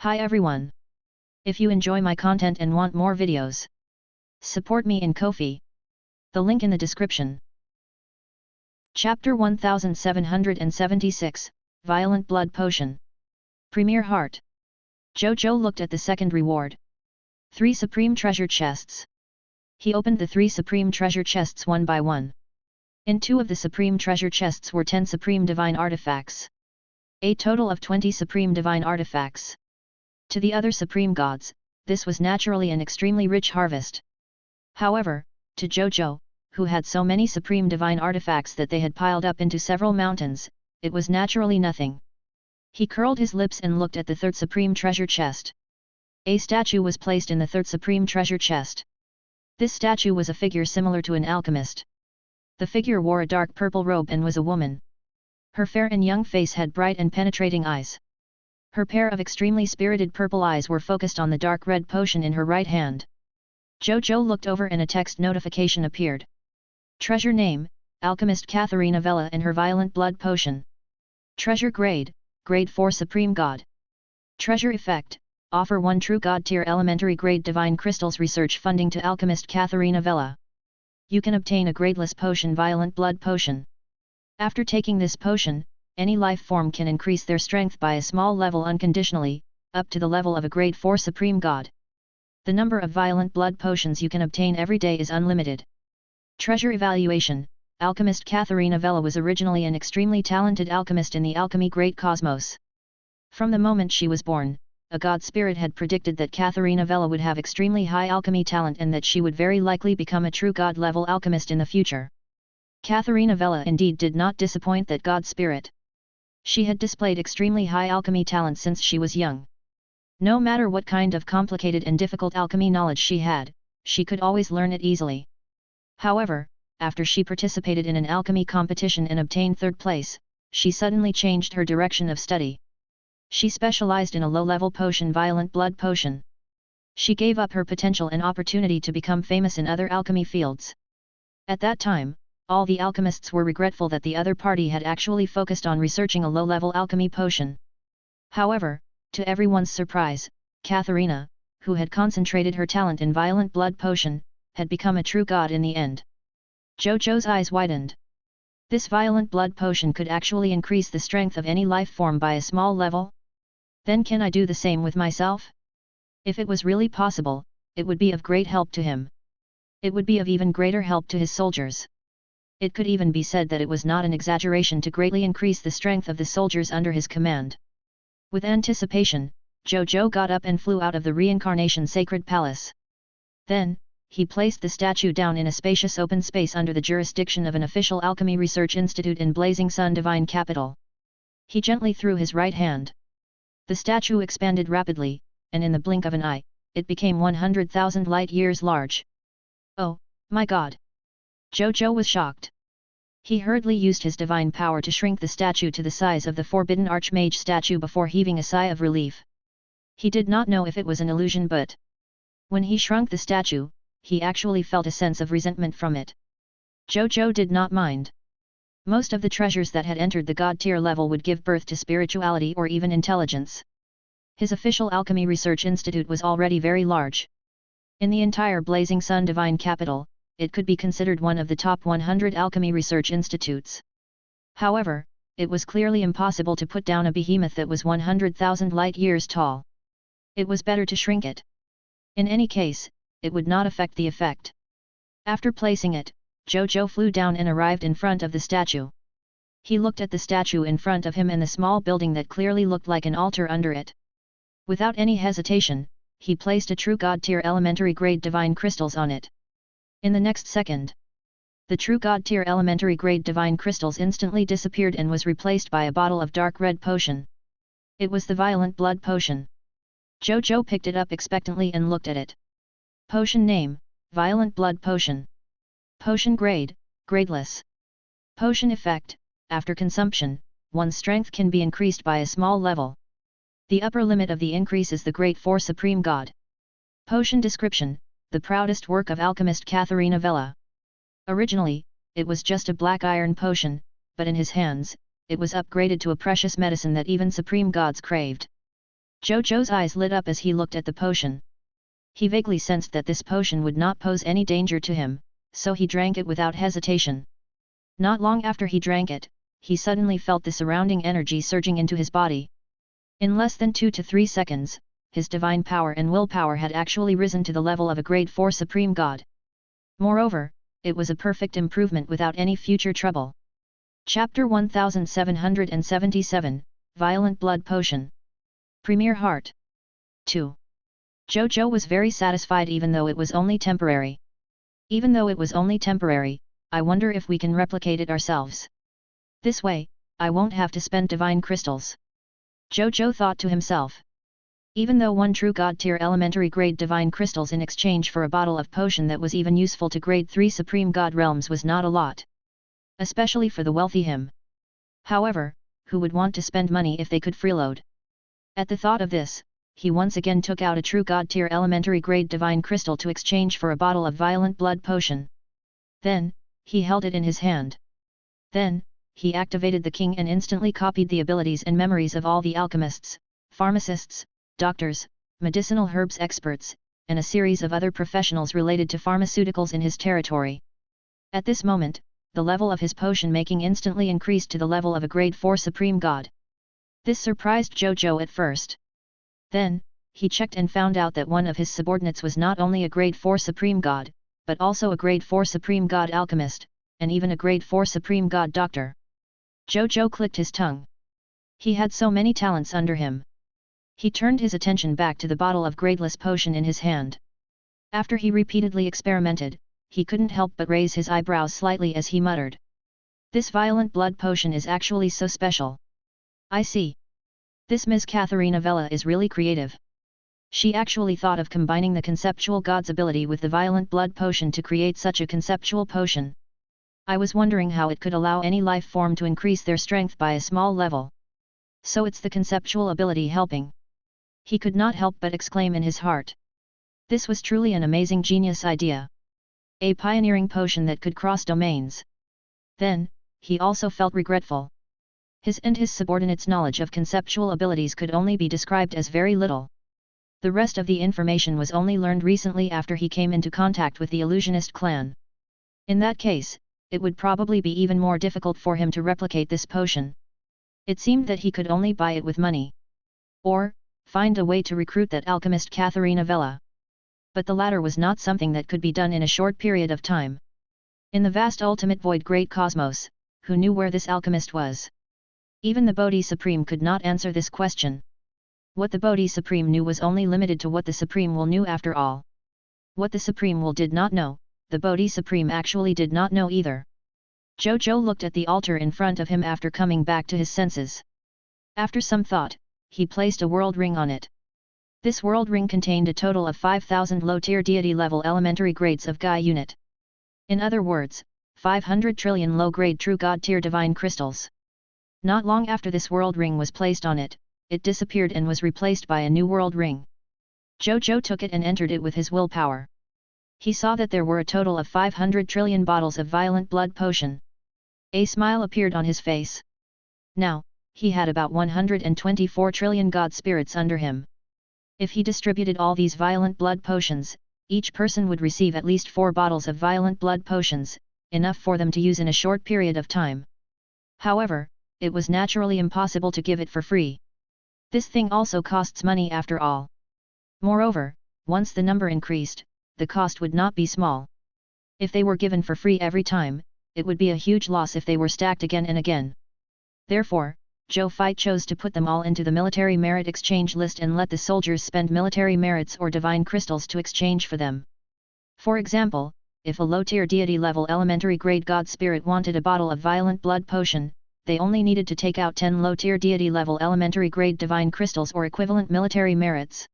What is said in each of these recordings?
Hi everyone! If you enjoy my content and want more videos, support me in Ko-fi. The link in the description. Chapter 1776, Violent Blood Potion. Premier Heart. Zhou Zhou looked at the second reward. 3 Supreme Treasure Chests. He opened the 3 Supreme Treasure Chests one by one. In 2 of the Supreme Treasure Chests were 10 Supreme Divine Artifacts. A total of 20 Supreme Divine Artifacts. To the other Supreme Gods, this was naturally an extremely rich harvest. However, to Zhou Zhou, who had so many Supreme Divine Artifacts that they had piled up into several mountains, it was naturally nothing. He curled his lips and looked at the 3rd Supreme Treasure Chest. A statue was placed in the 3rd Supreme Treasure Chest. This statue was a figure similar to an alchemist. The figure wore a dark purple robe and was a woman. Her fair and young face had bright and penetrating eyes. Her pair of extremely spirited purple eyes were focused on the dark red potion in her right hand. Zhou Zhou looked over and a text notification appeared. Treasure name, Alchemist Katharina Vela and her Violent Blood Potion. Treasure grade, Grade 4 Supreme God. Treasure effect, offer 1 True God Tier Elementary Grade Divine Crystals Research Funding to Alchemist Katharina Vela. You can obtain a gradeless potion Violent Blood Potion. After taking this potion, any life form can increase their strength by a small level unconditionally, up to the level of a Grade 4 Supreme God. The number of Violent Blood Potions you can obtain every day is unlimited. Treasure evaluation, Alchemist Katharina Vela was originally an extremely talented alchemist in the alchemy great cosmos. From the moment she was born, a god spirit had predicted that Katharina Vela would have extremely high alchemy talent and that she would very likely become a true god-level alchemist in the future. Katharina Vela indeed did not disappoint that god spirit. She had displayed extremely high alchemy talent since she was young. No matter what kind of complicated and difficult alchemy knowledge she had, she could always learn it easily. However, after she participated in an alchemy competition and obtained 3rd place, she suddenly changed her direction of study. She specialized in a low-level potion Violent Blood Potion. She gave up her potential and opportunity to become famous in other alchemy fields. At that time, all the alchemists were regretful that the other party had actually focused on researching a low-level alchemy potion. However, to everyone's surprise, Katharina, who had concentrated her talent in Violent Blood Potion, had become a true god in the end. Zhou Zhou's eyes widened. This Violent Blood Potion could actually increase the strength of any life form by a small level? Then can I do the same with myself? If it was really possible, it would be of great help to him. It would be of even greater help to his soldiers. It could even be said that it was not an exaggeration to greatly increase the strength of the soldiers under his command. With anticipation, Zhou Zhou got up and flew out of the reincarnation sacred palace. Then, he placed the statue down in a spacious open space under the jurisdiction of an official alchemy research institute in Blazing Sun Divine Capital. He gently threw his right hand. The statue expanded rapidly, and in the blink of an eye, it became 100,000 light-years large. Oh, my God! Zhou Zhou was shocked. He hurriedly used his divine power to shrink the statue to the size of the Forbidden Archmage statue before heaving a sigh of relief. He did not know if it was an illusion, but when he shrunk the statue, he actually felt a sense of resentment from it. Zhou Zhou did not mind. Most of the treasures that had entered the god tier level would give birth to spirituality or even intelligence. His official alchemy research institute was already very large. In the entire Blazing Sun Divine Capital, it could be considered one of the top 100 alchemy research institutes. However, it was clearly impossible to put down a behemoth that was 100,000 light-years tall. It was better to shrink it. In any case, it would not affect the effect. After placing it, Zhou Zhou flew down and arrived in front of the statue. He looked at the statue in front of him and the small building that clearly looked like an altar under it. Without any hesitation, he placed a true god tier elementary grade divine crystals on it. In the next second, the true god tier elementary grade divine crystals instantly disappeared and was replaced by a bottle of dark red potion. It was the Violent Blood Potion. Zhou Zhou picked it up expectantly and looked at it. Potion name, Violent Blood Potion. Potion grade, gradeless. Potion effect, after consumption, one's strength can be increased by a small level. The upper limit of the increase is the Grade 4 Supreme God. Potion description, the proudest work of alchemist Katharina Vela. Originally, it was just a black iron potion, but in his hands, it was upgraded to a precious medicine that even supreme gods craved. Zhou Zhou's eyes lit up as he looked at the potion. He vaguely sensed that this potion would not pose any danger to him, so he drank it without hesitation. Not long after he drank it, he suddenly felt the surrounding energy surging into his body. In less than 2 to 3 seconds, his divine power and willpower had actually risen to the level of a grade 4 supreme god. Moreover, it was a perfect improvement without any future trouble. Chapter 1777, Violent Blood Potion. Premier Heart. 2. Zhou Zhou was very satisfied even though it was only temporary. Even though it was only temporary, I wonder if we can replicate it ourselves. This way, I won't have to spend divine crystals. Zhou Zhou thought to himself. Even though one true god-tier elementary grade divine crystals in exchange for a bottle of potion that was even useful to grade 3 supreme god realms was not a lot. Especially for the wealthy him. However, who would want to spend money if they could freeload? At the thought of this, he once again took out a true god-tier elementary grade divine crystal to exchange for a bottle of violent blood potion. Then, he held it in his hand. Then, he activated the king and instantly copied the abilities and memories of all the alchemists, pharmacists, doctors, medicinal herbs experts, and a series of other professionals related to pharmaceuticals in his territory. At this moment, the level of his potion making instantly increased to the level of a grade 4 supreme god. This surprised Zhou Zhou at first. Then, he checked and found out that one of his subordinates was not only a grade 4 supreme god, but also a grade 4 supreme god alchemist, and even a grade 4 supreme god doctor. Zhou Zhou clicked his tongue. He had so many talents under him. He turned his attention back to the bottle of gradeless potion in his hand. After he repeatedly experimented, he couldn't help but raise his eyebrows slightly as he muttered. This violent blood potion is actually so special. I see. This Ms. Katharina Vella is really creative. She actually thought of combining the conceptual god's ability with the violent blood potion to create such a conceptual potion. I was wondering how it could allow any life form to increase their strength by a small level. So it's the conceptual ability helping. He could not help but exclaim in his heart. This was truly an amazing genius idea. A pioneering potion that could cross domains. Then, he also felt regretful. His and his subordinates' knowledge of conceptual abilities could only be described as very little. The rest of the information was only learned recently after he came into contact with the illusionist clan. In that case, it would probably be even more difficult for him to replicate this potion. It seemed that he could only buy it with money. Or, find a way to recruit that alchemist Katharina Vella. But the latter was not something that could be done in a short period of time. In the vast ultimate void great cosmos, who knew where this alchemist was? Even the Bodhi Supreme could not answer this question. What the Bodhi Supreme knew was only limited to what the Supreme Will knew after all. What the Supreme Will did not know, the Bodhi Supreme actually did not know either. Zhou Zhou looked at the altar in front of him after coming back to his senses. After some thought, he placed a world ring on it. This world ring contained a total of 5,000 low-tier deity-level elementary grades of Gai unit. In other words, 500 trillion low-grade true god-tier divine crystals. Not long after this world ring was placed on it, it disappeared and was replaced by a new world ring. Zhou Zhou took it and entered it with his willpower. He saw that there were a total of 500 trillion bottles of violent blood potion. A smile appeared on his face. Now, he had about 124 trillion god spirits under him. If he distributed all these violent blood potions, each person would receive at least 4 bottles of violent blood potions, enough for them to use in a short period of time. However, it was naturally impossible to give it for free. This thing also costs money after all. Moreover, once the number increased, the cost would not be small. If they were given for free every time, it would be a huge loss if they were stacked again and again. Therefore, Zhou Fei chose to put them all into the military merit exchange list and let the soldiers spend military merits or divine crystals to exchange for them. For example, if a low-tier deity-level elementary grade god spirit wanted a bottle of violent blood potion, they only needed to take out 10 low-tier deity-level elementary grade divine crystals or equivalent military merits.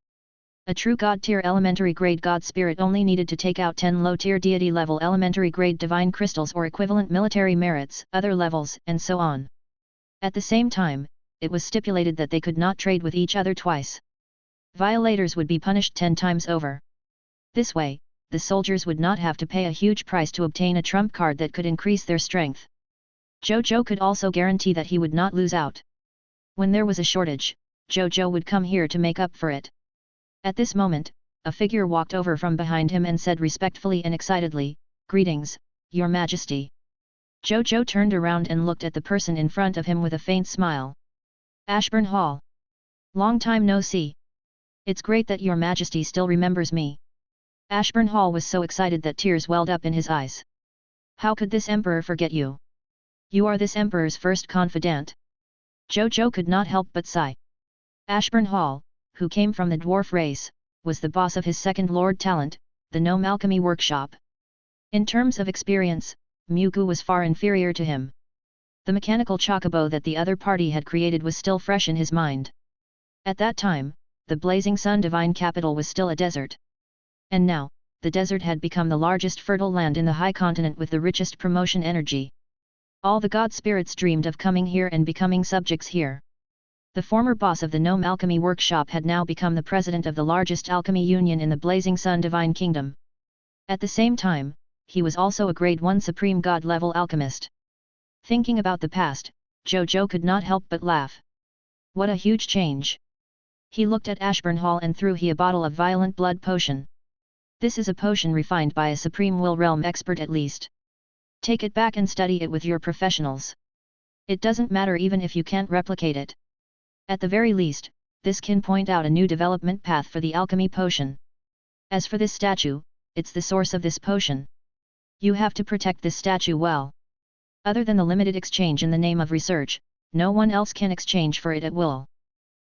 A true god-tier elementary grade god spirit only needed to take out 10 low-tier deity-level elementary grade divine crystals or equivalent military merits, other levels, and so on. At the same time, it was stipulated that they could not trade with each other twice. Violators would be punished 10 times over. This way, the soldiers would not have to pay a huge price to obtain a trump card that could increase their strength. Zhou Zhou could also guarantee that he would not lose out. When there was a shortage, Zhou Zhou would come here to make up for it. At this moment, a figure walked over from behind him and said respectfully and excitedly, "Greetings, Your Majesty." Zhou Zhou turned around and looked at the person in front of him with a faint smile. "Ashburn Hall. Long time no see. It's great that Your Majesty still remembers me." Ashburn Hall was so excited that tears welled up in his eyes. "How could this emperor forget you? You are this emperor's first confidant." Zhou Zhou could not help but sigh. Ashburn Hall, who came from the dwarf race, was the boss of his second lord talent, the gnome alchemy workshop. In terms of experience, Mugu was far inferior to him. The mechanical chocobo that the other party had created was still fresh in his mind. At that time, the Blazing Sun Divine Capital was still a desert. And now, the desert had become the largest fertile land in the high continent with the richest promotion energy. All the god spirits dreamed of coming here and becoming subjects here. The former boss of the Gnome Alchemy Workshop had now become the president of the largest alchemy union in the Blazing Sun Divine Kingdom. At the same time, he was also a grade 1 supreme god level alchemist. Thinking about the past, Zhou Zhou could not help but laugh. What a huge change! He looked at Ashburn Hall and threw he a bottle of violent blood potion. This is a potion refined by a supreme will realm expert at least. Take it back and study it with your professionals. It doesn't matter even if you can't replicate it. At the very least, this can point out a new development path for the alchemy potion. As for this statue, it's the source of this potion. You have to protect this statue well. Other than the limited exchange in the name of research, no one else can exchange for it at will.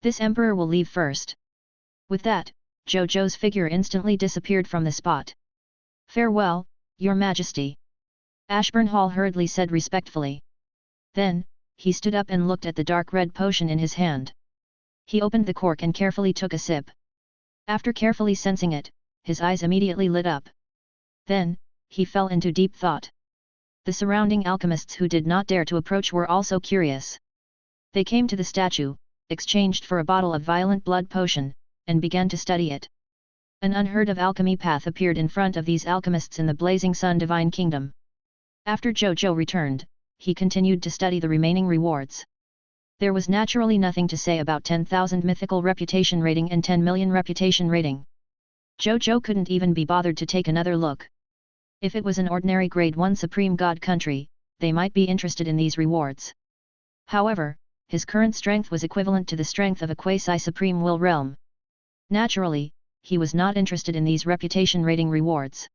This emperor will leave first." With that, Zhou Zhou's figure instantly disappeared from the spot. "Farewell, Your Majesty." Ashburn Hall hurriedly said respectfully. Then, he stood up and looked at the dark red potion in his hand. He opened the cork and carefully took a sip. After carefully sensing it, his eyes immediately lit up. Then, he fell into deep thought. The surrounding alchemists who did not dare to approach were also curious. They came to the statue, exchanged for a bottle of violent blood potion, and began to study it. An unheard of alchemy path appeared in front of these alchemists in the Blazing Sun Divine Kingdom. After Zhou Zhou returned, he continued to study the remaining rewards. There was naturally nothing to say about 10,000 mythical reputation rating and 10 million reputation rating. Zhou Zhou couldn't even be bothered to take another look. If it was an ordinary grade 1 supreme god country, they might be interested in these rewards. However, his current strength was equivalent to the strength of a quasi-supreme will realm. Naturally, he was not interested in these reputation rating rewards.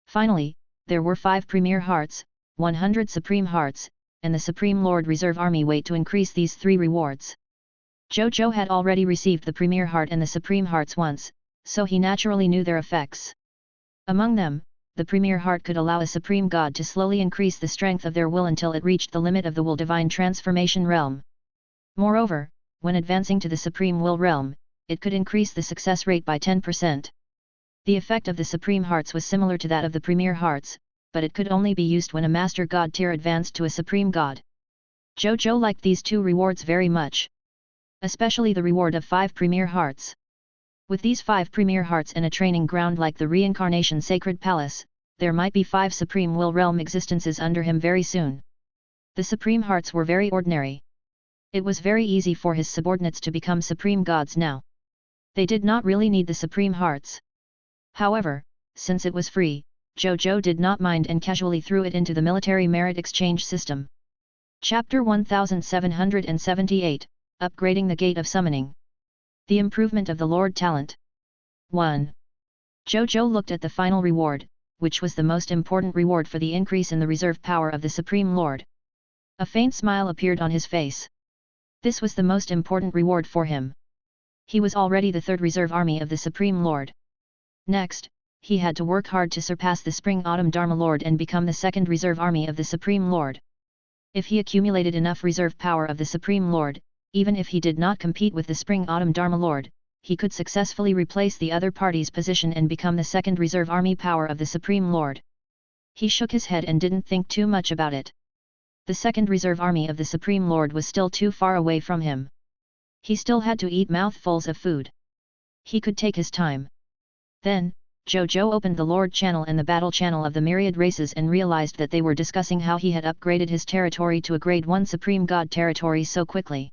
Finally, there were 5 Premier Hearts, 100 Supreme Hearts, and the Supreme Lord Reserve Army wait to increase these 3 rewards. Zhou Zhou had already received the Premier Heart and the Supreme Hearts once, so he naturally knew their effects. Among them, the Premier Heart could allow a Supreme God to slowly increase the strength of their will until it reached the limit of the Will Divine Transformation Realm. Moreover, when advancing to the Supreme Will Realm, it could increase the success rate by 10%. The effect of the Supreme Hearts was similar to that of the Premier Hearts, but it could only be used when a Master God tier advanced to a Supreme God. Zhou Zhou liked these 2 rewards very much. Especially the reward of 5 Premier Hearts. With these 5 Premier Hearts and a training ground like the Reincarnation Sacred Palace, there might be 5 Supreme Will Realm existences under him very soon. The Supreme Hearts were very ordinary. It was very easy for his subordinates to become Supreme Gods now. They did not really need the Supreme Hearts. However, since it was free, Zhou Zhou did not mind and casually threw it into the military merit exchange system. Chapter 1778, Upgrading the Gate of Summoning. The Improvement of the Lord Talent. 1. Zhou Zhou looked at the final reward, which was the most important reward for the increase in the reserve power of the Supreme Lord. A faint smile appeared on his face. This was the most important reward for him. He was already the 3rd reserve army of the Supreme Lord. Next, he had to work hard to surpass the Spring-Autumn Dharma Lord and become the 2nd reserve army of the Supreme Lord. If he accumulated enough reserve power of the Supreme Lord, even if he did not compete with the Spring-Autumn Dharma Lord, he could successfully replace the other party's position and become the 2nd reserve army power of the Supreme Lord. He shook his head and didn't think too much about it. The 2nd reserve army of the Supreme Lord was still too far away from him. He still had to eat mouthfuls of food. He could take his time. Then, Zhou Zhou opened the Lord channel and the battle channel of the myriad races and realized that they were discussing how he had upgraded his territory to a grade 1 Supreme God territory so quickly.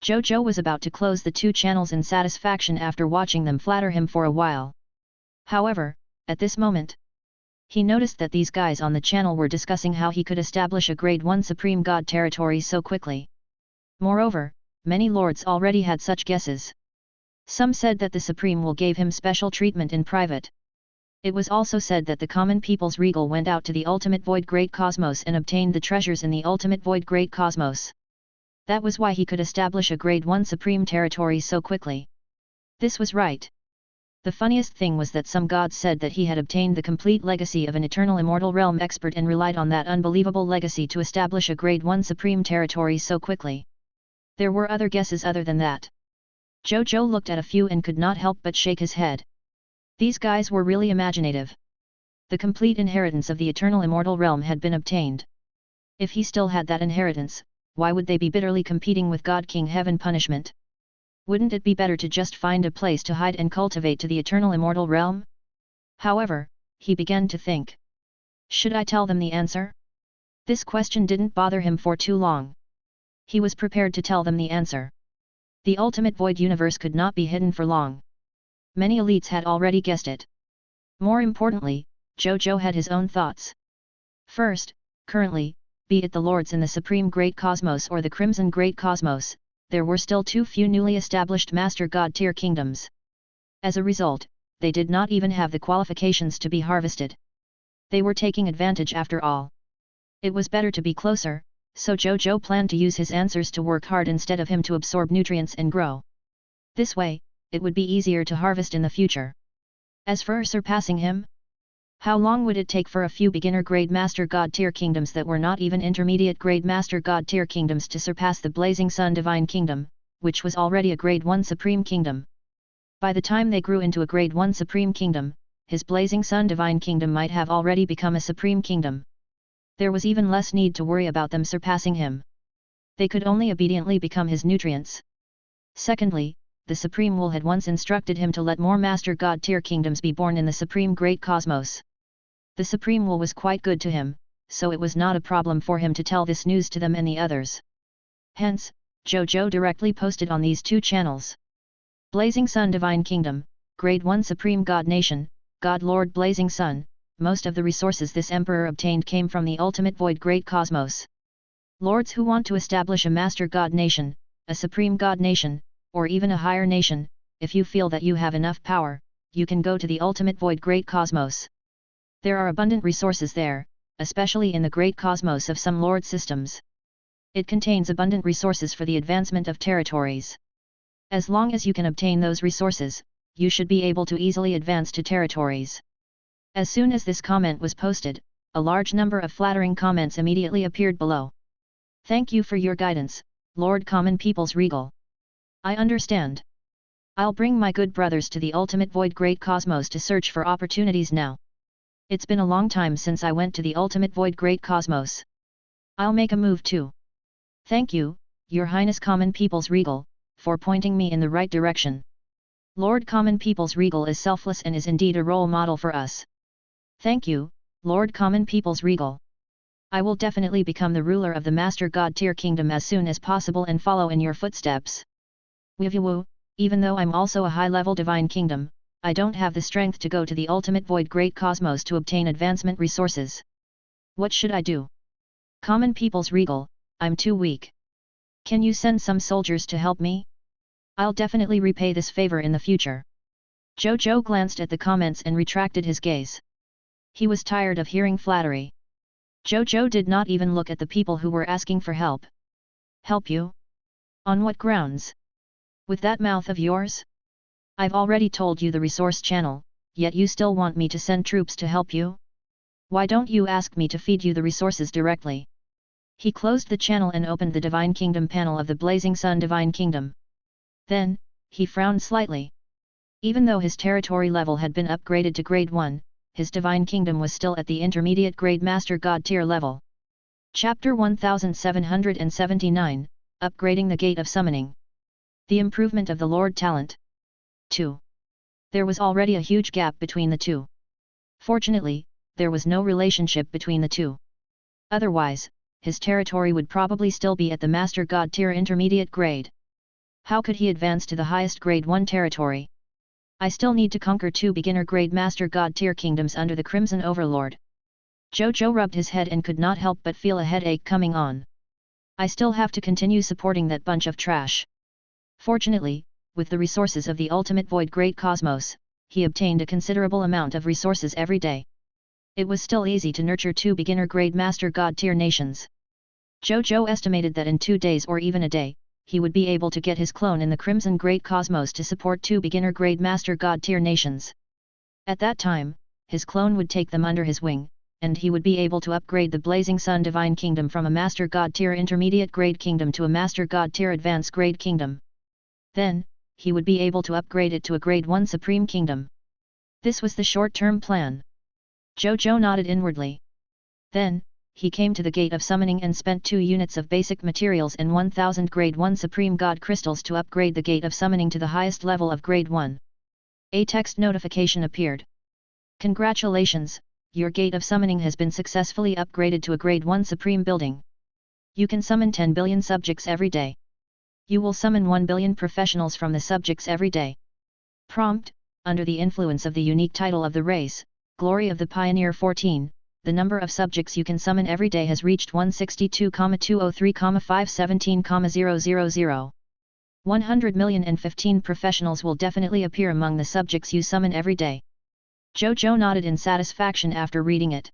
Zhou Zhou was about to close the two channels in satisfaction after watching them flatter him for a while. However, at this moment, he noticed that these guys on the channel were discussing how he could establish a grade 1 supreme god territory so quickly. Moreover, many lords already had such guesses. Some said that the supreme will gave him special treatment in private. It was also said that the common people's regal went out to the ultimate void great cosmos and obtained the treasures in the ultimate void great cosmos. That was why he could establish a grade 1 supreme territory so quickly. This was right. The funniest thing was that some gods said that he had obtained the complete legacy of an eternal immortal realm expert and relied on that unbelievable legacy to establish a grade 1 supreme territory so quickly. There were other guesses other than that. Zhou Zhou looked at a few and could not help but shake his head. These guys were really imaginative. The complete inheritance of the eternal immortal realm had been obtained. If he still had that inheritance, why would they be bitterly competing with God King Heaven Punishment? Wouldn't it be better to just find a place to hide and cultivate to the eternal immortal realm? However, he began to think. Should I tell them the answer? This question didn't bother him for too long. He was prepared to tell them the answer. The ultimate void universe could not be hidden for long. Many elites had already guessed it. More importantly, Zhou Zhou had his own thoughts. First, currently, be it the lords in the supreme great cosmos or the crimson great cosmos, there were still too few newly established master god tier kingdoms. As a result, they did not even have the qualifications to be harvested. They were taking advantage after all. It was better to be closer, so Zhou Zhou planned to use his answers to work hard instead of him to absorb nutrients and grow. This way, it would be easier to harvest in the future. As for surpassing him, how long would it take for a few beginner grade master god tier kingdoms that were not even intermediate grade master god tier kingdoms to surpass the Blazing Sun Divine Kingdom, which was already a grade 1 supreme kingdom? By the time they grew into a grade 1 supreme kingdom, his Blazing Sun Divine Kingdom might have already become a supreme kingdom. There was even less need to worry about them surpassing him. They could only obediently become his nutrients. Secondly, the Supreme Will had once instructed him to let more Master God tier kingdoms be born in the Supreme Great Cosmos. The Supreme Will was quite good to him, so it was not a problem for him to tell this news to them and the others. Hence, Zhou Zhou directly posted on these two channels. Blazing Sun Divine Kingdom, Grade 1 Supreme God Nation, God Lord Blazing Sun. Most of the resources this emperor obtained came from the ultimate void great cosmos. Lords who want to establish a master god nation, a supreme god nation, or even a higher nation, if you feel that you have enough power, you can go to the ultimate void great cosmos. There are abundant resources there, especially in the great cosmos of some lord systems. It contains abundant resources for the advancement of territories. As long as you can obtain those resources, you should be able to easily advance to territories. As soon as this comment was posted, a large number of flattering comments immediately appeared below. Thank you for your guidance, Lord Common People's Regal. I understand. I'll bring my good brothers to the ultimate void great cosmos to search for opportunities now. It's been a long time since I went to the ultimate void great cosmos. I'll make a move too. Thank you, Your Highness Common People's Regal, for pointing me in the right direction. Lord Common People's Regal is selfless and is indeed a role model for us. Thank you, Lord Common People's Regal. I will definitely become the ruler of the Master God tier kingdom as soon as possible and follow in your footsteps. Woo, even though I'm also a high-level divine kingdom, I don't have the strength to go to the ultimate void great cosmos to obtain advancement resources. What should I do? Common People's Regal, I'm too weak. Can you send some soldiers to help me? I'll definitely repay this favor in the future. Zhou Zhou glanced at the comments and retracted his gaze. He was tired of hearing flattery. Zhou Zhou did not even look at the people who were asking for help. Help you? On what grounds? With that mouth of yours? I've already told you the resource channel, yet you still want me to send troops to help you? Why don't you ask me to feed you the resources directly? He closed the channel and opened the Divine Kingdom panel of the Blazing Sun Divine Kingdom. Then, he frowned slightly. Even though his territory level had been upgraded to Grade 1, his Divine Kingdom was still at the intermediate grade Master God tier level. Chapter 1779, Upgrading the Gate of Summoning. The Improvement of the Lord Talent. 2. There was already a huge gap between the two. Fortunately, there was no relationship between the two. Otherwise, his territory would probably still be at the Master God tier intermediate grade. How could he advance to the highest grade 1 territory? I still need to conquer 2 beginner grade Master God tier kingdoms under the Crimson Overlord. Zhou Zhou rubbed his head and could not help but feel a headache coming on. I still have to continue supporting that bunch of trash. Fortunately, with the resources of the ultimate void great cosmos, he obtained a considerable amount of resources every day. It was still easy to nurture 2 beginner grade Master God tier nations. Zhou Zhou estimated that in 2 days or even a day, he would be able to get his clone in the Crimson Great Cosmos to support 2 beginner grade Master God tier nations. At that time, his clone would take them under his wing, and he would be able to upgrade the Blazing Sun Divine Kingdom from a Master God tier intermediate grade kingdom to a Master God tier advanced grade kingdom. Then, he would be able to upgrade it to a grade 1 Supreme Kingdom. This was the short-term plan. Zhou Zhou nodded inwardly. Then, he came to the Gate of Summoning and spent 2 units of basic materials and 1000 grade 1 Supreme God crystals to upgrade the Gate of Summoning to the highest level of grade 1. A text notification appeared. Congratulations, your Gate of Summoning has been successfully upgraded to a grade 1 Supreme building. You can summon 10 billion subjects every day. You will summon 1 billion professionals from the subjects every day. Prompt: under the influence of the unique title of the race, Glory of the Pioneer 14, the number of subjects you can summon every day has reached 162,203,517,000. 100 million and 15 professionals will definitely appear among the subjects you summon every day. Zhou Zhou nodded in satisfaction after reading it.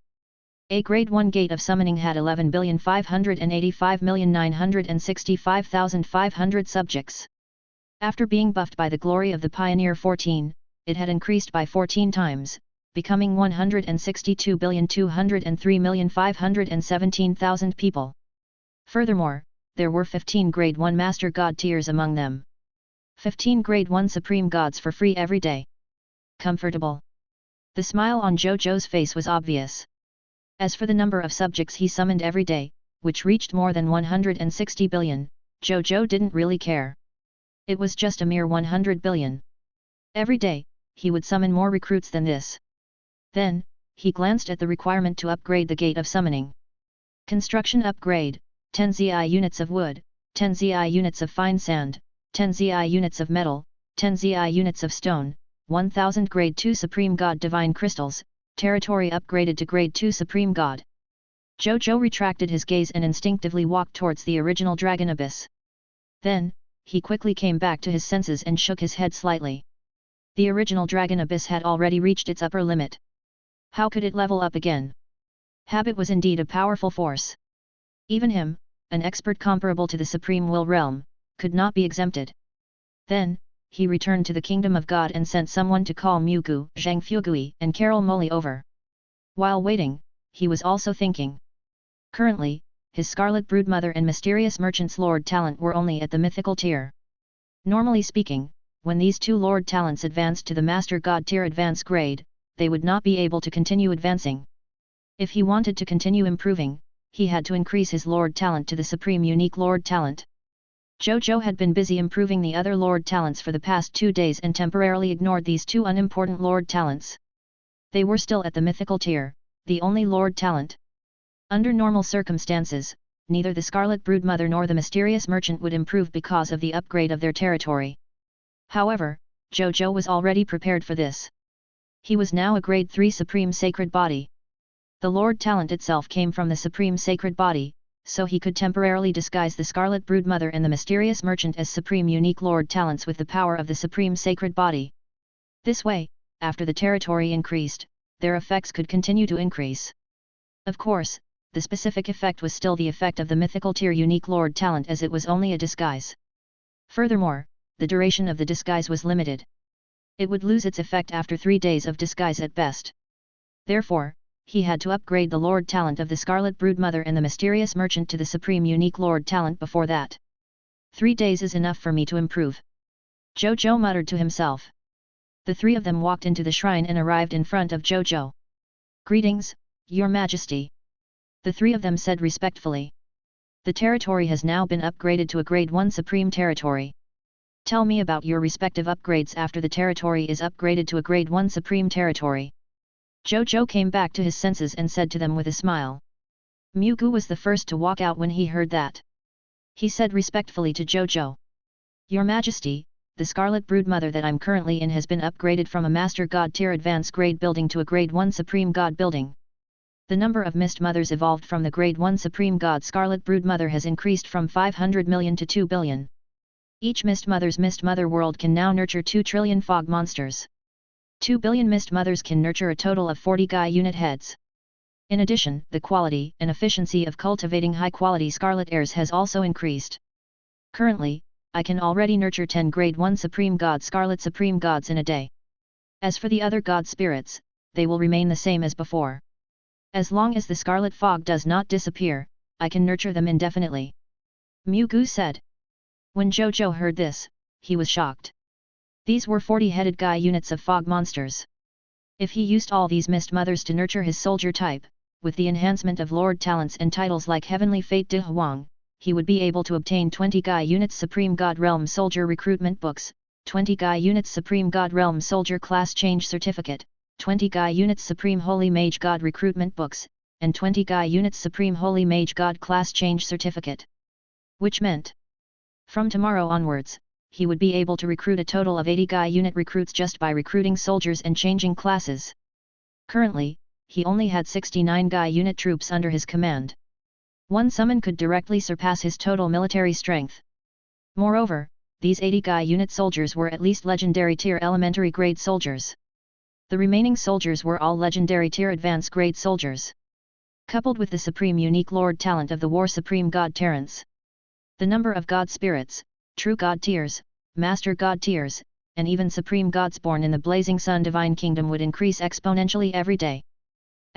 A grade 1 Gate of Summoning had 11,585,965,500 subjects. After being buffed by the Glory of the Pioneer 14, it had increased by 14 times, becoming 162,203,517,000 people. Furthermore, there were 15 grade 1 Master God tiers among them. 15 grade 1 Supreme Gods for free every day. Comfortable. The smile on Zhou Zhou's face was obvious. As for the number of subjects he summoned every day, which reached more than 160 billion, Zhou Zhou didn't really care. It was just a mere 100 billion. Every day, he would summon more recruits than this. Then, he glanced at the requirement to upgrade the Gate of Summoning. Construction upgrade: 10 Zi units of wood, 10 Zi units of fine sand, 10 Zi units of metal, 10 Zi units of stone, 1000 grade 2 Supreme God divine crystals, territory upgraded to grade 2 Supreme God. Zhou Zhou retracted his gaze and instinctively walked towards the original dragon abyss. Then, he quickly came back to his senses and shook his head slightly. The original dragon abyss had already reached its upper limit. How could it level up again? Habit was indeed a powerful force. Even him, an expert comparable to the Supreme Will Realm, could not be exempted. Then, he returned to the Kingdom of God and sent someone to call Mugu, Zhang Fugui and Carol Moli over. While waiting, he was also thinking. Currently, his Scarlet Broodmother and Mysterious Merchant's Lord Talent were only at the mythical tier. Normally speaking, when these 2 Lord Talents advanced to the Master God tier advance grade, they would not be able to continue advancing. If he wanted to continue improving, he had to increase his Lord Talent to the Supreme Unique Lord Talent. Zhou Zhou had been busy improving the other Lord Talents for the past 2 days and temporarily ignored these 2 unimportant Lord Talents. They were still at the mythical tier, the only Lord Talent. Under normal circumstances, neither the Scarlet Broodmother nor the Mysterious Merchant would improve because of the upgrade of their territory. However, Zhou Zhou was already prepared for this. He was now a grade 3 Supreme Sacred Body. The Lord Talent itself came from the Supreme Sacred Body, so he could temporarily disguise the Scarlet Broodmother and the Mysterious Merchant as Supreme Unique Lord Talents with the power of the Supreme Sacred Body. This way, after the territory increased, their effects could continue to increase. Of course, the specific effect was still the effect of the mythical tier Unique Lord Talent as it was only a disguise. Furthermore, the duration of the disguise was limited. It would lose its effect after 3 days of disguise at best. Therefore, he had to upgrade the Lord Talent of the Scarlet Broodmother and the Mysterious Merchant to the Supreme Unique Lord Talent before that. 3 days is enough for me to improve. Zhou Zhou muttered to himself. The 3 of them walked into the shrine and arrived in front of Zhou Zhou. Greetings, Your Majesty. The 3 of them said respectfully. The territory has now been upgraded to a grade 1 Supreme Territory. Tell me about your respective upgrades after the territory is upgraded to a grade 1 Supreme Territory. Zhou Zhou came back to his senses and said to them with a smile. Mugu was the first to walk out when he heard that. He said respectfully to Zhou Zhou. Your Majesty, the Scarlet Brood Mother that I'm currently in has been upgraded from a Master God tier advanced grade building to a grade 1 Supreme God building. The number of Mist Mothers evolved from the grade 1 Supreme God Scarlet Brood Mother has increased from 500 million to 2 billion. Each Mist Mother world can now nurture 2 trillion fog monsters. 2 billion Mist Mothers can nurture a total of 40 Gaia unit heads. In addition, the quality and efficiency of cultivating high-quality Scarlet Heirs has also increased. Currently, I can already nurture 10 grade 1 Supreme God Scarlet Supreme Gods in a day. As for the other God spirits, they will remain the same as before. As long as the Scarlet Fog does not disappear, I can nurture them indefinitely. Mu Gu said. When Zhou Zhou heard this, he was shocked. These were 40-headed Gaia units of fog monsters. If he used all these Mist Mothers to nurture his soldier type, with the enhancement of Lord talents and titles like Heavenly Fate De Huang, he would be able to obtain 20 Gaia units Supreme God Realm Soldier Recruitment Books, 20 Gaia units Supreme God Realm Soldier Class Change Certificate, 20 Gaia units Supreme Holy Mage God Recruitment Books, and 20 Gaia units Supreme Holy Mage God Class Change Certificate. Which meant, from tomorrow onwards, he would be able to recruit a total of 80 Gaia unit recruits just by recruiting soldiers and changing classes. Currently, he only had 69 Gaia unit troops under his command. One summon could directly surpass his total military strength. Moreover, these 80 Gaia unit soldiers were at least legendary tier elementary grade soldiers. The remaining soldiers were all legendary tier advanced grade soldiers. Coupled with the supreme unique lord talent of the war supreme god Terrence, the number of god spirits, true god tiers, master god tiers, and even supreme gods born in the blazing sun divine kingdom would increase exponentially every day.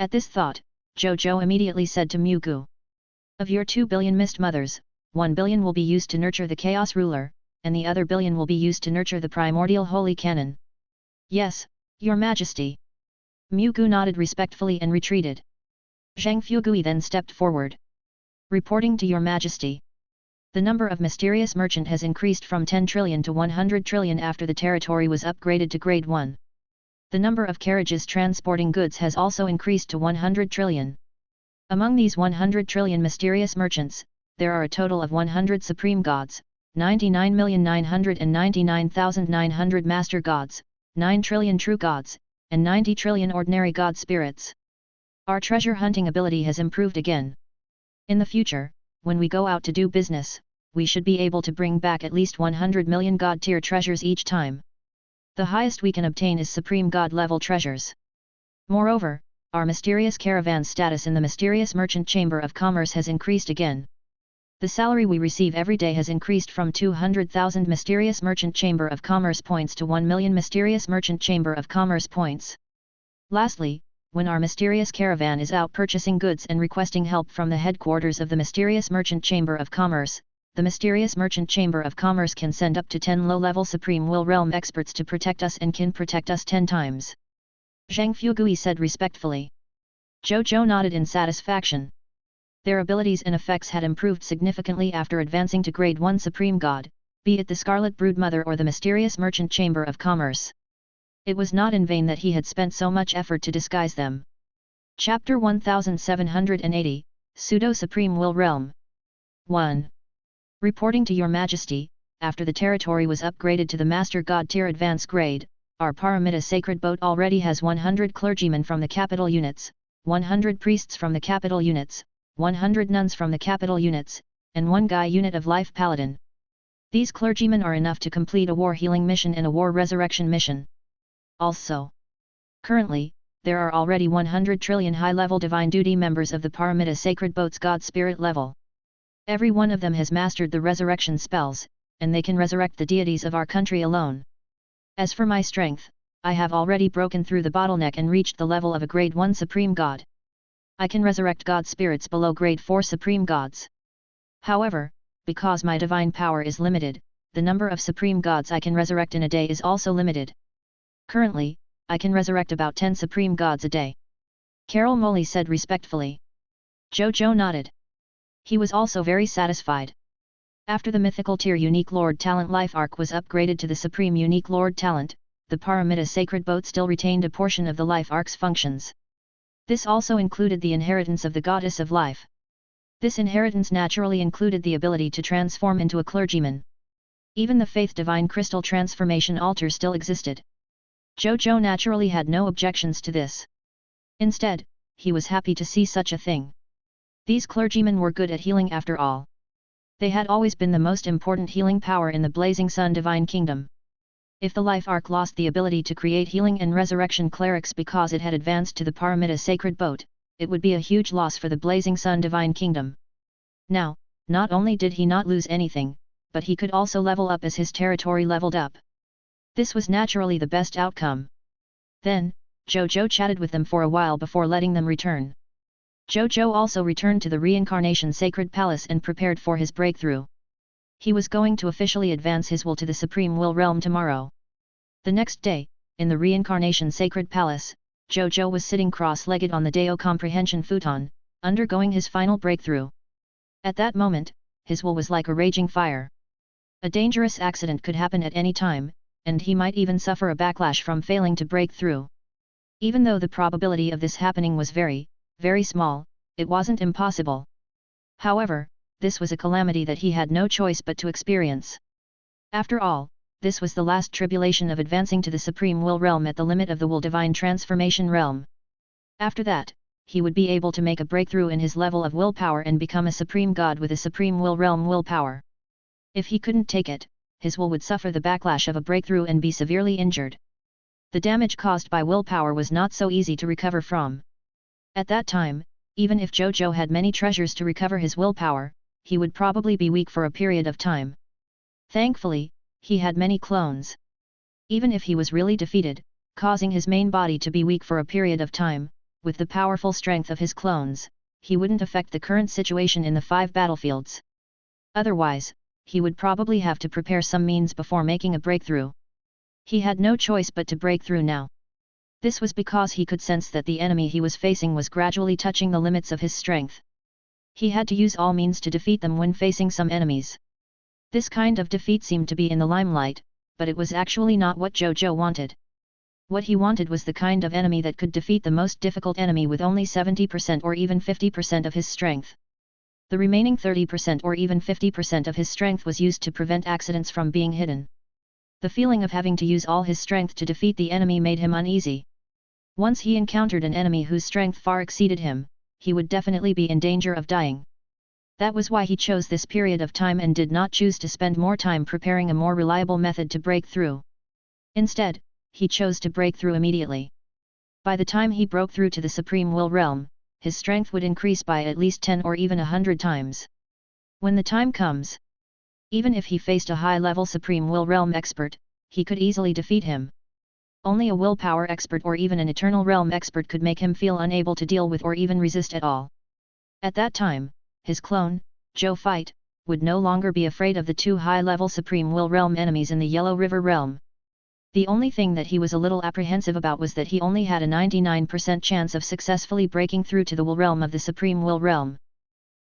At this thought, Zhou Zhou immediately said to Mu Gu, of your 2 billion Mist Mothers, 1 billion will be used to nurture the Chaos Ruler, and the other billion will be used to nurture the Primordial Holy Cannon. Yes, Your Majesty. Mu Gu nodded respectfully and retreated. Zhang Fugui then stepped forward. Reporting to Your Majesty. The number of mysterious merchant has increased from 10 trillion to 100 trillion after the territory was upgraded to grade 1. The number of carriages transporting goods has also increased to 100 trillion. Among these 100 trillion mysterious merchants, there are a total of 100 supreme gods, 99,999,900 master gods, 9 trillion true gods, and 90 trillion ordinary god spirits. Our treasure hunting ability has improved again. In the future, when we go out to do business, we should be able to bring back at least 100 million god tier treasures each time. The highest we can obtain is supreme god level treasures. Moreover, our mysterious caravan status in the mysterious merchant chamber of commerce has increased again. The salary we receive every day has increased from 200,000 mysterious merchant chamber of commerce points to 1 million mysterious merchant chamber of commerce points. Lastly, when our mysterious caravan is out purchasing goods and requesting help from the headquarters of the mysterious merchant chamber of commerce, the mysterious merchant chamber of commerce can send up to 10 low-level supreme will realm experts to protect us and can protect us 10 times. Zhang Fugui said respectfully. Zhou Zhou nodded in satisfaction. Their abilities and effects had improved significantly after advancing to grade 1 Supreme God, be it the Scarlet Brood Mother or the mysterious merchant chamber of commerce. It was not in vain that he had spent so much effort to disguise them. Chapter 1780, Pseudo Supreme Will Realm 1. Reporting to Your Majesty, after the territory was upgraded to the Master God tier advanced grade, our Paramita Sacred Boat already has 100 clergymen from the capital units, 100 priests from the capital units, 100 nuns from the capital units, and 1 Gaia unit of life paladin. These clergymen are enough to complete a war healing mission and a war resurrection mission. Also, currently, there are already 100 trillion high-level divine duty members of the Paramita Sacred Boat's God Spirit level. Every one of them has mastered the resurrection spells, and they can resurrect the deities of our country alone. As for my strength, I have already broken through the bottleneck and reached the level of a grade 1 Supreme God. I can resurrect God spirits below grade 4 Supreme Gods. However, because my divine power is limited, the number of Supreme Gods I can resurrect in a day is also limited. Currently, I can resurrect about 10 Supreme Gods a day. Carol Molly said respectfully. Zhou Zhou nodded. He was also very satisfied. After the mythical tier unique lord talent life arc was upgraded to the supreme unique lord talent, the Paramita Sacred Boat still retained a portion of the life arc's functions. This also included the inheritance of the goddess of life. This inheritance naturally included the ability to transform into a clergyman. Even the Faith Divine Crystal Transformation Altar still existed. Zhou Zhou naturally had no objections to this. Instead, he was happy to see such a thing. These clergymen were good at healing after all. They had always been the most important healing power in the Blazing Sun Divine Kingdom. If the Life Ark lost the ability to create healing and resurrection clerics because it had advanced to the Paramita Sacred Boat, it would be a huge loss for the Blazing Sun Divine Kingdom. Now, not only did he not lose anything, but he could also level up as his territory leveled up. This was naturally the best outcome. Then, Zhou Zhou chatted with them for a while before letting them return. Zhou Zhou also returned to the Reincarnation Sacred Palace and prepared for his breakthrough. He was going to officially advance his will to the Supreme Will Realm tomorrow. The next day, in the Reincarnation Sacred Palace, Zhou Zhou was sitting cross-legged on the Dao Comprehension Futon, undergoing his final breakthrough. At that moment, his will was like a raging fire. A dangerous accident could happen at any time, and he might even suffer a backlash from failing to break through. Even though the probability of this happening was very, very small, it wasn't impossible. However, this was a calamity that he had no choice but to experience. After all, this was the last tribulation of advancing to the Supreme Will Realm at the limit of the Will Divine Transformation Realm. After that, he would be able to make a breakthrough in his level of willpower and become a Supreme God with a Supreme Will Realm willpower. If he couldn't take it, his will would suffer the backlash of a breakthrough and be severely injured. The damage caused by willpower was not so easy to recover from. At that time, even if Zhou Zhou had many treasures to recover his willpower, he would probably be weak for a period of time. Thankfully, he had many clones. Even if he was really defeated, causing his main body to be weak for a period of time, with the powerful strength of his clones, he wouldn't affect the current situation in the 5 battlefields. Otherwise, he would probably have to prepare some means before making a breakthrough. He had no choice but to break through now. This was because he could sense that the enemy he was facing was gradually touching the limits of his strength. He had to use all means to defeat them when facing some enemies. This kind of defeat seemed to be in the limelight, but it was actually not what Zhou Zhou wanted. What he wanted was the kind of enemy that could defeat the most difficult enemy with only 70% or even 50% of his strength. The remaining 30% or even 50% of his strength was used to prevent accidents from being hidden. The feeling of having to use all his strength to defeat the enemy made him uneasy. Once he encountered an enemy whose strength far exceeded him, he would definitely be in danger of dying. That was why he chose this period of time and did not choose to spend more time preparing a more reliable method to break through. Instead, he chose to break through immediately. By the time he broke through to the Supreme Will Realm, his strength would increase by at least 10 or even 100 times. When the time comes, even if he faced a high-level Supreme Will Realm expert, he could easily defeat him. Only a willpower expert or even an Eternal Realm expert could make him feel unable to deal with or even resist at all. At that time, his clone, Zhou Fight, would no longer be afraid of the 2 high-level Supreme Will Realm enemies in the Yellow River Realm. The only thing that he was a little apprehensive about was that he only had a 99% chance of successfully breaking through to the Will Realm of the Supreme Will Realm.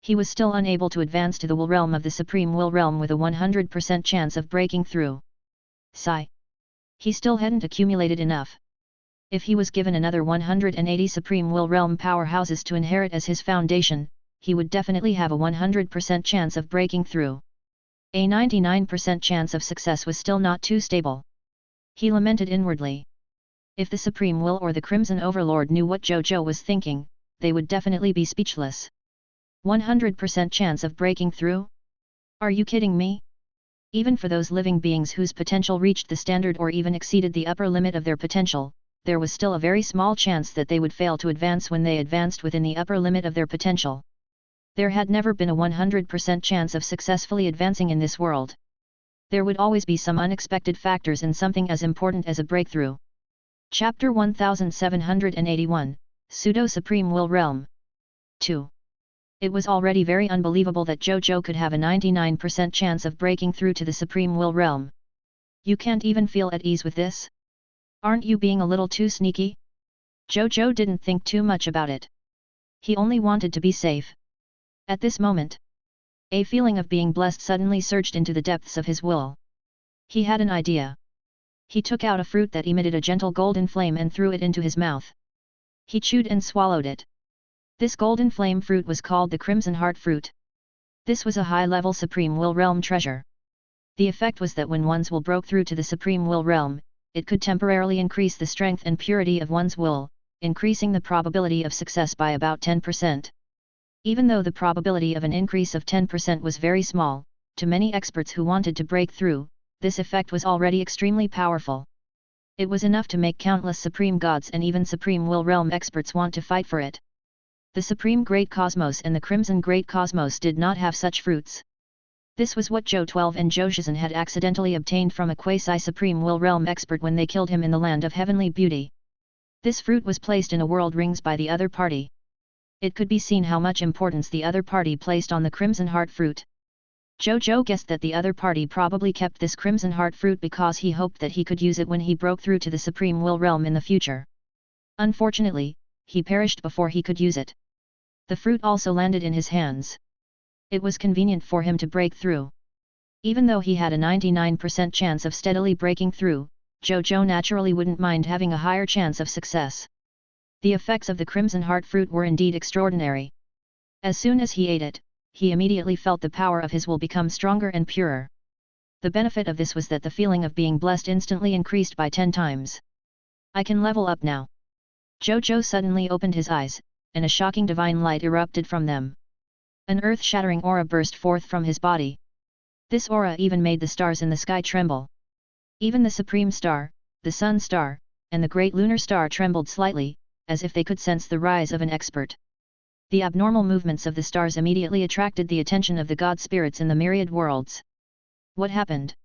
He was still unable to advance to the Will Realm of the Supreme Will Realm with a 100% chance of breaking through. Sigh. He still hadn't accumulated enough. If he was given another 180 Supreme Will Realm powerhouses to inherit as his foundation, he would definitely have a 100% chance of breaking through. A 99% chance of success was still not too stable. He lamented inwardly. If the Supreme Will or the Crimson Overlord knew what Zhou Zhou was thinking, they would definitely be speechless. 100% chance of breaking through? Are you kidding me? Even for those living beings whose potential reached the standard or even exceeded the upper limit of their potential, there was still a very small chance that they would fail to advance when they advanced within the upper limit of their potential. There had never been a 100% chance of successfully advancing in this world. There would always be some unexpected factors in something as important as a breakthrough. Chapter 1781, Pseudo-Supreme Will Realm 2. It was already very unbelievable that Zhou Zhou could have a 99% chance of breaking through to the Supreme Will Realm. You can't even feel at ease with this? Aren't you being a little too sneaky? Zhou Zhou didn't think too much about it. He only wanted to be safe. At this moment, a feeling of being blessed suddenly surged into the depths of his will. He had an idea. He took out a fruit that emitted a gentle golden flame and threw it into his mouth. He chewed and swallowed it. This golden flame fruit was called the Crimson Heart Fruit. This was a high-level Supreme Will Realm treasure. The effect was that when one's will broke through to the Supreme Will realm, it could temporarily increase the strength and purity of one's will, increasing the probability of success by about 10%. Even though the probability of an increase of 10% was very small, to many experts who wanted to break through, this effect was already extremely powerful. It was enough to make countless Supreme Gods and even Supreme Will Realm experts want to fight for it. The Supreme Great Cosmos and the Crimson Great Cosmos did not have such fruits. This was what Zhou 12 and Zhou Zhou had accidentally obtained from a quasi-Supreme Will Realm expert when they killed him in the Land of Heavenly Beauty. This fruit was placed in a world rings by the other party. It could be seen how much importance the other party placed on the Crimson Heart fruit. Zhou Zhou guessed that the other party probably kept this Crimson Heart fruit because he hoped that he could use it when he broke through to the Supreme Will Realm in the future. Unfortunately, he perished before he could use it. The fruit also landed in his hands. It was convenient for him to break through. Even though he had a 99% chance of steadily breaking through, Zhou Zhou naturally wouldn't mind having a higher chance of success. The effects of the Crimson Heart fruit were indeed extraordinary. As soon as he ate it, he immediately felt the power of his will become stronger and purer. The benefit of this was that the feeling of being blessed instantly increased by 10 times. I can level up now. Zhou Zhou suddenly opened his eyes, and a shocking divine light erupted from them. An earth-shattering aura burst forth from his body. This aura even made the stars in the sky tremble. Even the Supreme Star, the Sun Star, and the Great Lunar Star trembled slightly, as if they could sense the rise of an expert. The abnormal movements of the stars immediately attracted the attention of the god spirits in the myriad worlds. What happened?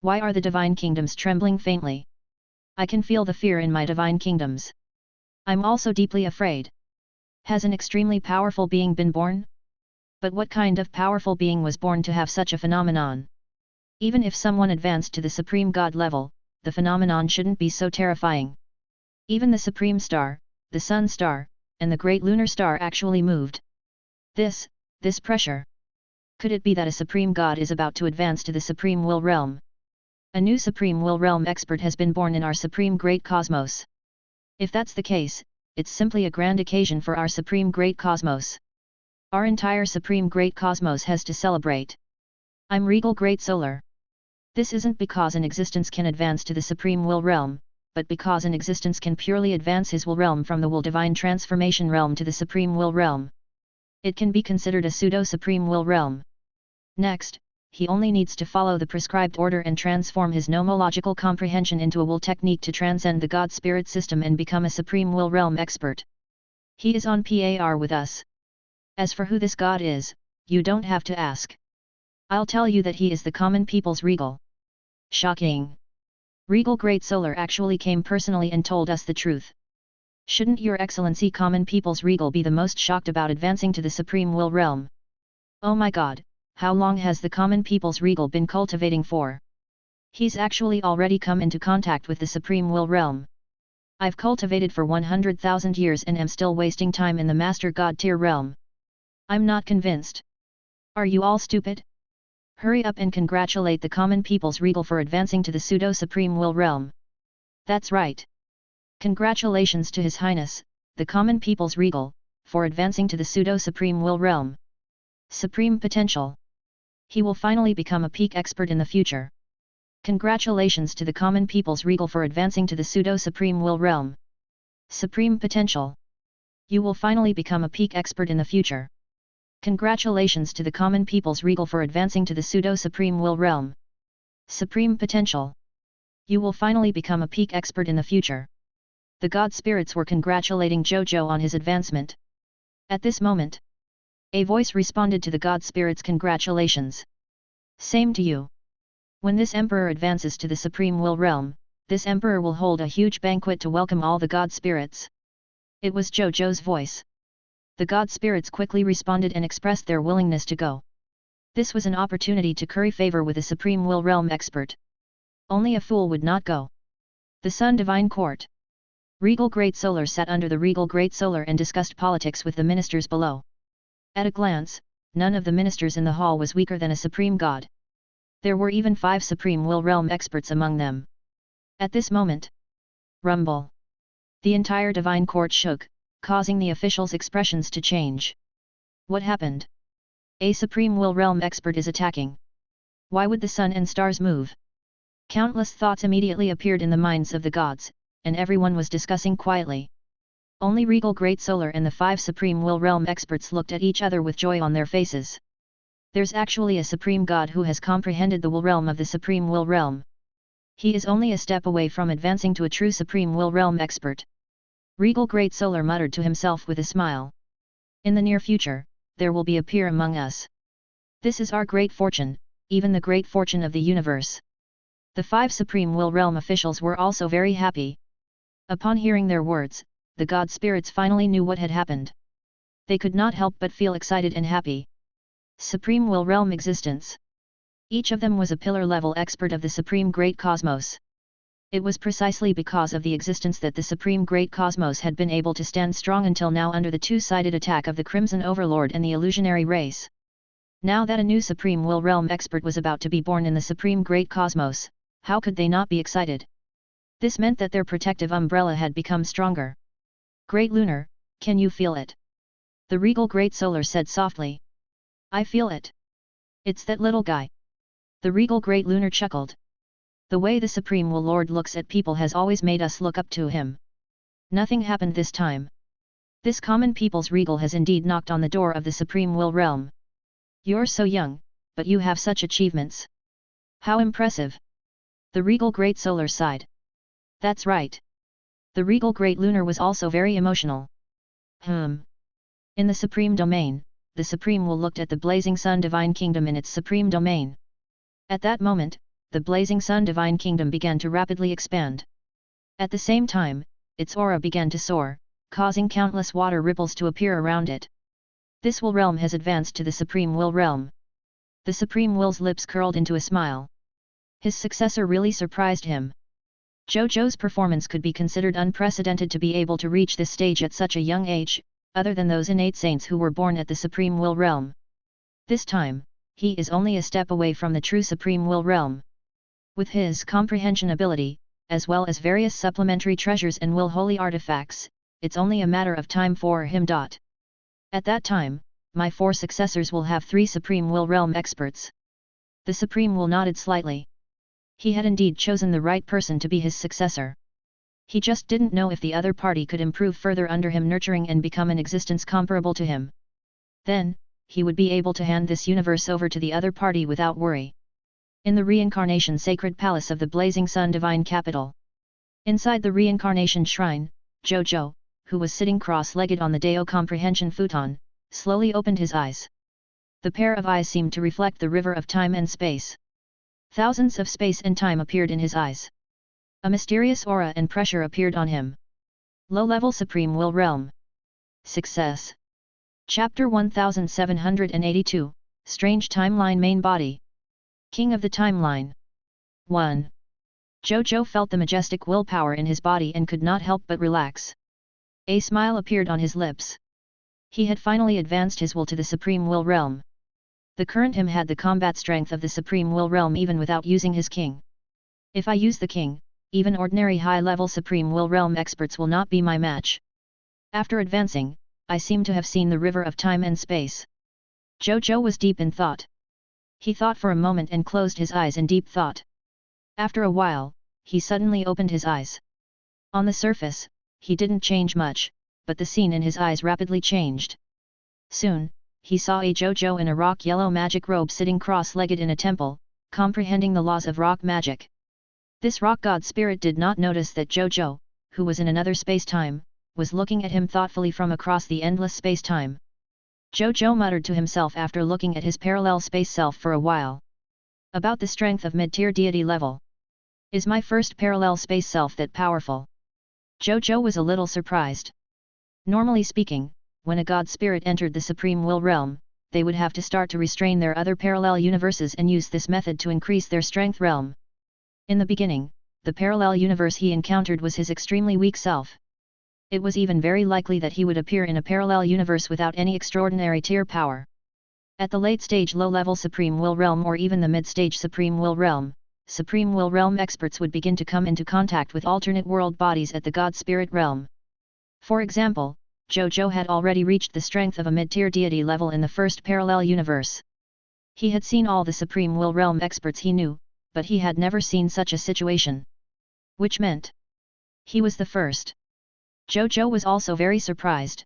Why are the divine kingdoms trembling faintly? I can feel the fear in my divine kingdoms. I'm also deeply afraid. Has an extremely powerful being been born? But what kind of powerful being was born to have such a phenomenon? Even if someone advanced to the Supreme God level, the phenomenon shouldn't be so terrifying. Even the Supreme Star, the Sun Star, and the Great Lunar Star actually moved. This pressure. Could it be that a Supreme God is about to advance to the Supreme Will Realm? A new Supreme Will Realm expert has been born in our Supreme Great Cosmos. If that's the case, it's simply a grand occasion for our Supreme Great Cosmos. Our entire Supreme Great Cosmos has to celebrate. I'm Regal Great Solar. This isn't because an existence can advance to the Supreme Will Realm, but because an existence can purely advance his will realm from the will divine transformation realm to the Supreme Will Realm. It can be considered a pseudo-Supreme Will Realm. Next, he only needs to follow the prescribed order and transform his nomological comprehension into a will technique to transcend the God Spirit system and become a Supreme Will Realm expert. He is on par with us. As for who this God is, you don't have to ask. I'll tell you that he is the common people's Regal. Shocking! Regal Great Solar actually came personally and told us the truth. Shouldn't Your Excellency Common People's Regal be the most shocked about advancing to the Supreme Will Realm? Oh my god, how long has the Common People's Regal been cultivating for? He's actually already come into contact with the Supreme Will Realm. I've cultivated for 100,000 years and am still wasting time in the Master God tier realm. I'm not convinced. Are you all stupid? Hurry up and congratulate the Common People's Regal for advancing to the Pseudo-Supreme Will Realm. That's right. Congratulations to His Highness, the Common People's Regal, for advancing to the Pseudo-Supreme Will Realm. Supreme Potential. He will finally become a peak expert in the future. Congratulations to the Common People's Regal for advancing to the Pseudo-Supreme Will Realm. Supreme Potential. You will finally become a peak expert in the future. Congratulations to the Common People's Regal for advancing to the Pseudo-Supreme Will Realm. Supreme Potential. You will finally become a peak expert in the future. The God Spirits were congratulating Zhou Zhou on his advancement. At this moment, a voice responded to the God Spirits' congratulations. Same to you. When this Emperor advances to the Supreme Will Realm, this Emperor will hold a huge banquet to welcome all the God Spirits. It was Zhou Zhou's voice. The God Spirits quickly responded and expressed their willingness to go. This was an opportunity to curry favor with a Supreme Will Realm expert. Only a fool would not go. The Sun Divine Court. Regal Great Solar sat under the Regal Great Solar and discussed politics with the ministers below. At a glance, none of the ministers in the hall was weaker than a Supreme God. There were even 5 Supreme Will Realm experts among them. At this moment, rumble. The entire Divine Court shook, causing the officials' expressions to change. What happened? A Supreme Will Realm expert is attacking. Why would the sun and stars move? Countless thoughts immediately appeared in the minds of the gods, and everyone was discussing quietly. Only Regal Great Solar and the 5 Supreme Will Realm experts looked at each other with joy on their faces. There's actually a Supreme God who has comprehended the Will Realm of the Supreme Will Realm. He is only a step away from advancing to a true Supreme Will Realm expert. Regal Great Solar muttered to himself with a smile. In the near future, there will be a peer among us. This is our great fortune, even the great fortune of the universe. The 5 Supreme Will Realm officials were also very happy. Upon hearing their words, the god spirits finally knew what had happened. They could not help but feel excited and happy. Supreme Will Realm existence. Each of them was a pillar-level expert of the Supreme Great Cosmos. It was precisely because of the existence that the Supreme Great Cosmos had been able to stand strong until now under the two-sided attack of the Crimson Overlord and the illusionary race. Now that a new Supreme Will Realm expert was about to be born in the Supreme Great Cosmos, how could they not be excited? This meant that their protective umbrella had become stronger. Great Lunar, can you feel it? The Regal Great Solar said softly. I feel it. It's that little guy. The Regal Great Lunar chuckled. The way the Supreme Will Lord looks at people has always made us look up to him. Nothing happened this time. This common people's Regal has indeed knocked on the door of the Supreme Will Realm. You're so young, but you have such achievements. How impressive! The Regal Great Solar sighed. That's right. The Regal Great Lunar was also very emotional. In the Supreme Domain, the Supreme Will looked at the Blazing Sun Divine Kingdom in its Supreme Domain. At that moment, the Blazing Sun Divine Kingdom began to rapidly expand. At the same time, its aura began to soar, causing countless water ripples to appear around it. This Will Realm has advanced to the Supreme Will Realm. The Supreme Will's lips curled into a smile. His successor really surprised him. Zhou Zhou's performance could be considered unprecedented to be able to reach this stage at such a young age, other than those innate saints who were born at the Supreme Will Realm. This time, he is only a step away from the true Supreme Will Realm. With his comprehension ability, as well as various supplementary treasures and will holy artifacts, it's only a matter of time for him. At that time, my 4 successors will have 3 Supreme Will Realm experts. The Supreme Will nodded slightly. He had indeed chosen the right person to be his successor. He just didn't know if the other party could improve further under him, nurturing and become an existence comparable to him. Then, he would be able to hand this universe over to the other party without worry. In the Reincarnation Sacred Palace of the Blazing Sun Divine Capital. Inside the Reincarnation Shrine, Zhou Zhou, who was sitting cross-legged on the Dao Comprehension futon, slowly opened his eyes. The pair of eyes seemed to reflect the river of time and space. Thousands of space and time appeared in his eyes. A mysterious aura and pressure appeared on him. Low-level Supreme Will Realm. Success. Chapter 1782, Strange Timeline Main Body. King of the Timeline. 1. Zhou Zhou felt the majestic willpower in his body and could not help but relax. A smile appeared on his lips. He had finally advanced his will to the Supreme Will Realm. The current him had the combat strength of the Supreme Will Realm even without using his king. If I use the king, even ordinary high-level Supreme Will Realm experts will not be my match. After advancing, I seem to have seen the river of time and space. Zhou Zhou was deep in thought. He thought for a moment and closed his eyes in deep thought. After a while, he suddenly opened his eyes. On the surface, he didn't change much, but the scene in his eyes rapidly changed. Soon, he saw a Zhou Zhou in a rock yellow magic robe sitting cross-legged in a temple, comprehending the laws of rock magic. This rock god spirit did not notice that Zhou Zhou, who was in another space-time, was looking at him thoughtfully from across the endless space-time. Zhou Zhou muttered to himself after looking at his parallel space self for a while. About the strength of mid-tier deity level. Is my first parallel space self that powerful? Zhou Zhou was a little surprised. Normally speaking, when a god spirit entered the Supreme Will Realm, they would have to start to restrain their other parallel universes and use this method to increase their strength realm. In the beginning, the parallel universe he encountered was his extremely weak self. It was even very likely that he would appear in a parallel universe without any extraordinary tier power. At the late stage low-level Supreme Will Realm or even the mid-stage Supreme Will Realm experts would begin to come into contact with alternate world bodies at the God Spirit realm. For example, Zhou Zhou had already reached the strength of a mid-tier deity level in the first parallel universe. He had seen all the Supreme Will Realm experts he knew, but he had never seen such a situation. Which meant he was the first. Zhou Zhou was also very surprised.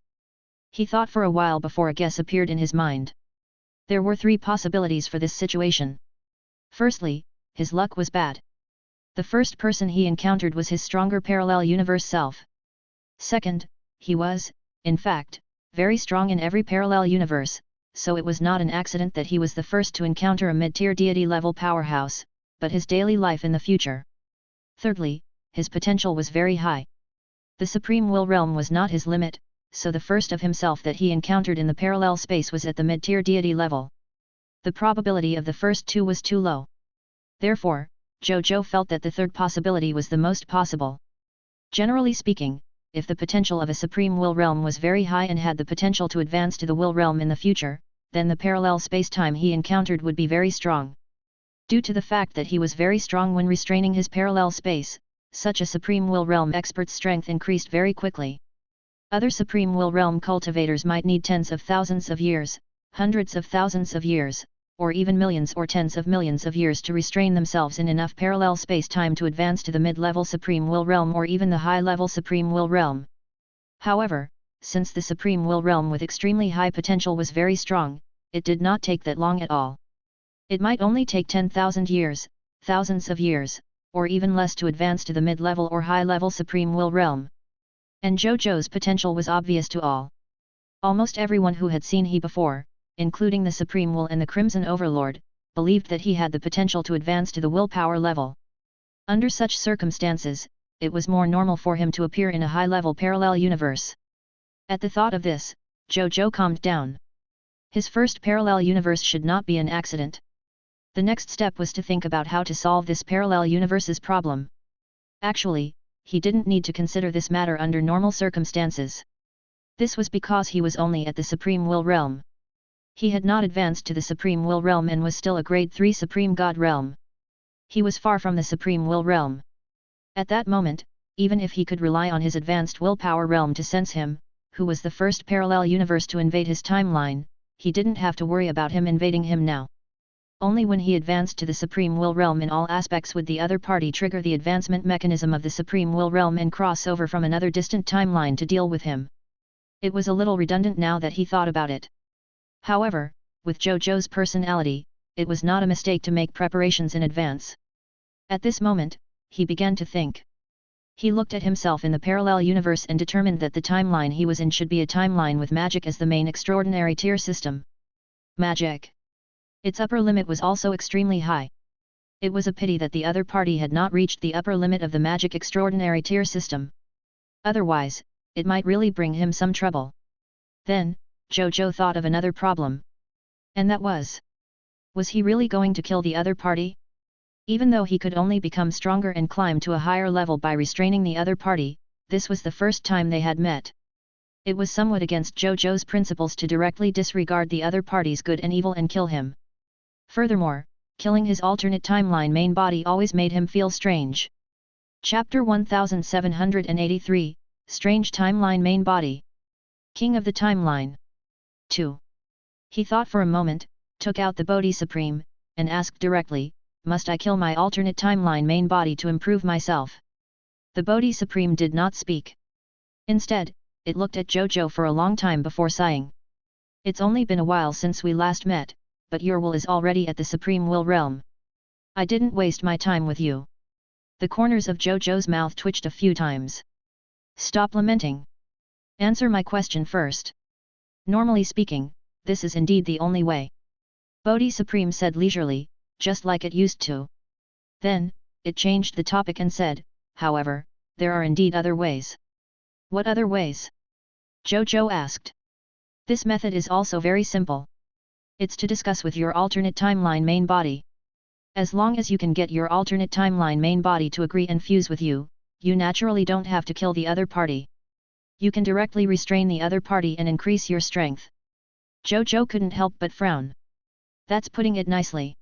He thought for a while before a guess appeared in his mind. There were 3 possibilities for this situation. Firstly, his luck was bad. The first person he encountered was his stronger parallel universe self. Second, he was, in fact, very strong in every parallel universe, so it was not an accident that he was the first to encounter a mid-tier deity-level powerhouse, but his daily life in the future. Thirdly, his potential was very high. The Supreme Will Realm was not his limit, so the first of himself that he encountered in the parallel space was at the mid-tier deity level. The probability of the first 2 was too low. Therefore, Zhou Zhou felt that the third possibility was the most possible. Generally speaking, if the potential of a Supreme Will Realm was very high and had the potential to advance to the Will Realm in the future, then the parallel space-time he encountered would be very strong. Due to the fact that he was very strong when restraining his parallel space, such a Supreme Will Realm expert's strength increased very quickly. Other Supreme Will Realm cultivators might need tens of thousands of years, hundreds of thousands of years, or even millions or tens of millions of years to restrain themselves in enough parallel space-time to advance to the mid-level Supreme Will Realm or even the high-level Supreme Will Realm. However, since the Supreme Will Realm with extremely high potential was very strong, it did not take that long at all. It might only take 10,000 years, thousands of years, or even less to advance to the mid-level or high-level Supreme Will Realm. And Zhou Zhou's potential was obvious to all. Almost everyone who had seen he before, including the Supreme Will and the Crimson Overlord, believed that he had the potential to advance to the willpower level. Under such circumstances, it was more normal for him to appear in a high-level parallel universe. At the thought of this, Zhou Zhou calmed down. His first parallel universe should not be an accident. The next step was to think about how to solve this parallel universe's problem. Actually, he didn't need to consider this matter under normal circumstances. This was because he was only at the Supreme Will Realm. He had not advanced to the Supreme Will Realm and was still a Grade 3 Supreme God Realm. He was far from the Supreme Will Realm. At that moment, even if he could rely on his advanced willpower realm to sense him, who was the first parallel universe to invade his timeline, he didn't have to worry about him invading him now. Only when he advanced to the Supreme Will Realm in all aspects would the other party trigger the advancement mechanism of the Supreme Will Realm and cross over from another distant timeline to deal with him. It was a little redundant now that he thought about it. However, with Zhou Zhou's personality, it was not a mistake to make preparations in advance. At this moment, he began to think. He looked at himself in the parallel universe and determined that the timeline he was in should be a timeline with magic as the main extraordinary tier system. Magic. Its upper limit was also extremely high. It was a pity that the other party had not reached the upper limit of the magic extraordinary tier system. Otherwise, it might really bring him some trouble. Then, Zhou Zhou thought of another problem. And that was he really going to kill the other party? Even though he could only become stronger and climb to a higher level by restraining the other party, this was the first time they had met. It was somewhat against Zhou Zhou's principles to directly disregard the other party's good and evil and kill him. Furthermore, killing his alternate timeline main body always made him feel strange. Chapter 1783, Strange Timeline Main Body. King of the Timeline. 2. He thought for a moment, took out the Bodhi Supreme, and asked directly, must I kill my alternate timeline main body to improve myself? The Bodhi Supreme did not speak. Instead, it looked at Zhou Zhou for a long time before sighing. It's only been a while since we last met, but your will is already at the Supreme Will Realm. I didn't waste my time with you. The corners of Zhou Zhou's mouth twitched a few times. Stop lamenting. Answer my question first. Normally speaking, this is indeed the only way. Bodhi Supreme said leisurely, just like it used to. Then, it changed the topic and said, however, there are indeed other ways. What other ways? Zhou Zhou asked. This method is also very simple. It's to discuss with your alternate timeline main body. As long as you can get your alternate timeline main body to agree and fuse with you, you naturally don't have to kill the other party. You can directly restrain the other party and increase your strength. Zhou Zhou couldn't help but frown. That's putting it nicely.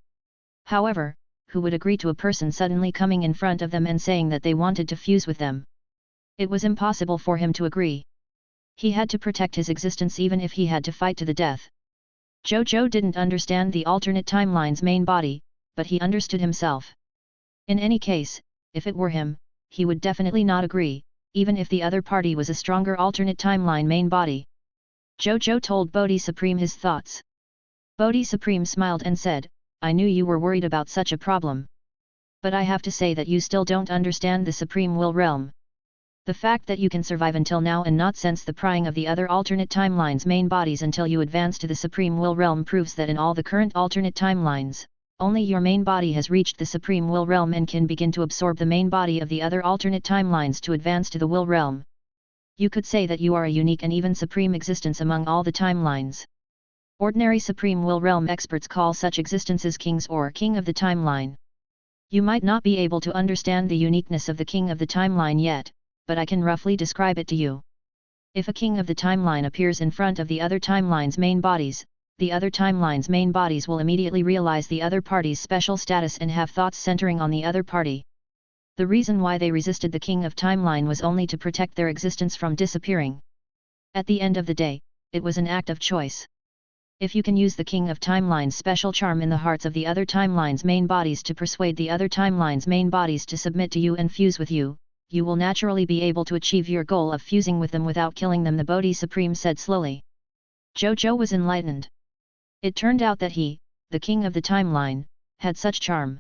However, who would agree to a person suddenly coming in front of them and saying that they wanted to fuse with them? It was impossible for him to agree. He had to protect his existence even if he had to fight to the death. Zhou Zhou didn't understand the alternate timeline's main body, but he understood himself. In any case, if it were him, he would definitely not agree, even if the other party was a stronger alternate timeline main body. Zhou Zhou told Bodhi Supreme his thoughts. Bodhi Supreme smiled and said, I knew you were worried about such a problem. But I have to say that you still don't understand the Supreme Will Realm. The fact that you can survive until now and not sense the prying of the other alternate timelines main bodies until you advance to the Supreme Will Realm proves that in all the current alternate timelines, only your main body has reached the Supreme Will Realm and can begin to absorb the main body of the other alternate timelines to advance to the Will Realm. You could say that you are a unique and even supreme existence among all the timelines. Ordinary Supreme Will Realm experts call such existences kings or king of the timeline. You might not be able to understand the uniqueness of the king of the timeline yet, but I can roughly describe it to you. If a king of the timeline appears in front of the other timeline's main bodies, the other timeline's main bodies will immediately realize the other party's special status and have thoughts centering on the other party. The reason why they resisted the king of timeline was only to protect their existence from disappearing. At the end of the day, it was an act of choice. If you can use the king of timeline's special charm in the hearts of the other timeline's main bodies to persuade the other timeline's main bodies to submit to you and fuse with you, you will naturally be able to achieve your goal of fusing with them without killing them, the Bodhi Supreme said slowly. Zhou Zhou was enlightened. It turned out that he, the king of the timeline, had such charm.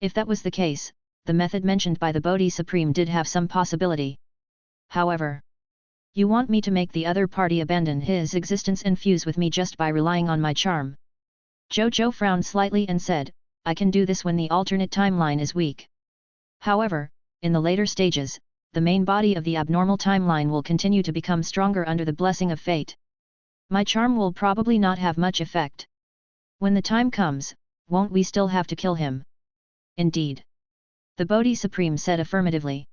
If that was the case, the method mentioned by the Bodhi Supreme did have some possibility. However, you want me to make the other party abandon his existence and fuse with me just by relying on my charm. Zhou Zhou frowned slightly and said, I can do this when the alternate timeline is weak. However, in the later stages, the main body of the abnormal timeline will continue to become stronger under the blessing of fate. My charm will probably not have much effect. When the time comes, won't we still have to kill him? Indeed. The Bodhi Supreme said affirmatively.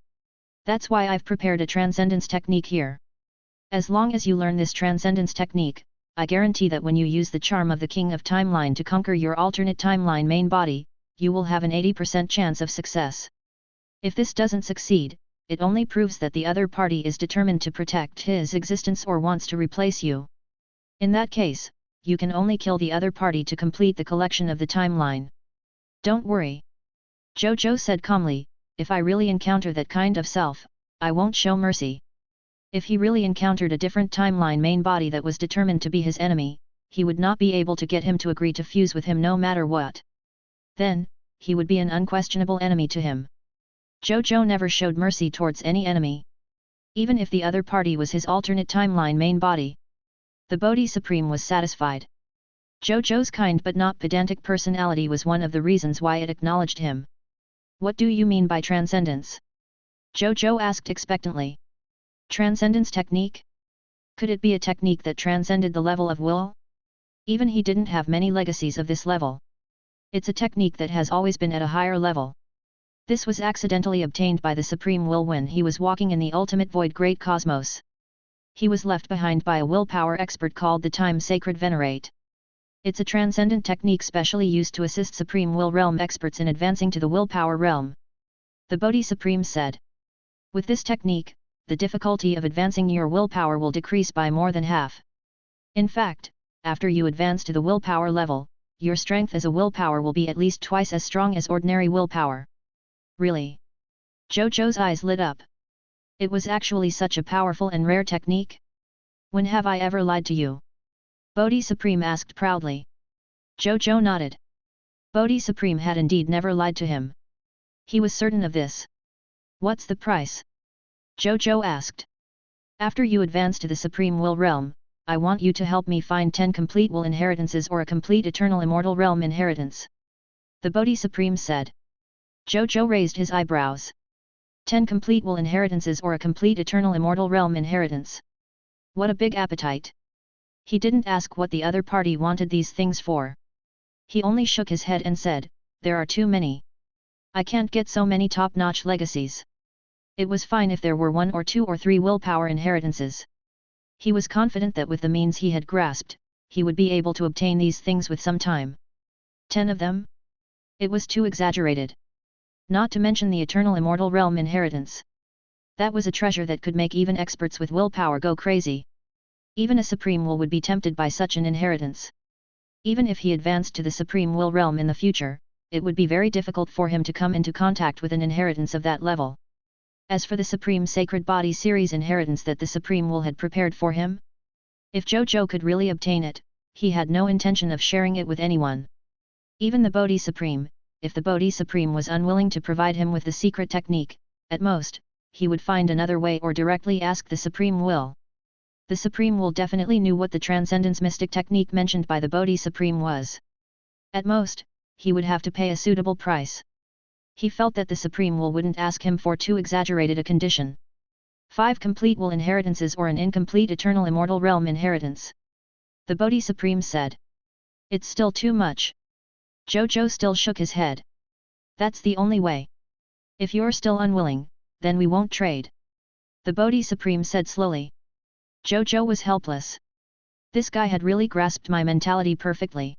That's why I've prepared a transcendence technique here. As long as you learn this transcendence technique, I guarantee that when you use the charm of the King of Timeline to conquer your alternate timeline main body, you will have an 80% chance of success. If this doesn't succeed, it only proves that the other party is determined to protect his existence or wants to replace you. In that case, you can only kill the other party to complete the collection of the timeline. Don't worry. Zhou Zhou said calmly, if I really encounter that kind of self, I won't show mercy. If he really encountered a different timeline main body that was determined to be his enemy, he would not be able to get him to agree to fuse with him no matter what. Then, he would be an unquestionable enemy to him. Zhou Zhou never showed mercy towards any enemy. Even if the other party was his alternate timeline main body. The Bodhi Supreme was satisfied. Zhou Zhou's kind but not pedantic personality was one of the reasons why it acknowledged him. What do you mean by transcendence? Zhou Zhou asked expectantly. Transcendence technique? Could it be a technique that transcended the level of will? Even he didn't have many legacies of this level. It's a technique that has always been at a higher level. This was accidentally obtained by the Supreme Will when he was walking in the ultimate void great cosmos. He was left behind by a willpower expert called the Time Sacred Venerate. It's a transcendent technique specially used to assist Supreme Will Realm experts in advancing to the willpower realm. The Bodhi Supreme said. With this technique, the difficulty of advancing your willpower will decrease by more than half. In fact, after you advance to the willpower level, your strength as a willpower will be at least twice as strong as ordinary willpower. Really? Zhou Zhou's eyes lit up. It was actually such a powerful and rare technique? When have I ever lied to you? Bodhi Supreme asked proudly. Zhou Zhou nodded. Bodhi Supreme had indeed never lied to him. He was certain of this. What's the price? Zhou Zhou asked. After you advance to the Supreme Will Realm, I want you to help me find 10 complete will inheritances or a complete eternal immortal realm inheritance. The Bodhi Supreme said. Zhou Zhou raised his eyebrows. 10 complete will inheritances or a complete eternal immortal realm inheritance. What a big appetite. He didn't ask what the other party wanted these things for. He only shook his head and said, there are too many. I can't get so many top-notch legacies. It was fine if there were 1 or 2 or 3 willpower inheritances. He was confident that with the means he had grasped, he would be able to obtain these things with some time. 10 of them? It was too exaggerated. Not to mention the eternal immortal realm inheritance. That was a treasure that could make even experts with willpower go crazy. Even a supreme will would be tempted by such an inheritance. Even if he advanced to the Supreme Will realm in the future, it would be very difficult for him to come into contact with an inheritance of that level. As for the Supreme Sacred Body series inheritance that the Supreme Will had prepared for him, if Zhou Zhou could really obtain it, he had no intention of sharing it with anyone. Even the Bodhi Supreme, if the Bodhi Supreme was unwilling to provide him with the secret technique, at most, he would find another way or directly ask the Supreme Will. The Supreme Will definitely knew what the Transcendence Mystic technique mentioned by the Bodhi Supreme was. At most, he would have to pay a suitable price. He felt that the Supreme Will wouldn't ask him for too exaggerated a condition. 5 complete will inheritances or an incomplete eternal immortal realm inheritance. The Bodhi Supreme said. It's still too much. Zhou Zhou still shook his head. That's the only way. If you're still unwilling, then we won't trade. The Bodhi Supreme said slowly. Zhou Zhou was helpless. This guy had really grasped my mentality perfectly.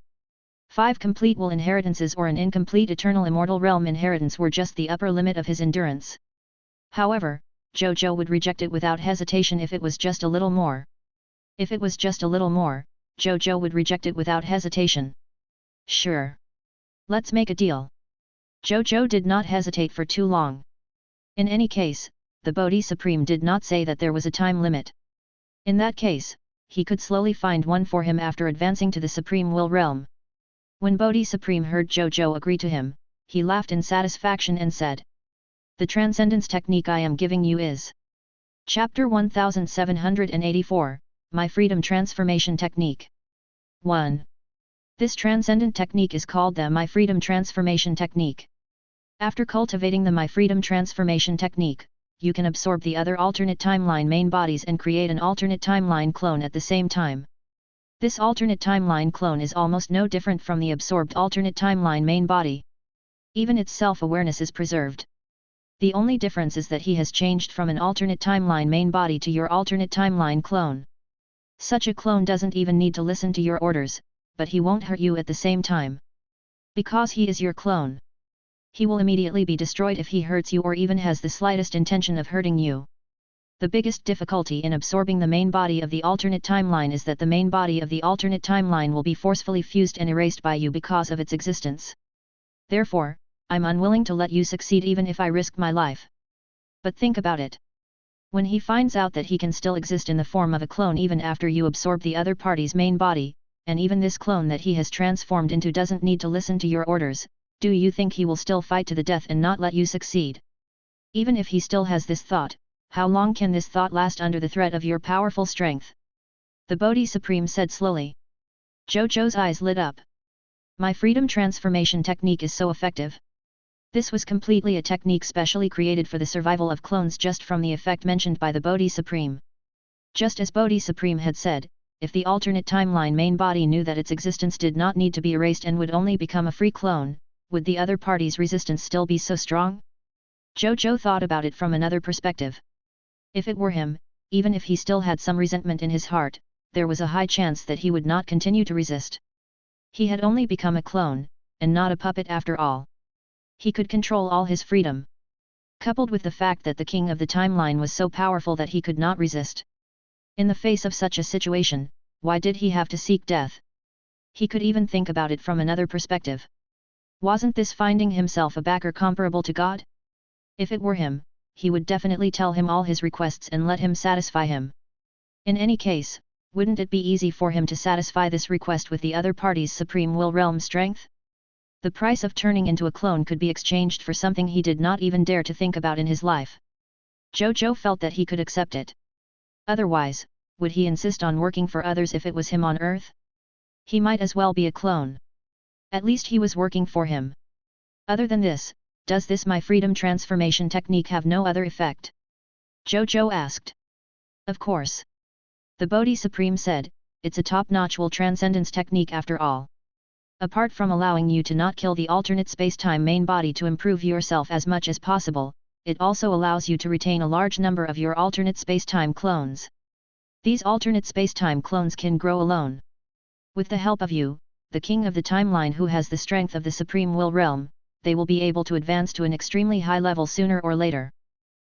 5 complete will inheritances or an incomplete eternal immortal realm inheritance were just the upper limit of his endurance. However, Zhou Zhou would reject it without hesitation if it was just a little more. If it was just a little more, Zhou Zhou would reject it without hesitation. Sure. Let's make a deal. Zhou Zhou did not hesitate for too long. In any case, the Bodhi Supreme did not say that there was a time limit. In that case, he could slowly find one for him after advancing to the Supreme Will realm. When Bodhi Supreme heard Zhou Zhou agree to him, he laughed in satisfaction and said, "The transcendence technique I am giving you is." Chapter 1784, My Freedom Transformation Technique. 1. This transcendent technique is called the My Freedom Transformation Technique. After cultivating the My Freedom Transformation Technique, you can absorb the other alternate timeline main bodies and create an alternate timeline clone at the same time. This alternate timeline clone is almost no different from the absorbed alternate timeline main body. Even its self-awareness is preserved. The only difference is that he has changed from an alternate timeline main body to your alternate timeline clone. Such a clone doesn't even need to listen to your orders, but he won't hurt you at the same time. Because he is your clone. He will immediately be destroyed if he hurts you or even has the slightest intention of hurting you. The biggest difficulty in absorbing the main body of the alternate timeline is that the main body of the alternate timeline will be forcefully fused and erased by you because of its existence. Therefore, I'm unwilling to let you succeed even if I risk my life. But think about it. When he finds out that he can still exist in the form of a clone even after you absorb the other party's main body, and even this clone that he has transformed into doesn't need to listen to your orders, do you think he will still fight to the death and not let you succeed? Even if he still has this thought, how long can this thought last under the threat of your powerful strength? The Bodhi Supreme said slowly. Zhou Zhou's eyes lit up. My freedom transformation technique is so effective. This was completely a technique specially created for the survival of clones just from the effect mentioned by the Bodhi Supreme. Just as Bodhi Supreme had said, if the alternate timeline main body knew that its existence did not need to be erased and would only become a free clone, would the other party's resistance still be so strong? Zhou Zhou thought about it from another perspective. If it were him, even if he still had some resentment in his heart, there was a high chance that he would not continue to resist. He had only become a clone, and not a puppet after all. He could control all his freedom. Coupled with the fact that the king of the timeline was so powerful that he could not resist. In the face of such a situation, why did he have to seek death? He could even think about it from another perspective. Wasn't this finding himself a backer comparable to God? If it were him, he would definitely tell him all his requests and let him satisfy him. In any case, wouldn't it be easy for him to satisfy this request with the other party's supreme will realm strength? The price of turning into a clone could be exchanged for something he did not even dare to think about in his life. Zhou Zhou felt that he could accept it. Otherwise, would he insist on working for others if it was him on Earth? He might as well be a clone. At least he was working for him. Other than this, does this my freedom transformation technique have no other effect? Zhou Zhou asked. Of course. The Bodhi Supreme said, it's a top-notch will transcendence technique after all. Apart from allowing you to not kill the alternate space-time main body to improve yourself as much as possible, it also allows you to retain a large number of your alternate space-time clones. These alternate space-time clones can grow alone. With the help of you, the king of the timeline who has the strength of the supreme will realm, they will be able to advance to an extremely high level sooner or later.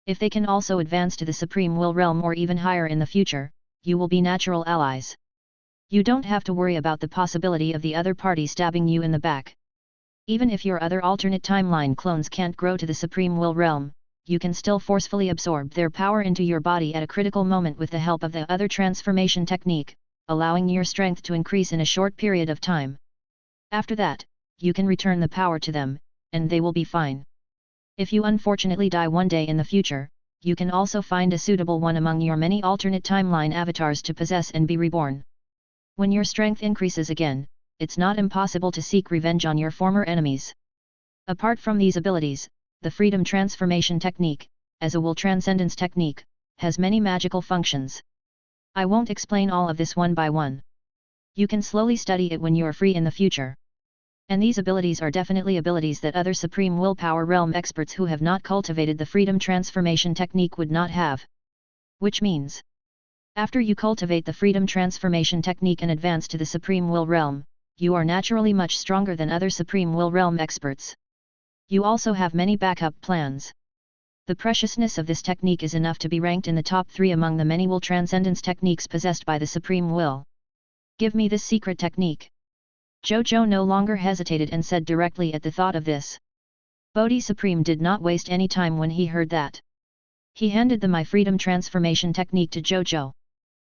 If they can also advance to the supreme will realm or even higher in the future, you will be natural allies. You don't have to worry about the possibility of the other party stabbing you in the back. Even if your other alternate timeline clones can't grow to the Supreme Will realm, you can still forcefully absorb their power into your body at a critical moment with the help of the other transformation technique, allowing your strength to increase in a short period of time. After that, you can return the power to them, and they will be fine. If you unfortunately die one day in the future, you can also find a suitable one among your many alternate timeline avatars to possess and be reborn. When your strength increases again, it's not impossible to seek revenge on your former enemies. Apart from these abilities, the Freedom Transformation Technique, as a will transcendence technique, has many magical functions. I won't explain all of this one by one. You can slowly study it when you are free in the future. And these abilities are definitely abilities that other Supreme Willpower Realm experts who have not cultivated the Freedom Transformation Technique would not have. Which means, after you cultivate the Freedom Transformation Technique and advance to the Supreme Will Realm, you are naturally much stronger than other Supreme Will Realm experts. You also have many backup plans. The preciousness of this technique is enough to be ranked in the top 3 among the many will transcendence techniques possessed by the Supreme Will. Give me this secret technique. Zhou Zhou no longer hesitated and said directly at the thought of this. Bodhi Supreme did not waste any time when he heard that. He handed the My Freedom Transformation Technique to Zhou Zhou.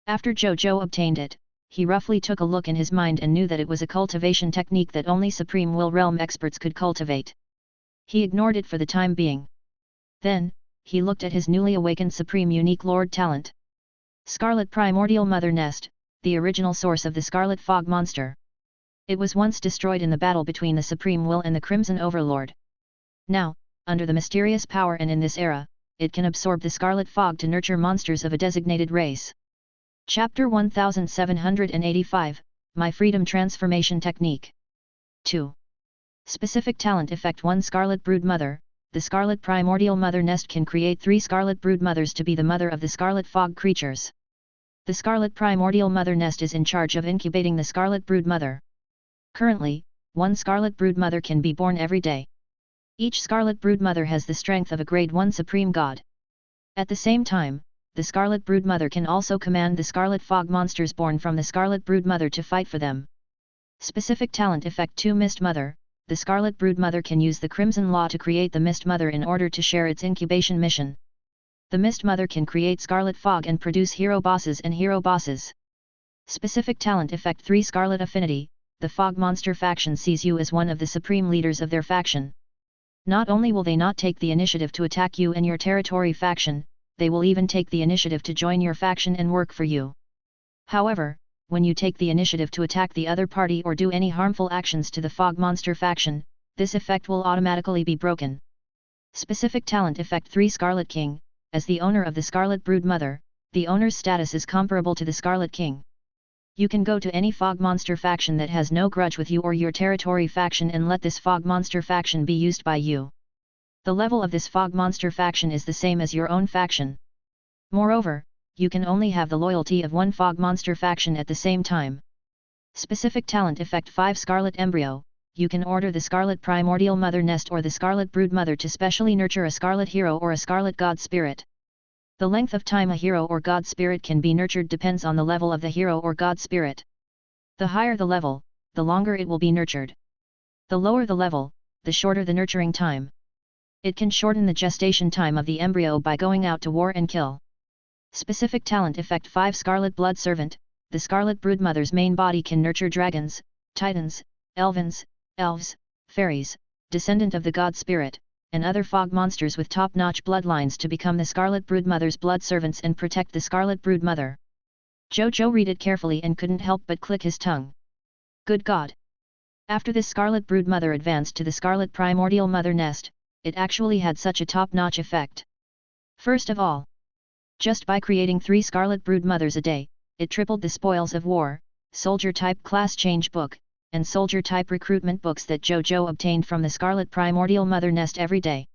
After Zhou Zhou obtained it, he roughly took a look in his mind and knew that it was a cultivation technique that only Supreme Will Realm experts could cultivate. He ignored it for the time being. Then, he looked at his newly awakened Supreme Unique Lord Talent. Scarlet Primordial Mother Nest, the original source of the Scarlet Fog Monster. It was once destroyed in the battle between the Supreme Will and the Crimson Overlord. Now, under the mysterious power and in this era, it can absorb the Scarlet Fog to nurture monsters of a designated race. Chapter 1785, My Freedom Transformation Technique. 2. Specific Talent Effect 1 Scarlet Brood Mother. The Scarlet Primordial Mother Nest can create 3 Scarlet Brood Mothers to be the mother of the Scarlet Fog creatures. The Scarlet Primordial Mother Nest is in charge of incubating the Scarlet Brood Mother. Currently, 1 Scarlet Brood Mother can be born every day. Each Scarlet Brood Mother has the strength of a Grade 1 Supreme God. At the same time, the Scarlet Brood Mother can also command the Scarlet Fog monsters born from the Scarlet Brood Mother to fight for them. Specific Talent Effect 2 Mist Mother. The Scarlet Brood Mother can use the Crimson Law to create the Mist Mother in order to share its incubation mission. The Mist Mother can create Scarlet Fog and produce Hero Bosses and Hero Bosses. Specific Talent Effect 3 Scarlet Affinity. The Fog Monster faction sees you as one of the supreme leaders of their faction. Not only will they not take the initiative to attack you and your territory faction, they will even take the initiative to join your faction and work for you. However, when you take the initiative to attack the other party or do any harmful actions to the Fog Monster faction, this effect will automatically be broken. Specific Talent Effect 3 Scarlet King. As the owner of the Scarlet Brood Mother, the owner's status is comparable to the Scarlet King. You can go to any Fog Monster faction that has no grudge with you or your territory faction and let this Fog Monster faction be used by you. The level of this Fog Monster faction is the same as your own faction. Moreover, you can only have the loyalty of 1 Fog Monster faction at the same time. Specific Talent Effect 5 Scarlet Embryo. You can order the Scarlet Primordial Mother Nest or the Scarlet Brood Mother to specially nurture a Scarlet Hero or a Scarlet God Spirit. The length of time a hero or god spirit can be nurtured depends on the level of the hero or god spirit. The higher the level, the longer it will be nurtured. The lower the level, the shorter the nurturing time. It can shorten the gestation time of the embryo by going out to war and kill. Specific Talent Effect 5 Scarlet Blood Servant. The Scarlet Brood Mother's main body can nurture dragons, titans, elvens, elves, fairies, descendant of the god spirit, and other fog monsters with top-notch bloodlines to become the Scarlet Brood Mother's blood servants and protect the Scarlet Brood Mother. Zhou Zhou read it carefully and couldn't help but click his tongue. Good God! After this Scarlet Brood Mother advanced to the Scarlet Primordial Mother Nest, it actually had such a top-notch effect. First of all, just by creating 3 Scarlet Brood Mothers a day, it tripled the spoils of war, soldier-type class change book, and soldier-type recruitment books that Zhou Zhou obtained from the Scarlet Primordial Mother Nest every day.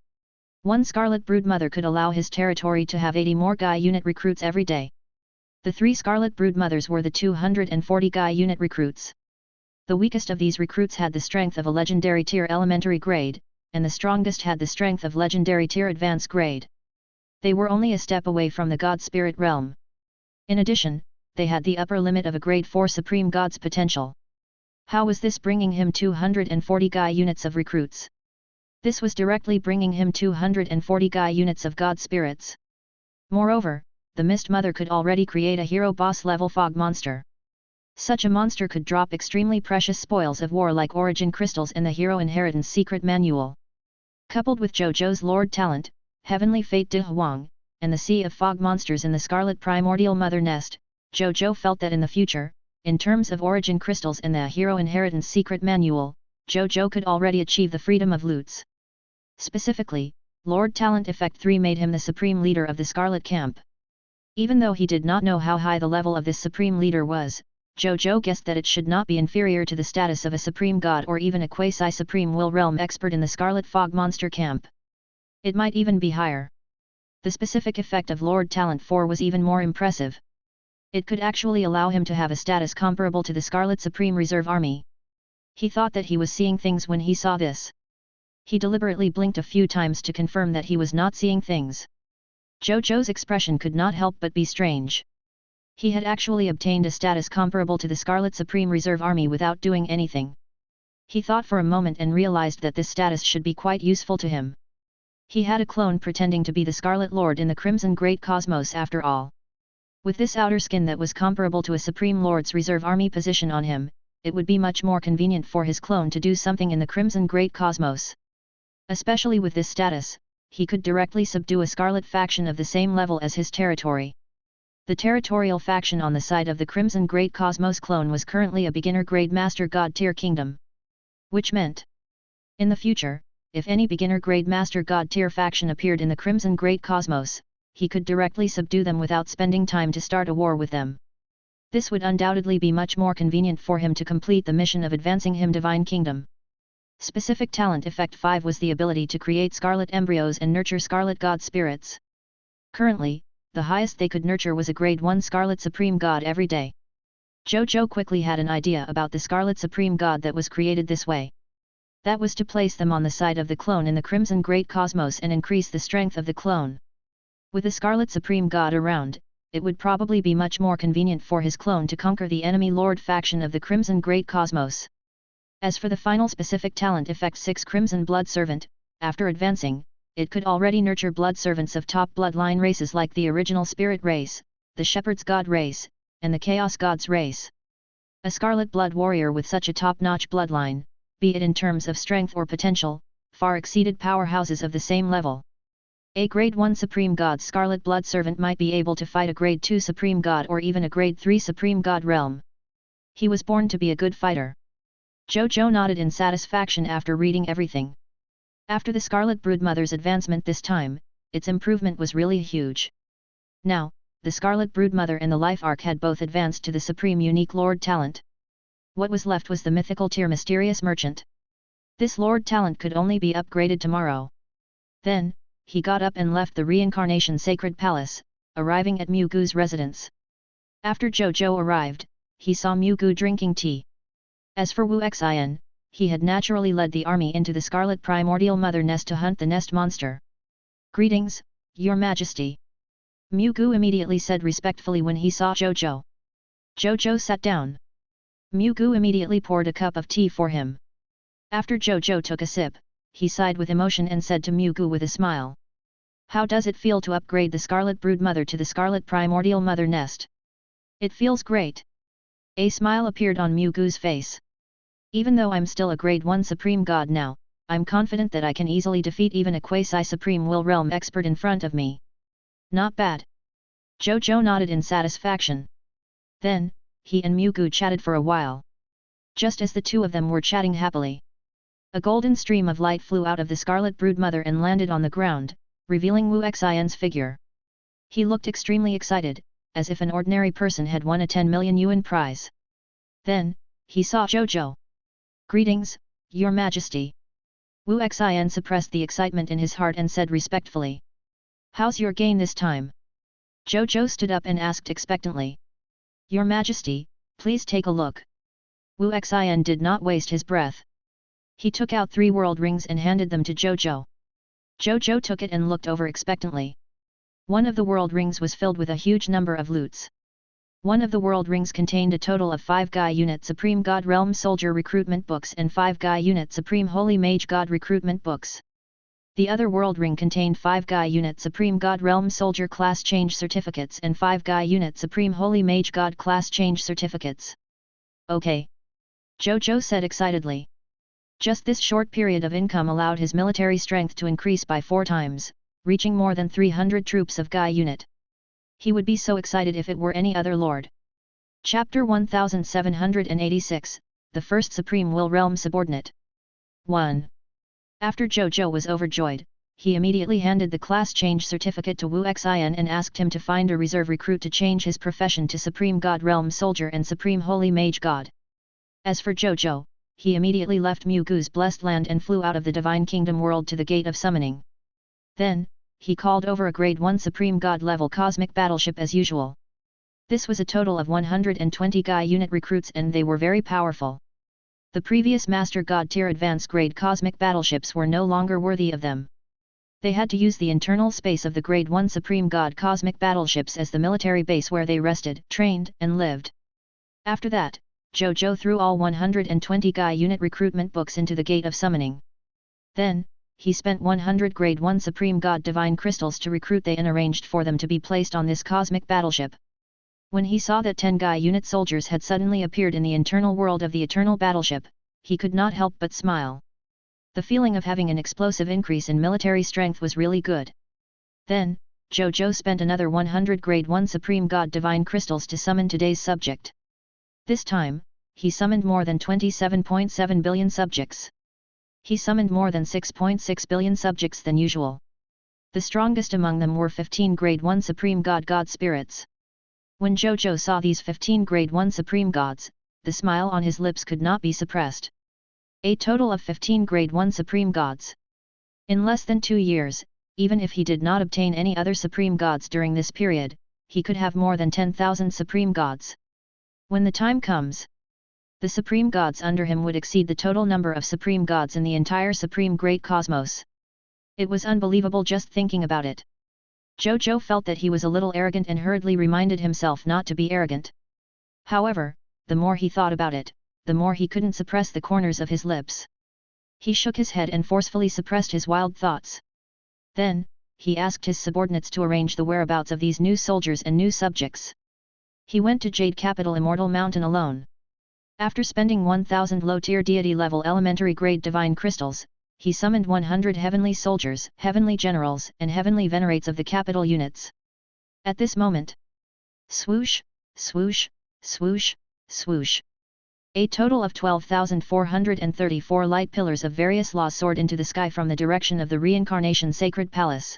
1 Scarlet Brood Mother could allow his territory to have 80 more Guy unit recruits every day. The 3 Scarlet Brood Mothers were the 240 Guy unit recruits. The weakest of these recruits had the strength of a legendary tier elementary grade, and the strongest had the strength of legendary tier advanced grade. They were only a step away from the God Spirit realm. In addition, they had the upper limit of a grade 4 Supreme God's potential. How was this bringing him 240 Guy units of recruits? This was directly bringing him 240 Guy units of God spirits. Moreover, the Mist Mother could already create a hero boss level fog monster. Such a monster could drop extremely precious spoils of war like origin crystals and the hero inheritance secret manual. Coupled with Zhou Zhou's Lord Talent, Heavenly Fate De Huang, and the sea of fog monsters in the Scarlet Primordial Mother Nest, Zhou Zhou felt that in the future, in terms of origin crystals and the hero inheritance secret manual, Zhou Zhou could already achieve the freedom of loots. Specifically, Lord Talent Effect 3 made him the supreme leader of the Scarlet Camp. Even though he did not know how high the level of this supreme leader was, Zhou Zhou guessed that it should not be inferior to the status of a supreme god or even a quasi-supreme will realm expert in the Scarlet Fog Monster Camp. It might even be higher. The specific effect of Lord Talent 4 was even more impressive. It could actually allow him to have a status comparable to the Scarlet Supreme Reserve Army. He thought that he was seeing things when he saw this. He deliberately blinked a few times to confirm that he was not seeing things. Zhou Zhou's expression could not help but be strange. He had actually obtained a status comparable to the Scarlet Supreme Reserve Army without doing anything. He thought for a moment and realized that this status should be quite useful to him. He had a clone pretending to be the Scarlet Lord in the Crimson Great Cosmos after all. With this outer skin that was comparable to a Supreme Lord's Reserve Army position on him, it would be much more convenient for his clone to do something in the Crimson Great Cosmos. Especially with this status, he could directly subdue a Scarlet faction of the same level as his territory. The territorial faction on the side of the Crimson Great Cosmos clone was currently a beginner-grade Master God tier kingdom. Which meant, in the future, if any beginner-grade Master God tier faction appeared in the Crimson Great Cosmos, he could directly subdue them without spending time to start a war with them. This would undoubtedly be much more convenient for him to complete the mission of advancing him Divine Kingdom. Specific Talent Effect 5 was the ability to create Scarlet Embryos and nurture Scarlet God Spirits. Currently, the highest they could nurture was a Grade 1 Scarlet Supreme God every day. Zhou Zhou quickly had an idea about the Scarlet Supreme God that was created this way. That was to place them on the side of the clone in the Crimson Great Cosmos and increase the strength of the clone. With the Scarlet Supreme God around, it would probably be much more convenient for his clone to conquer the enemy Lord faction of the Crimson Great Cosmos. As for the final specific talent effect 6 Crimson Blood Servant, after advancing, it could already nurture blood servants of top bloodline races like the original Spirit race, the Shepherd's God race, and the Chaos Gods race. A Scarlet Blood Warrior with such a top-notch bloodline, be it in terms of strength or potential, far exceeded powerhouses of the same level. A Grade 1 Supreme God Scarlet Blood Servant might be able to fight a Grade 2 Supreme God or even a Grade 3 Supreme God realm. He was born to be a good fighter. Zhou Zhou nodded in satisfaction after reading everything. After the Scarlet Broodmother's advancement this time, its improvement was really huge. Now, the Scarlet Broodmother and the Life Arc had both advanced to the Supreme Unique Lord Talent. What was left was the mythical tier Mysterious Merchant. This Lord Talent could only be upgraded tomorrow. Then, he got up and left the Reincarnation Sacred Palace, arriving at Mu Gu's residence. After Zhou Zhou arrived, he saw Mu Gu drinking tea. As for Wu Xin, he had naturally led the army into the Scarlet Primordial Mother Nest to hunt the nest monster. "Greetings, Your Majesty." Mu Gu immediately said respectfully when he saw Zhou Zhou. Zhou Zhou sat down. Mu Gu immediately poured a cup of tea for him. After Zhou Zhou took a sip, he sighed with emotion and said to Mu Gu with a smile, "How does it feel to upgrade the Scarlet Broodmother to the Scarlet Primordial Mother Nest?" "It feels great." A smile appeared on Mu Gu's face. "Even though I'm still a Grade 1 Supreme God now, I'm confident that I can easily defeat even a quasi-supreme will realm expert in front of me." "Not bad." Zhou Zhou nodded in satisfaction. Then, he and Mu Gu chatted for a while. Just as the two of them were chatting happily, a golden stream of light flew out of the Scarlet Broodmother and landed on the ground, revealing Wu Xin's figure. He looked extremely excited, as if an ordinary person had won a 10 million yuan prize. Then, he saw Zhou Zhou. "Greetings, Your Majesty." Wu Xin suppressed the excitement in his heart and said respectfully, "How's your gain this time?" Zhou Zhou stood up and asked expectantly, "Your Majesty, please take a look." Wu Xin did not waste his breath. He took out 3 world rings and handed them to Zhou Zhou. Zhou Zhou took it and looked over expectantly. One of the world rings was filled with a huge number of loots. One of the world rings contained a total of 5 Guy Unit Supreme God Realm Soldier recruitment books and 5 Guy Unit Supreme Holy Mage God recruitment books. The other world ring contained 5 Guy Unit Supreme God Realm Soldier class change certificates and 5 Guy Unit Supreme Holy Mage God class change certificates. Okay. Zhou Zhou said excitedly. Just this short period of income allowed his military strength to increase by 4 times, reaching more than 300 troops of Guy Unit. He would be so excited if it were any other lord. Chapter 1786, The First Supreme Will Realm Subordinate. 1. After Zhou Zhou was overjoyed, he immediately handed the class change certificate to Wu Xin and asked him to find a reserve recruit to change his profession to Supreme God Realm Soldier and Supreme Holy Mage God. As for Zhou Zhou, he immediately left Mu Gu's blessed land and flew out of the Divine Kingdom world to the Gate of Summoning. Then, he called over a Grade 1 Supreme God level cosmic battleship as usual. This was a total of 120 Guy Unit recruits and they were very powerful. The previous Master God tier advanced grade cosmic battleships were no longer worthy of them. They had to use the internal space of the Grade 1 Supreme God cosmic battleships as the military base where they rested, trained, and lived. After that, Zhou Zhou threw all 120 Guy Unit recruitment books into the Gate of Summoning. Then, he spent 100 Grade 1 Supreme God Divine Crystals to recruit they and arranged for them to be placed on this cosmic battleship. When he saw that 10 Guy Unit soldiers had suddenly appeared in the internal world of the Eternal Battleship, he could not help but smile. The feeling of having an explosive increase in military strength was really good. Then, Zhou Zhou spent another 100 Grade 1 Supreme God Divine Crystals to summon today's subject. This time, he summoned more than 27.7 billion subjects. He summoned more than 6.6 billion subjects than usual. The strongest among them were 15 Grade 1 Supreme God spirits. When Zhou Zhou saw these 15 Grade 1 Supreme Gods, the smile on his lips could not be suppressed. A total of 15 Grade 1 Supreme Gods. In less than 2 years, even if he did not obtain any other Supreme Gods during this period, he could have more than 10,000 Supreme Gods. When the time comes, the Supreme Gods under him would exceed the total number of Supreme Gods in the entire Supreme Great Cosmos. It was unbelievable just thinking about it. Zhou Zhou felt that he was a little arrogant and hurriedly reminded himself not to be arrogant. However, the more he thought about it, the more he couldn't suppress the corners of his lips. He shook his head and forcefully suppressed his wild thoughts. Then, he asked his subordinates to arrange the whereabouts of these new soldiers and new subjects. He went to Jade Capital Immortal Mountain alone. After spending 1000 low-tier deity-level elementary grade divine crystals, he summoned 100 heavenly soldiers, heavenly generals, and heavenly venerates of the capital units. At this moment, swoosh, swoosh, swoosh, swoosh. A total of 12,434 light pillars of various laws soared into the sky from the direction of the Reincarnation Sacred Palace.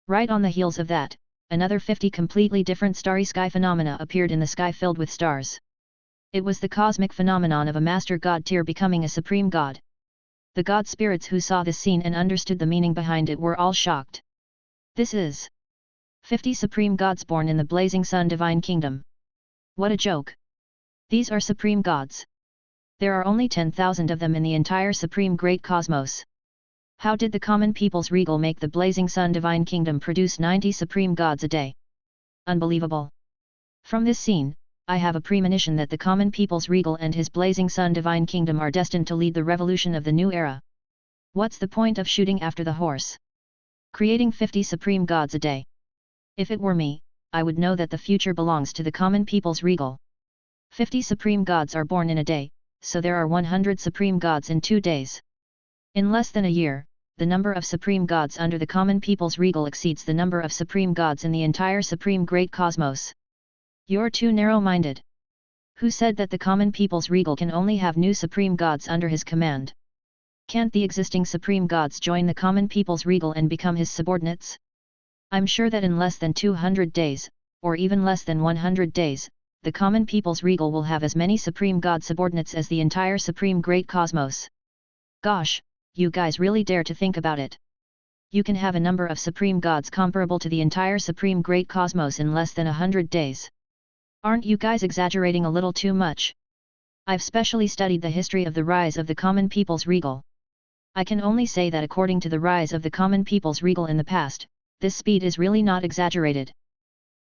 Right on the heels of that, another 50 completely different starry sky phenomena appeared in the sky filled with stars. It was the cosmic phenomenon of a Master God tier becoming a Supreme God. The God spirits who saw this scene and understood the meaning behind it were all shocked. This is 50 Supreme Gods born in the Blazing Sun Divine Kingdom. What a joke! These are Supreme Gods. There are only 10,000 of them in the entire Supreme Great Cosmos. How did the common people's regal make the Blazing Sun Divine Kingdom produce 90 Supreme Gods a day? Unbelievable! From this scene, I have a premonition that the common people's regal and his Blazing Sun Divine Kingdom are destined to lead the revolution of the new era. What's the point of shooting after the horse? Creating 50 Supreme Gods a day. If it were me, I would know that the future belongs to the common people's regal. 50 Supreme Gods are born in a day, so there are 100 Supreme Gods in 2 days. In less than a year, the number of Supreme Gods under the common people's regal exceeds the number of Supreme Gods in the entire Supreme Great Cosmos. You're too narrow-minded. Who said that the common people's regal can only have new Supreme Gods under his command? Can't the existing Supreme Gods join the common people's regal and become his subordinates? I'm sure that in less than 200 days, or even less than 100 days, the common people's regal will have as many Supreme God subordinates as the entire Supreme Great Cosmos. Gosh, you guys really dare to think about it. You can have a number of Supreme Gods comparable to the entire Supreme Great Cosmos in less than 100 days. Aren't you guys exaggerating a little too much? I've specially studied the history of the rise of the common people's regal. I can only say that according to the rise of the common people's regal in the past, this speed is really not exaggerated.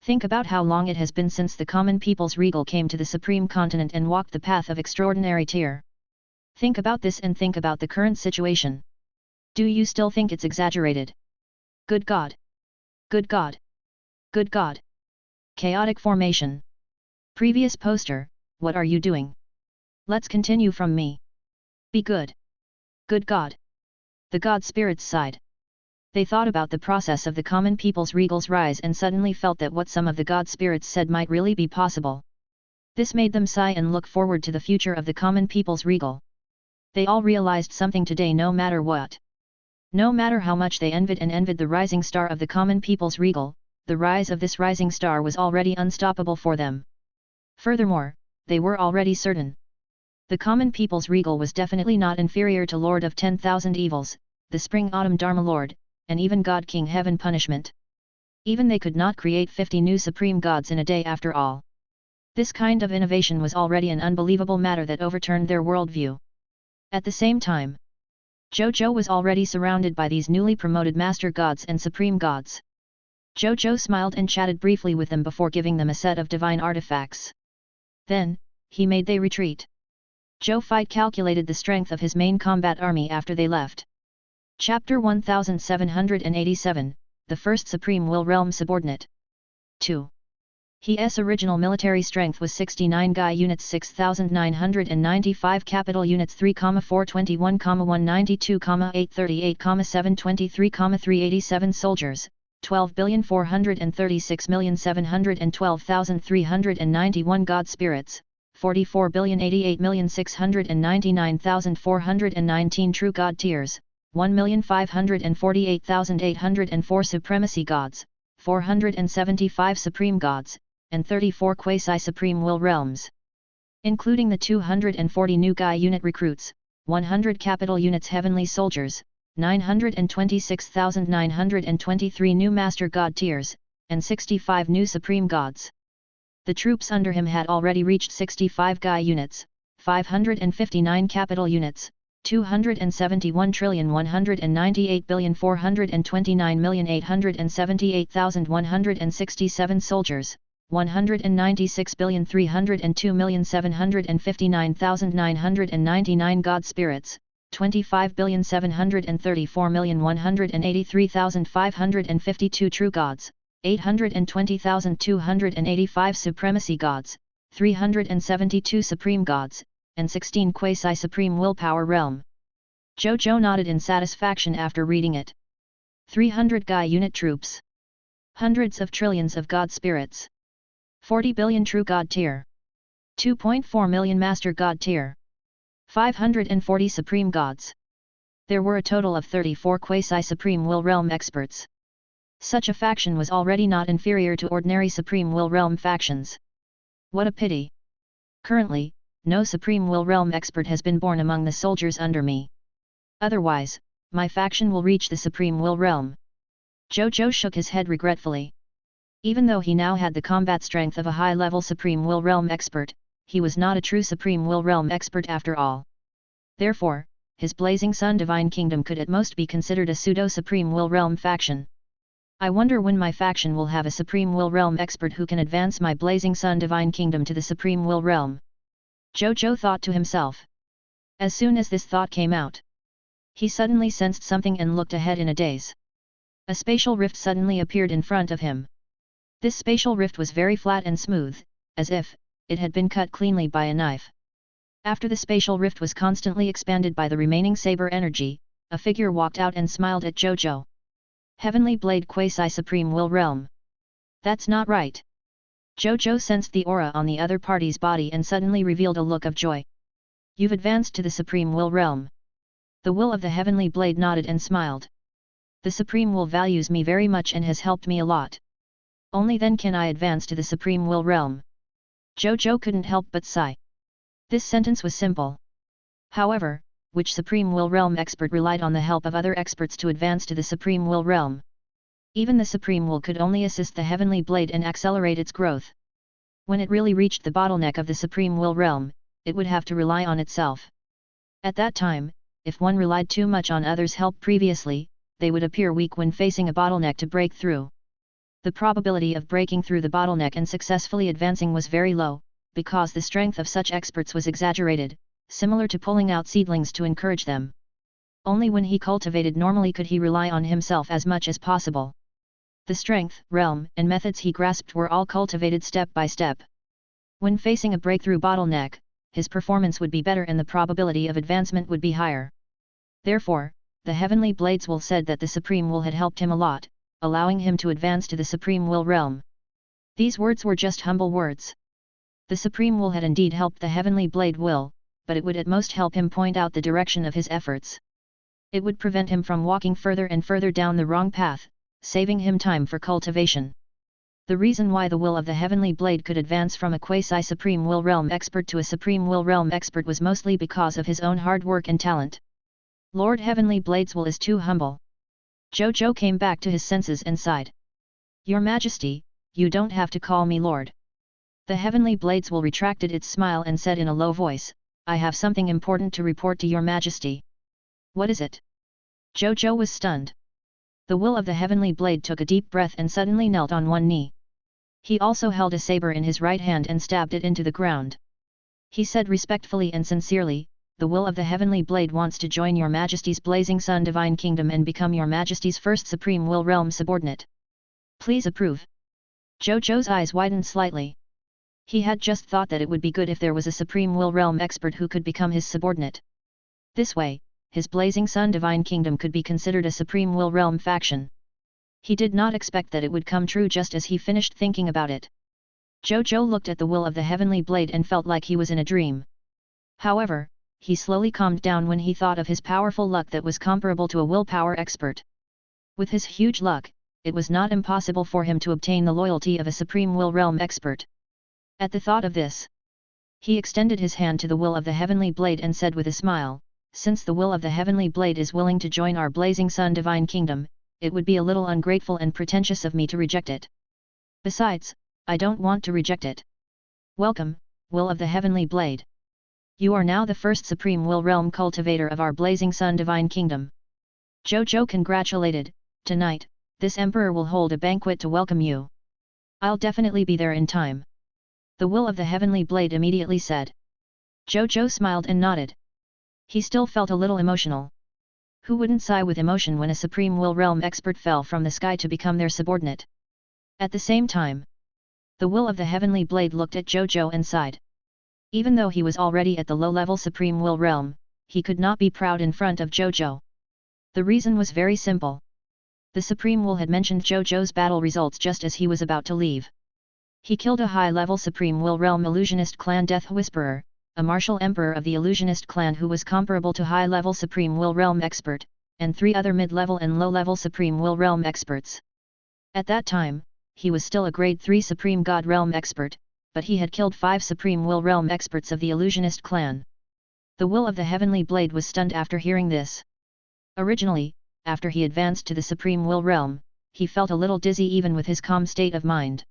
Think about how long it has been since the common people's regal came to the supreme continent and walked the path of extraordinary tier. Think about this and think about the current situation. Do you still think it's exaggerated? Good God! Good God! Good God! Chaotic formation. Previous poster, what are you doing? Let's continue from me. Be good. Good God! The God spirits sighed. They thought about the process of the common people's regal's rise and suddenly felt that what some of the God spirits said might really be possible. This made them sigh and look forward to the future of the common people's regal. They all realized something today, no matter what. No matter how much they envied the rising star of the common people's regal, the rise of this rising star was already unstoppable for them. Furthermore, they were already certain. The common people's regal was definitely not inferior to Lord of 10,000 Evils, the Spring-Autumn Dharma Lord, and even God King Heaven Punishment. Even they could not create 50 new supreme gods in a day after all. This kind of innovation was already an unbelievable matter that overturned their worldview. At the same time, Zhou Zhou was already surrounded by these newly promoted master gods and supreme gods. Zhou Zhou smiled and chatted briefly with them before giving them a set of divine artifacts. Then, he made they retreat. Zhou Fight calculated the strength of his main combat army after they left. Chapter 1787, The First Supreme Will Realm Subordinate. 2. His original military strength was 69 Gai units, 6,995 capital units, 3,421, 192, 838, 723, 387 soldiers, 12,436,712,391 god spirits, 44,088,699,419 true god tiers, 1,548,804 supremacy gods, 475 supreme gods, and 34 quasi-supreme will realms. Including the 240 new Gai unit recruits, 100 capital units heavenly soldiers, 926,923 new master god tiers, and 65 new supreme gods. The troops under him had already reached 65 Gai units, 559 capital units, 271,198,429,878,167 soldiers, 196,302,759,999 god spirits, 25,734,183,552 true gods, 820,285 supremacy gods, 372 supreme gods, and 16 quasi-supreme willpower realm. Zhou Zhou nodded in satisfaction after reading it. 300 Gai unit troops. Hundreds of trillions of god spirits. 40 billion true god tier. 2.4 million master god tier. 540 supreme gods. There were a total of 34 quasi-supreme will realm experts. Such a faction was already not inferior to ordinary supreme will realm factions. What a pity! Currently, no supreme will realm expert has been born among the soldiers under me. Otherwise, my faction will reach the supreme will realm. Zhou Zhou shook his head regretfully. Even though he now had the combat strength of a high-level supreme will realm expert, he was not a true supreme will realm expert after all. Therefore, his Blazing Sun Divine Kingdom could at most be considered a pseudo-supreme will realm faction. I wonder when my faction will have a supreme will realm expert who can advance my Blazing Sun Divine Kingdom to the supreme will realm. Zhou Zhou thought to himself. As soon as this thought came out, he suddenly sensed something and looked ahead in a daze. A spatial rift suddenly appeared in front of him. This spatial rift was very flat and smooth, as if it had been cut cleanly by a knife. After the spatial rift was constantly expanded by the remaining saber energy, a figure walked out and smiled at Zhou Zhou. Heavenly Blade Quasi-Supreme Will Realm. That's not right. Zhou Zhou sensed the aura on the other party's body and suddenly revealed a look of joy. You've advanced to the Supreme Will Realm. The will of the Heavenly Blade nodded and smiled. The Supreme Will values me very much and has helped me a lot. Only then can I advance to the Supreme Will Realm. Zhou Zhou couldn't help but sigh. This sentence was simple. However, which Supreme Will Realm expert relied on the help of other experts to advance to the Supreme Will Realm? Even the Supreme Will could only assist the Heavenly Blade and accelerate its growth. When it really reached the bottleneck of the Supreme Will Realm, it would have to rely on itself. At that time, if one relied too much on others' help previously, they would appear weak when facing a bottleneck to break through. The probability of breaking through the bottleneck and successfully advancing was very low, because the strength of such experts was exaggerated, similar to pulling out seedlings to encourage them. Only when he cultivated normally could he rely on himself as much as possible. The strength, realm, and methods he grasped were all cultivated step by step. When facing a breakthrough bottleneck, his performance would be better and the probability of advancement would be higher. Therefore, the Heavenly Blades Will said that the Supreme Will had helped him a lot, allowing him to advance to the Supreme Will realm. These words were just humble words. The Supreme Will had indeed helped the Heavenly Blade Will, but it would at most help him point out the direction of his efforts. It would prevent him from walking further and further down the wrong path, saving him time for cultivation. The reason why the will of the Heavenly Blade could advance from a quasi-Supreme Will Realm expert to a Supreme Will Realm expert was mostly because of his own hard work and talent. Lord Heavenly Blade's will is too humble. Zhou Zhou came back to his senses and sighed. Your Majesty, you don't have to call me Lord. The Heavenly Blade's will retracted its smile and said in a low voice, I have something important to report to your Majesty. What is it? Zhou Zhou was stunned. The will of the Heavenly Blade took a deep breath and suddenly knelt on one knee. He also held a saber in his right hand and stabbed it into the ground. He said respectfully and sincerely, the will of the Heavenly Blade wants to join your Majesty's Blazing Sun Divine Kingdom and become your Majesty's first Supreme Will Realm subordinate. Please approve. Zhou Zhou's eyes widened slightly. He had just thought that it would be good if there was a Supreme Will Realm expert who could become his subordinate. This way, his Blazing Sun Divine Kingdom could be considered a Supreme Will Realm faction. He did not expect that it would come true just as he finished thinking about it. Zhou Zhou looked at the will of the Heavenly Blade and felt like he was in a dream. However, he slowly calmed down when he thought of his powerful luck that was comparable to a willpower expert. With his huge luck, it was not impossible for him to obtain the loyalty of a Supreme Will Realm expert. At the thought of this, he extended his hand to the will of the Heavenly Blade and said with a smile, since the will of the Heavenly Blade is willing to join our Blazing Sun Divine Kingdom, it would be a little ungrateful and pretentious of me to reject it. Besides, I don't want to reject it. Welcome, will of the Heavenly Blade. You are now the first Supreme Will Realm cultivator of our Blazing Sun Divine Kingdom. Zhou Zhou congratulated, tonight, this Emperor will hold a banquet to welcome you. I'll definitely be there in time. The will of the Heavenly Blade immediately said. Zhou Zhou smiled and nodded. He still felt a little emotional. Who wouldn't sigh with emotion when a Supreme Will Realm expert fell from the sky to become their subordinate? At the same time, the will of the Heavenly Blade looked at Zhou Zhou and sighed. Even though he was already at the low-level Supreme Will Realm, he could not be proud in front of Zhou Zhou. The reason was very simple. The Supreme Will had mentioned Zhou Zhou's battle results just as he was about to leave. He killed a high-level Supreme Will Realm illusionist clan Death Whisperer, a martial emperor of the illusionist clan who was comparable to high-level Supreme Will Realm expert, and 3 other mid-level and low-level Supreme Will Realm experts. At that time, he was still a Grade 3 Supreme God Realm expert, but he had killed 5 Supreme Will Realm experts of the illusionist clan. The will of the Heavenly Blade was stunned after hearing this. Originally, after he advanced to the Supreme Will Realm, he felt a little dizzy even with his calm state of mind.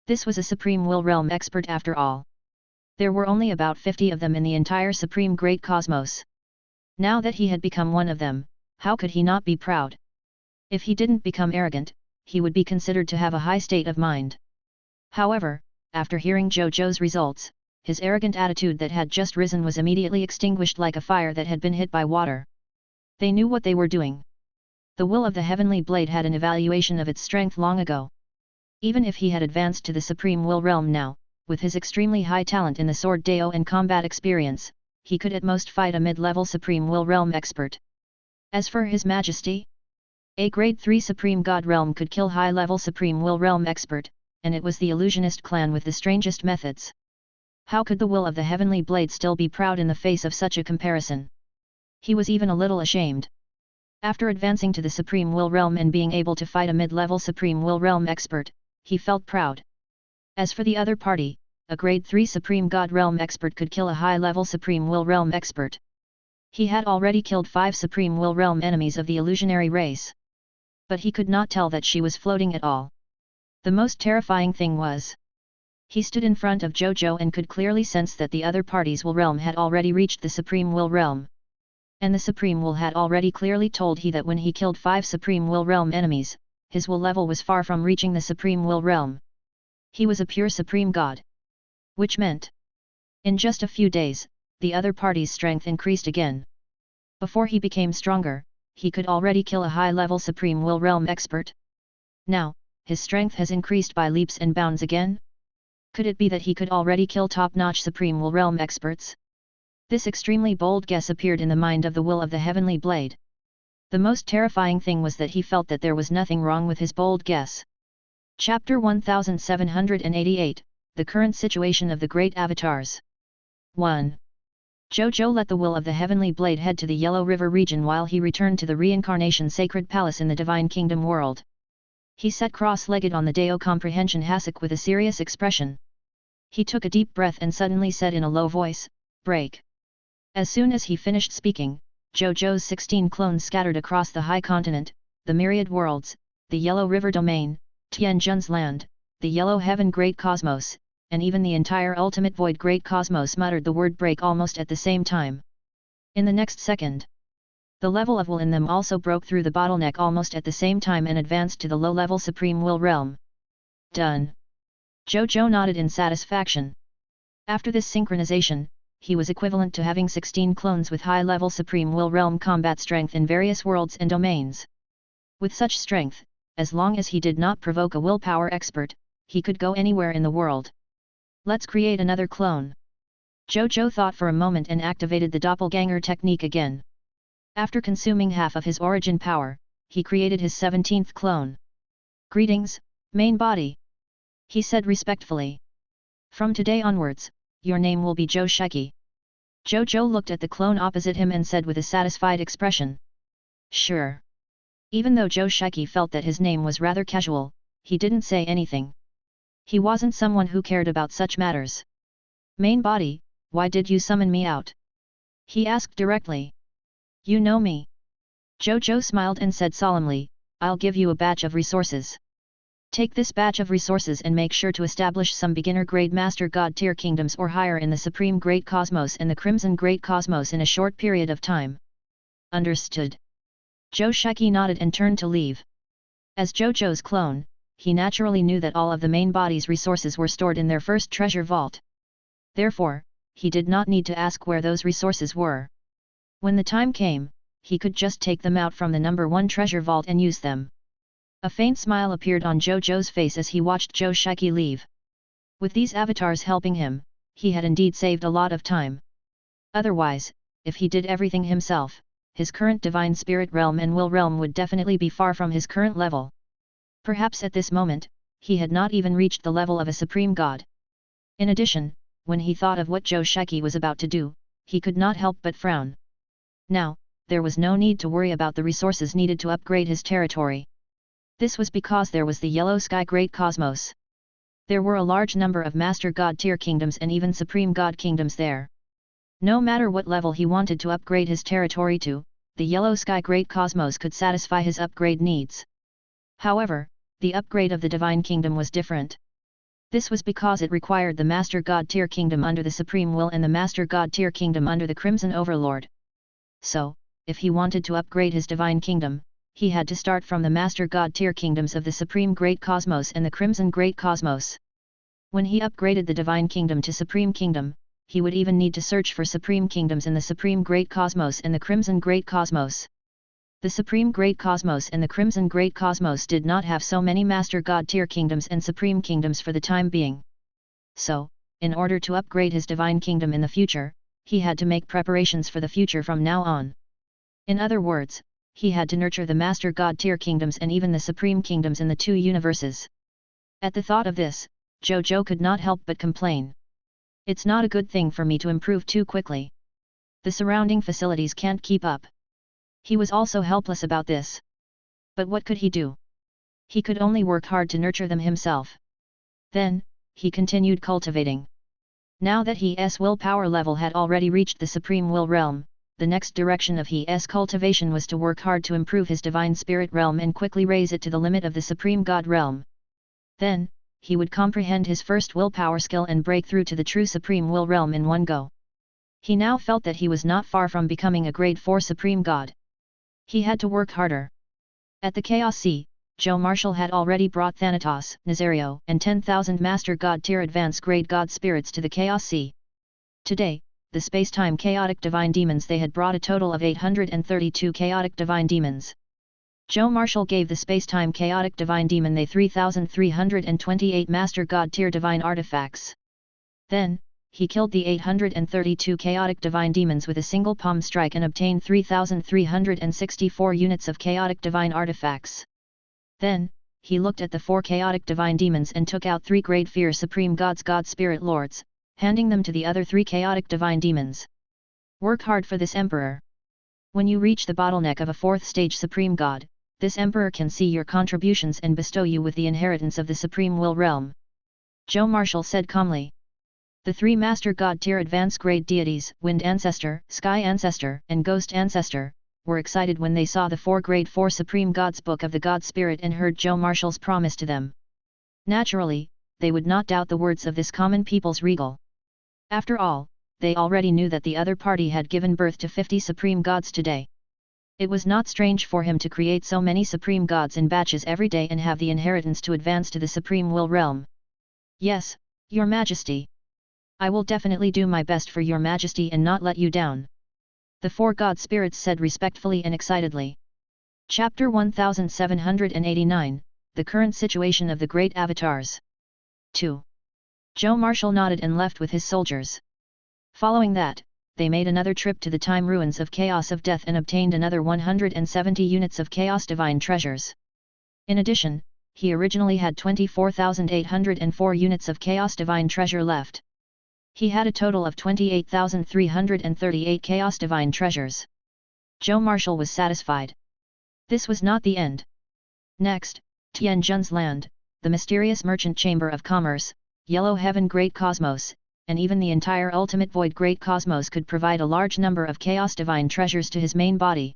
This was a Supreme Will Realm expert after all. There were only about 50 of them in the entire Supreme Great Cosmos. Now that he had become one of them, how could he not be proud? If he didn't become arrogant, he would be considered to have a high state of mind. However, after hearing Zhou Zhou's results, his arrogant attitude that had just risen was immediately extinguished like a fire that had been hit by water. They knew what they were doing. The will of the Heavenly Blade had an evaluation of its strength long ago. Even if he had advanced to the Supreme Will Realm now, with his extremely high talent in the Sword Dao and combat experience, he could at most fight a mid-level Supreme Will Realm expert. As for His Majesty, a Grade 3 Supreme God Realm could kill high-level Supreme Will Realm expert, and it was the illusionist clan with the strangest methods. How could the will of the Heavenly Blade still be proud in the face of such a comparison? He was even a little ashamed. After advancing to the Supreme Will Realm and being able to fight a mid-level Supreme Will Realm expert, he felt proud. As for the other party, a Grade 3 Supreme God Realm expert could kill a high-level Supreme Will Realm expert. He had already killed 5 Supreme Will Realm enemies of the illusionary race. But he could not tell that she was floating at all. The most terrifying thing was, he stood in front of Zhou Zhou and could clearly sense that the other party's will realm had already reached the Supreme Will Realm. And the Supreme Will had already clearly told he that when he killed 5 Supreme Will Realm enemies, his will level was far from reaching the supreme will realm. He was a pure supreme god. Which meant, in just a few days, the other party's strength increased again. Before he became stronger, he could already kill a high-level supreme will realm expert. Now, his strength has increased by leaps and bounds again? Could it be that he could already kill top-notch supreme will realm experts? This extremely bold guess appeared in the mind of the will of the heavenly blade. The most terrifying thing was that he felt that there was nothing wrong with his bold guess. Chapter 1788, The Current Situation of the Great Avatars. 1. Zhou Zhou let the will of the heavenly blade head to the Yellow River region while he returned to the reincarnation sacred palace in the Divine Kingdom world. He sat cross-legged on the Dao comprehension hassock with a serious expression. He took a deep breath and suddenly said in a low voice, "Break." As soon as he finished speaking, Zhou Zhou's 16 clones scattered across the high continent, the myriad worlds, the Yellow River domain, Tianjun's land, the Yellow Heaven Great Cosmos, and even the entire Ultimate Void Great Cosmos muttered the word break almost at the same time. In the next second, the level of will in them also broke through the bottleneck almost at the same time and advanced to the low-level Supreme Will realm. Done. Zhou Zhou nodded in satisfaction. After this synchronization, he was equivalent to having 16 clones with high-level Supreme Will realm combat strength in various worlds and domains. With such strength, as long as he did not provoke a willpower expert, he could go anywhere in the world. Let's create another clone. Zhou Zhou thought for a moment and activated the doppelganger technique again. After consuming half of his origin power, he created his 17th clone. "Greetings, main body," he said respectfully. "From today onwards, your name will be Zhou Shiki." Zhou Zhou looked at the clone opposite him and said with a satisfied expression, "Sure." Even though Zhou Shiki felt that his name was rather casual, he didn't say anything. He wasn't someone who cared about such matters. "Main body, why did you summon me out?" he asked directly. "You know me." Zhou Zhou smiled and said solemnly, "I'll give you a batch of resources. Take this batch of resources and make sure to establish some beginner-grade Master God tier kingdoms or higher in the Supreme Great Cosmos and the Crimson Great Cosmos in a short period of time." Understood. Zhou Shiki nodded and turned to leave. As Zhou Zhou's clone, he naturally knew that all of the main body's resources were stored in their first treasure vault. Therefore, he did not need to ask where those resources were. When the time came, he could just take them out from the number 1 treasure vault and use them. A faint smile appeared on Zhou Zhou's face as he watched Zhou Shiki leave. With these avatars helping him, he had indeed saved a lot of time. Otherwise, if he did everything himself, his current divine spirit realm and will realm would definitely be far from his current level. Perhaps at this moment, he had not even reached the level of a supreme god. In addition, when he thought of what Zhou Shiki was about to do, he could not help but frown. Now, there was no need to worry about the resources needed to upgrade his territory. This was because there was the Yellow Sky Great Cosmos. There were a large number of Master God tier kingdoms and even Supreme God kingdoms there. No matter what level he wanted to upgrade his territory to, the Yellow Sky Great Cosmos could satisfy his upgrade needs. However, the upgrade of the Divine Kingdom was different. This was because it required the Master God tier kingdom under the Supreme Will and the Master God tier kingdom under the Crimson Overlord. So, if he wanted to upgrade his Divine Kingdom, he had to start from the Master God tier kingdoms of the Supreme Great Cosmos and the Crimson Great Cosmos. When he upgraded the Divine Kingdom to Supreme Kingdom, he would even need to search for Supreme Kingdoms in the Supreme Great Cosmos and the Crimson Great Cosmos. The Supreme Great Cosmos and the Crimson Great Cosmos did not have so many Master God tier kingdoms and Supreme Kingdoms for the time being. So, in order to upgrade his Divine Kingdom in the future, he had to make preparations for the future from now on. In other words, he had to nurture the Master God tier kingdoms and even the Supreme Kingdoms in the 2 universes. At the thought of this, Zhou Zhou could not help but complain. "It's not a good thing for me to improve too quickly. The surrounding facilities can't keep up." He was also helpless about this. But what could he do? He could only work hard to nurture them himself. Then, he continued cultivating. Now that his willpower level had already reached the Supreme Will realm, the next direction of his cultivation was to work hard to improve his Divine Spirit realm and quickly raise it to the limit of the Supreme God realm. Then, he would comprehend his first willpower skill and break through to the true Supreme Will realm in one go. He now felt that he was not far from becoming a grade 4 Supreme God. He had to work harder. At the Chaos Sea, Zhou Marshal had already brought Thanatos, Nazario, and 10,000 Master God tier advanced grade God spirits to the Chaos Sea. Today, the space-time chaotic divine demons they had brought a total of 832 chaotic divine demons. Zhou Marshal gave the space-time chaotic divine demon they 3,328 Master God tier divine artifacts. Then, he killed the 832 chaotic divine demons with a single palm strike and obtained 3,364 units of chaotic divine artifacts. Then, he looked at the 4 chaotic divine demons and took out 3 great fear supreme gods God spirit lords, handing them to the other 3 chaotic divine demons. Work hard for this emperor. When you reach the bottleneck of a 4th stage supreme god, this emperor can see your contributions and bestow you with the inheritance of the supreme will realm. Zhou Marshal said calmly. The 3 Master God tier advanced grade deities, Wind Ancestor, Sky Ancestor, and Ghost Ancestor, were excited when they saw the 4 grade 4 Supreme Gods book of the God Spirit and heard Zhou Marshal's promise to them. Naturally, they would not doubt the words of this common people's regal. After all, they already knew that the other party had given birth to 50 Supreme Gods today. It was not strange for him to create so many Supreme Gods in batches every day and have the inheritance to advance to the Supreme Will Realm. Yes, Your Majesty. I will definitely do my best for Your Majesty and not let you down. The 4 God spirits said respectfully and excitedly. Chapter 1789, The Current Situation of the Great Avatars. 2. Zhou Marshal nodded and left with his soldiers. Following that, they made another trip to the time ruins of Chaos of Death and obtained another 170 units of Chaos Divine Treasures. In addition, he originally had 24,804 units of Chaos Divine Treasure left. He had a total of 28,338 Chaos Divine Treasures. Zhou Marshal was satisfied. This was not the end. Next, Tianjun's land, the mysterious merchant chamber of commerce, Yellow Heaven Great Cosmos, and even the entire Ultimate Void Great Cosmos could provide a large number of Chaos Divine Treasures to his main body.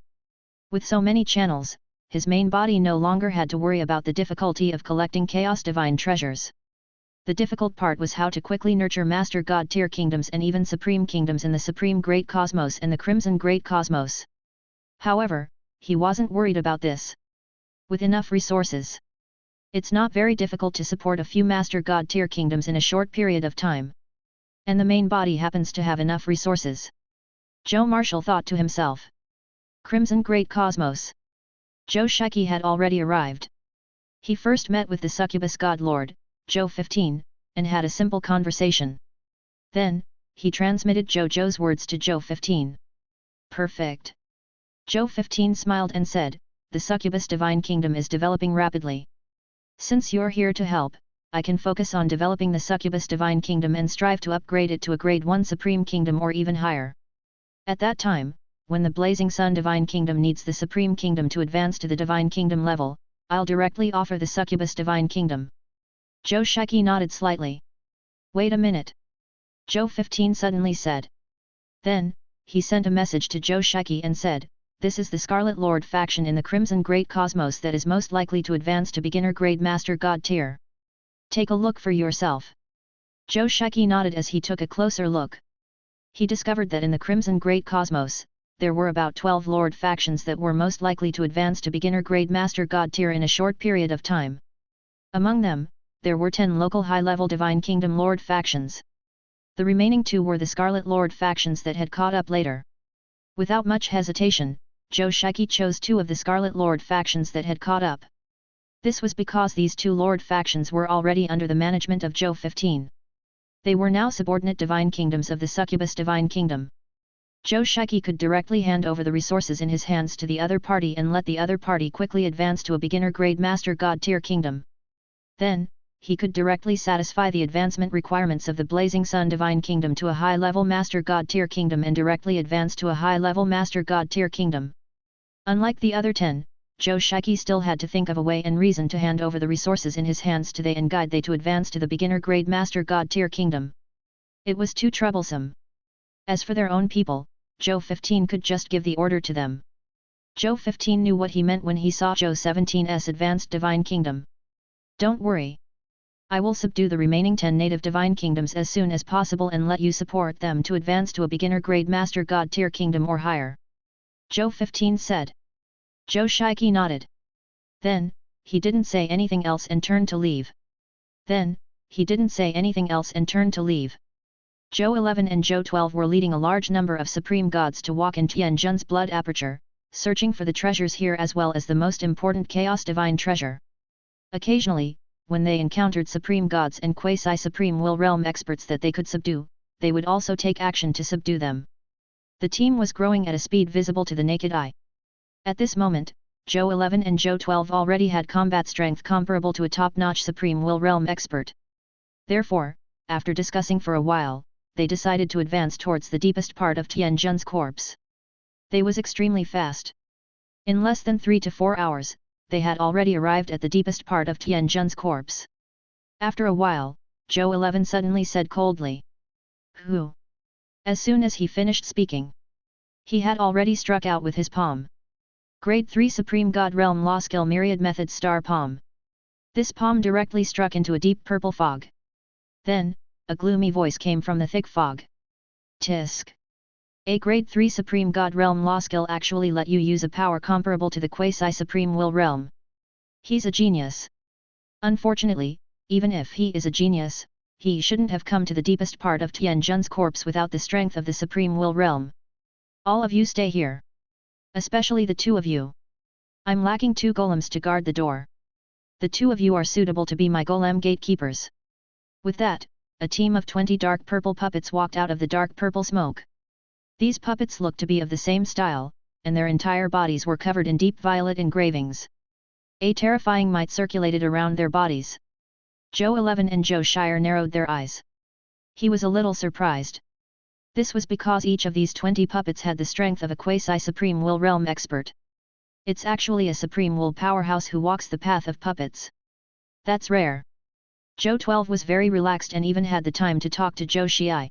With so many channels, his main body no longer had to worry about the difficulty of collecting Chaos Divine Treasures. The difficult part was how to quickly nurture Master God tier kingdoms and even Supreme Kingdoms in the Supreme Great Cosmos and the Crimson Great Cosmos. However, he wasn't worried about this. With enough resources, it's not very difficult to support a few Master God tier kingdoms in a short period of time. And the main body happens to have enough resources. Zhou Marshal thought to himself. Crimson Great Cosmos. Zhou Shiki had already arrived. He first met with the succubus god lord, Zhou 15, and had a simple conversation. Then, he transmitted Zhou Zhou's words to Zhou 15. Perfect. Zhou 15 smiled and said, the succubus divine kingdom is developing rapidly. Since you're here to help, I can focus on developing the succubus divine kingdom and strive to upgrade it to a grade 1 supreme kingdom or even higher. At that time, when the blazing sun divine kingdom needs the supreme kingdom to advance to the divine kingdom level, I'll directly offer the succubus divine kingdom. Zhou Shiki nodded slightly. Wait a minute. Zhou 15 suddenly said. Then, he sent a message to Zhou Shiki and said, this is the Scarlet Lord faction in the Crimson Great Cosmos that is most likely to advance to beginner grade Master God tier. Take a look for yourself. Zhou Shiki nodded as he took a closer look. He discovered that in the Crimson Great Cosmos, there were about 12 Lord factions that were most likely to advance to beginner grade Master God tier in a short period of time. Among them, there were 10 local high-level Divine Kingdom Lord factions. The remaining 2 were the Scarlet Lord factions that had caught up later. Without much hesitation, Zhou Shiki chose 2 of the Scarlet Lord factions that had caught up. This was because these 2 Lord factions were already under the management of Zhou 15. They were now subordinate Divine Kingdoms of the Succubus Divine Kingdom. Zhou Shiki could directly hand over the resources in his hands to the other party and let the other party quickly advance to a beginner grade Master God tier kingdom. Then, he could directly satisfy the advancement requirements of the Blazing Sun Divine Kingdom to a high-level Master God tier kingdom and directly advance to a high-level Master God tier kingdom. Unlike the other 10, Zhou Shiki still had to think of a way and reason to hand over the resources in his hands to they and guide they to advance to the beginner grade Master God tier kingdom. It was too troublesome. As for their own people, Zhou 15 could just give the order to them. Zhou 15 knew what he meant when he saw Zhou 17's advanced divine kingdom. Don't worry. I will subdue the remaining 10 native divine kingdoms as soon as possible and let you support them to advance to a beginner grade Master God tier kingdom or higher. Zhou 15 said. Zhou Shiki nodded. Then, he didn't say anything else and turned to leave. Then, he didn't say anything else and turned to leave. Zhou 11 and Zhou 12 were leading a large number of supreme gods to walk in Tianjun's blood aperture, searching for the treasures here as well as the most important chaos divine treasure. Occasionally, when they encountered supreme gods and quasi-supreme will realm experts that they could subdue, they would also take action to subdue them. The team was growing at a speed visible to the naked eye. At this moment, Zhou 11 and Zhou 12 already had combat strength comparable to a top-notch supreme will realm expert. Therefore, after discussing for a while, they decided to advance towards the deepest part of Tianjun's corpse. They was extremely fast. In less than 3 to 4 hours, they had already arrived at the deepest part of Tianjun's corpse. After a while, Zhou 11 suddenly said coldly, "Who?" As soon as he finished speaking, he had already struck out with his palm. Grade 3 Supreme God Realm Law Skill Myriad Method Star Palm. This palm directly struck into a deep purple fog. Then, a gloomy voice came from the thick fog. "Tisk. A Grade 3 Supreme God Realm Law Skill actually let you use a power comparable to the Quasi-Supreme Will Realm. He's a genius. Unfortunately, even if he is a genius, he shouldn't have come to the deepest part of Tianjun's corpse without the strength of the Supreme Will Realm. All of you stay here. Especially the two of you. I'm lacking 2 golems to guard the door. The 2 of you are suitable to be my golem gatekeepers." With that, a team of 20 dark purple puppets walked out of the dark purple smoke. These puppets looked to be of the same style, and their entire bodies were covered in deep violet engravings. A terrifying might circulated around their bodies. Zhou 11 and Zhou Shire narrowed their eyes. He was a little surprised. This was because each of these 20 puppets had the strength of a quasi-supreme will realm expert. It's actually a supreme will powerhouse who walks the path of puppets. That's rare. Zhou 12 was very relaxed and even had the time to talk to Zhou Shai.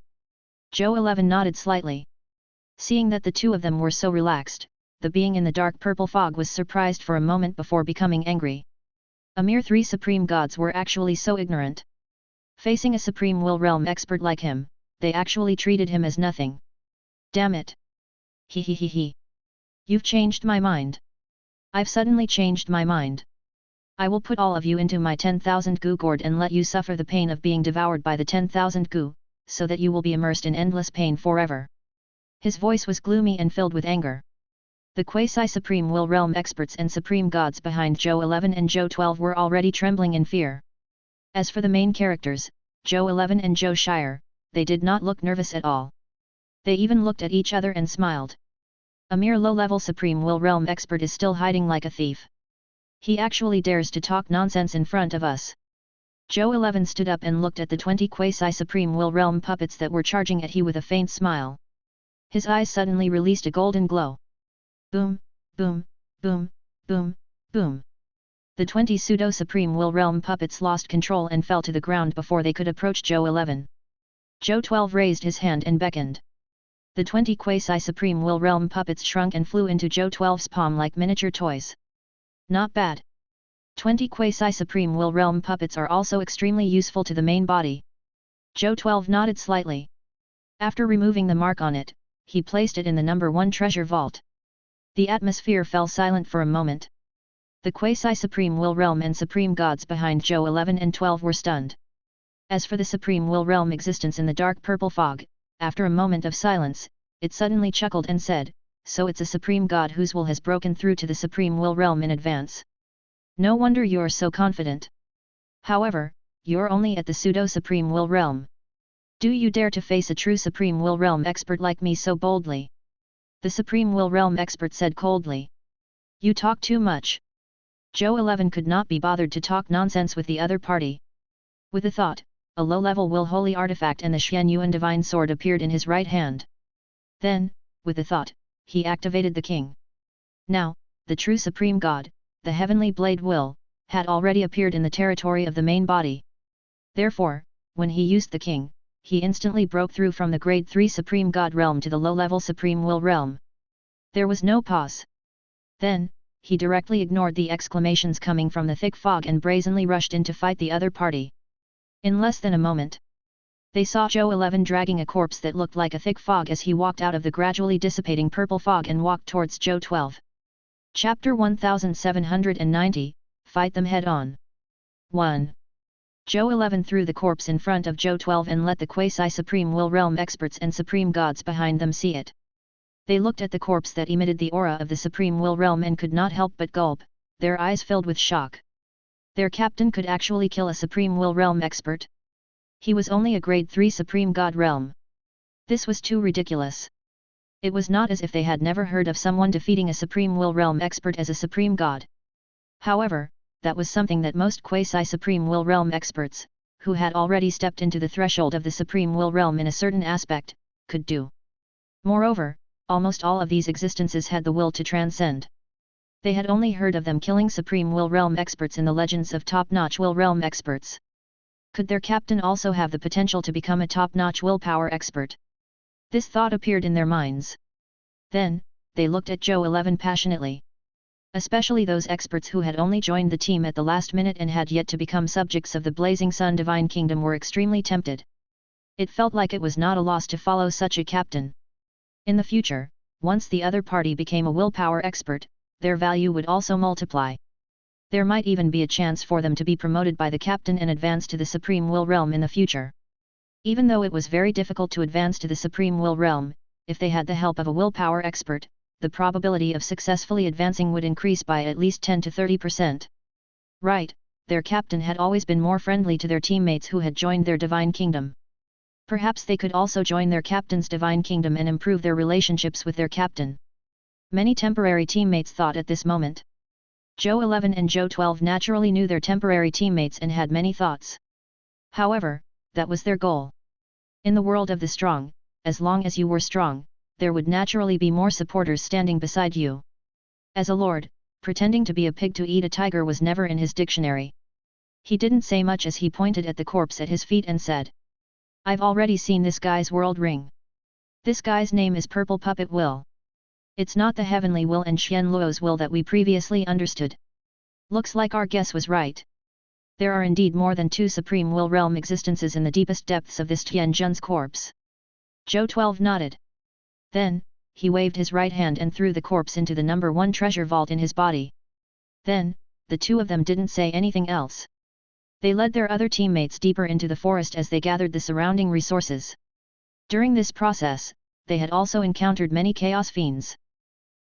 Zhou 11 nodded slightly. Seeing that the two of them were so relaxed, the being in the dark purple fog was surprised for a moment before becoming angry. A mere 3 supreme gods were actually so ignorant. Facing a supreme will realm expert like him, they actually treated him as nothing. Damn it! He. You've changed my mind. I've suddenly changed my mind. I will put all of you into my 10,000 gu gourd and let you suffer the pain of being devoured by the 10,000 gu, so that you will be immersed in endless pain forever. His voice was gloomy and filled with anger. The quasi-supreme will realm experts and supreme gods behind Zhou 11 and Zhou 12 were already trembling in fear. As for the main characters, Zhou 11 and Zhou Shire, they did not look nervous at all. They even looked at each other and smiled. A mere low-level supreme will realm expert is still hiding like a thief. He actually dares to talk nonsense in front of us. Zhou 11 stood up and looked at the 20 quasi-supreme will realm puppets that were charging at him with a faint smile. His eyes suddenly released a golden glow. Boom, boom, boom, boom, boom. The 20 pseudo-supreme will realm puppets lost control and fell to the ground before they could approach Zhou 11. Zhou 12 raised his hand and beckoned. The 20 quasi-supreme will realm puppets shrunk and flew into Zhou 12's palm like miniature toys. Not bad. 20 quasi-supreme will realm puppets are also extremely useful to the main body. Zhou 12 nodded slightly. After removing the mark on it, he placed it in the number 1 treasure vault. The atmosphere fell silent for a moment. The quasi-supreme will realm and supreme gods behind Zhou 11 and 12 were stunned. As for the supreme will realm existence in the dark purple fog, after a moment of silence, it suddenly chuckled and said, "So it's a supreme god whose will has broken through to the supreme will realm in advance. No wonder you're so confident. However, you're only at the pseudo-supreme will realm. Do you dare to face a true supreme will realm expert like me so boldly?" The supreme will realm expert said coldly. "You talk too much." Zhou 11 could not be bothered to talk nonsense with the other party. With a thought, a low-level will holy artifact and the Xian Yuan divine sword appeared in his right hand. Then, with a thought, he activated the king. Now, the true supreme god, the heavenly blade will, had already appeared in the territory of the main body. Therefore, when he used the king, he instantly broke through from the grade 3 supreme god realm to the low-level supreme will realm. There was no pause. Then, he directly ignored the exclamations coming from the thick fog and brazenly rushed in to fight the other party. In less than a moment, they saw Zhou 11 dragging a corpse that looked like a thick fog as he walked out of the gradually dissipating purple fog and walked towards Zhou 12. Chapter 1790, fight them head on. 1. Zhou 11 threw the corpse in front of Zhou 12 and let the quasi-supreme will realm experts and supreme gods behind them see it. They looked at the corpse that emitted the aura of the supreme will realm and could not help but gulp, their eyes filled with shock. Their captain could actually kill a supreme will realm expert? He was only a grade 3 supreme god realm. This was too ridiculous. It was not as if they had never heard of someone defeating a supreme will realm expert as a supreme god. However, that was something that most quasi-supreme will realm experts, who had already stepped into the threshold of the supreme will realm in a certain aspect, could do. Moreover, almost all of these existences had the will to transcend. They had only heard of them killing supreme will realm experts in the legends of top-notch will realm experts. Could their captain also have the potential to become a top-notch willpower expert? This thought appeared in their minds. Then, they looked at Zhou 11 passionately. Especially those experts who had only joined the team at the last minute and had yet to become subjects of the Blazing Sun Divine Kingdom were extremely tempted. It felt like it was not a loss to follow such a captain. In the future, once the other party became a willpower expert, their value would also multiply. There might even be a chance for them to be promoted by the captain and advance to the Supreme Will Realm in the future. Even though it was very difficult to advance to the Supreme Will Realm, if they had the help of a willpower expert, the probability of successfully advancing would increase by at least 10 to 30%. Right, their captain had always been more friendly to their teammates who had joined their divine kingdom. Perhaps they could also join their captain's divine kingdom and improve their relationships with their captain. Many temporary teammates thought at this moment. Zhou 11 and Zhou 12 naturally knew their temporary teammates and had many thoughts. However, that was their goal. In the world of the strong, as long as you were strong, there would naturally be more supporters standing beside you. As a lord, pretending to be a pig to eat a tiger was never in his dictionary. He didn't say much as he pointed at the corpse at his feet and said, "I've already seen this guy's world ring. This guy's name is Purple Puppet Will. It's not the Heavenly Will and Xian Luo's will that we previously understood. Looks like our guess was right. There are indeed more than 2 Supreme Will Realm existences in the deepest depths of this Tianjun's corpse." Zhou 12 nodded. Then, he waved his right hand and threw the corpse into the number 1 treasure vault in his body. Then, the two of them didn't say anything else. They led their other teammates deeper into the forest as they gathered the surrounding resources. During this process, they had also encountered many chaos fiends.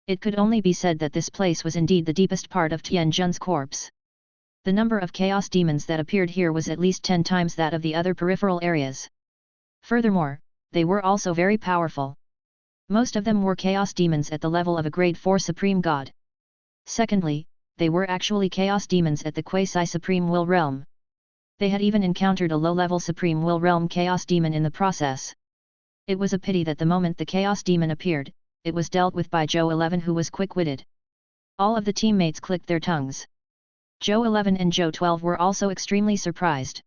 It could only be said that this place was indeed the deepest part of Tianjun's corpse. The number of chaos demons that appeared here was at least 10 times that of the other peripheral areas. Furthermore, they were also very powerful. Most of them were chaos demons at the level of a grade 4 supreme god. Secondly, they were actually chaos demons at the quasi-supreme will realm. They had even encountered a low-level supreme will realm chaos demon in the process. It was a pity that the moment the chaos demon appeared, it was dealt with by Zhou 11 who was quick-witted. All of the teammates clicked their tongues. Zhou 11 and Zhou 12 were also extremely surprised.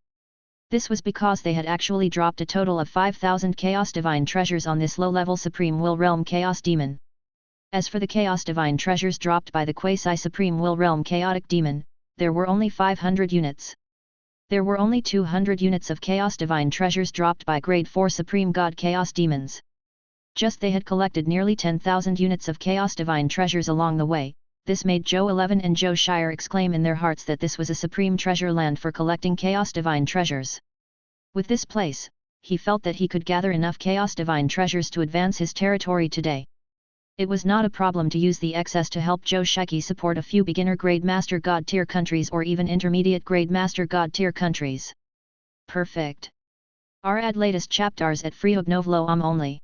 This was because they had actually dropped a total of 5,000 Chaos Divine Treasures on this low-level Supreme Will Realm Chaos Demon. As for the Chaos Divine Treasures dropped by the Quasi-Supreme Will Realm Chaotic Demon, there were only 500 units. There were only 200 units of Chaos Divine Treasures dropped by Grade 4 Supreme God Chaos Demons. Just they had collected nearly 10,000 units of Chaos Divine Treasures along the way. This made Zhou 11 and Zhou Shire exclaim in their hearts that this was a supreme treasure land for collecting Chaos Divine Treasures. With this place, he felt that he could gather enough Chaos Divine Treasures to advance his territory today. It was not a problem to use the excess to help Zhou Shiki support a few beginner-grade Master God tier countries or even intermediate-grade Master God tier countries. Perfect. Add latest chapters at Freeobnovlo only.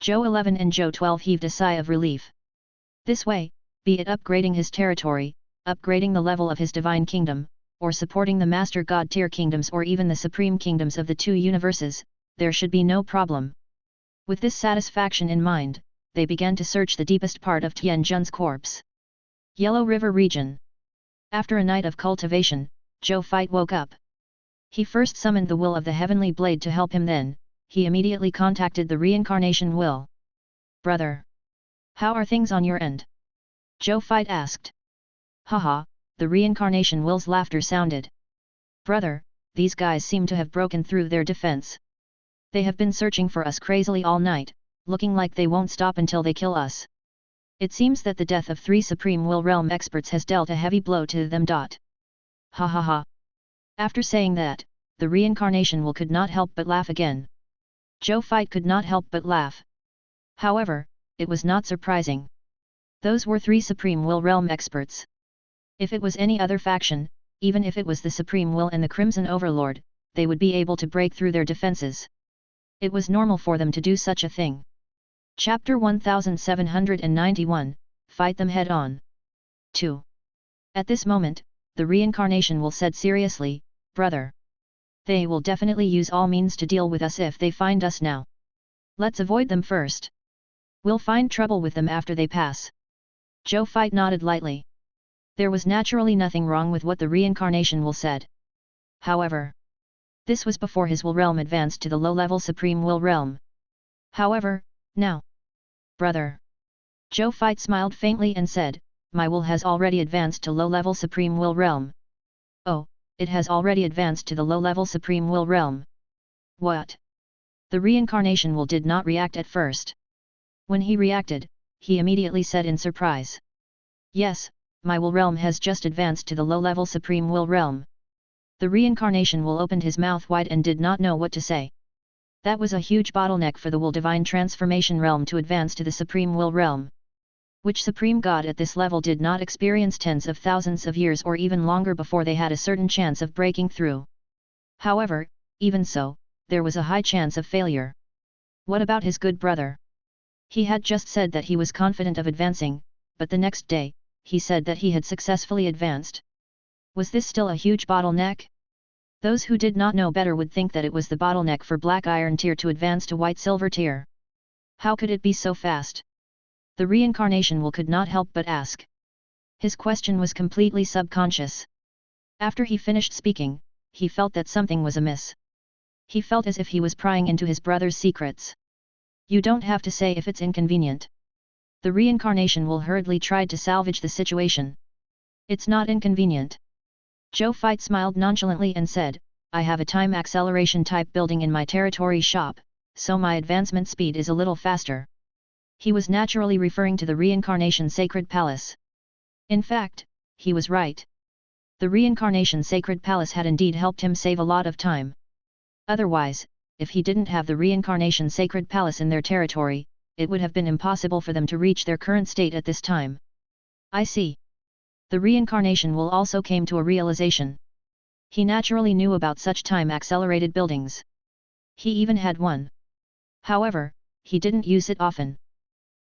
Zhou 11 and Zhou 12 heaved a sigh of relief. This way, be it upgrading his territory, upgrading the level of his divine kingdom, or supporting the Master God tier kingdoms or even the supreme kingdoms of the 2 universes, there should be no problem. With this satisfaction in mind, they began to search the deepest part of Tianjun's corpse. Yellow River region. After a night of cultivation, Zhou Fight woke up. He first summoned the will of the heavenly blade to help him, then, he immediately contacted the reincarnation will. "Brother, how are things on your end?" Zhou Fight asked. "Haha," the reincarnation will's laughter sounded. "Brother, these guys seem to have broken through their defense. They have been searching for us crazily all night, looking like they won't stop until they kill us. It seems that the death of 3 Supreme Will Realm experts has dealt a heavy blow to them. Ha ha ha. After saying that, the reincarnation will could not help but laugh again. Zhou Fight could not help but laugh. However, it was not surprising. Those were 3 Supreme Will Realm experts. If it was any other faction, even if it was the Supreme Will and the Crimson Overlord, they would be able to break through their defenses. It was normal for them to do such a thing. Chapter 1791, Fight them head on. 2. At this moment, the reincarnation will said seriously, brother. They will definitely use all means to deal with us if they find us now. Let's avoid them first. We'll find trouble with them after they pass. Zhou Fight nodded lightly. There was naturally nothing wrong with what the reincarnation will said. However, this was before his will realm advanced to the low-level Supreme Will realm. However, now, brother. Zhou Fight smiled faintly and said, my will has already advanced to low-level Supreme Will realm. Oh, it has already advanced to the low-level Supreme Will realm. What? The reincarnation will did not react at first. When he reacted, he immediately said in surprise. Yes, my will realm has just advanced to the low-level Supreme Will realm. The reincarnation will opened his mouth wide and did not know what to say. That was a huge bottleneck for the will divine transformation realm to advance to the Supreme Will realm. Which Supreme God at this level did not experience tens of thousands of years or even longer before they had a certain chance of breaking through. However, even so, there was a high chance of failure. What about his good brother? He had just said that he was confident of advancing, but the next day, he said that he had successfully advanced. Was this still a huge bottleneck? Those who did not know better would think that it was the bottleneck for Black Iron Tier to advance to White Silver Tier. How could it be so fast? The reincarnation will could not help but ask. His question was completely subconscious. After he finished speaking, he felt that something was amiss. He felt as if he was prying into his brother's secrets. You don't have to say if it's inconvenient. The reincarnation will hurriedly tried to salvage the situation. It's not inconvenient. Zhou Fight smiled nonchalantly and said, I have a time acceleration type building in my territory shop, so my advancement speed is a little faster. He was naturally referring to the reincarnation sacred palace. In fact, he was right. The reincarnation sacred palace had indeed helped him save a lot of time. Otherwise, if he didn't have the reincarnation sacred palace in their territory, it would have been impossible for them to reach their current state at this time. I see. The reincarnation will also came to a realization. He naturally knew about such time-accelerated buildings. He even had one. However, he didn't use it often.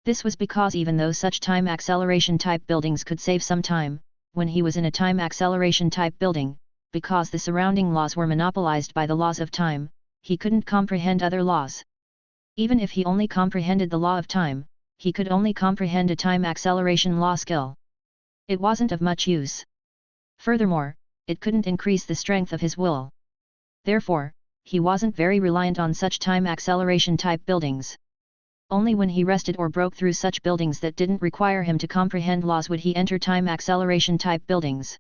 This was because even though such time acceleration type buildings could save some time, when he was in a time acceleration type building, because the surrounding laws were monopolized by the laws of time, he couldn't comprehend other laws. Even if he only comprehended the law of time, he could only comprehend a time acceleration law skill. It wasn't of much use. Furthermore, it couldn't increase the strength of his will. Therefore, he wasn't very reliant on such time acceleration type buildings. Only when he rested or broke through such buildings that didn't require him to comprehend laws would he enter time acceleration type buildings.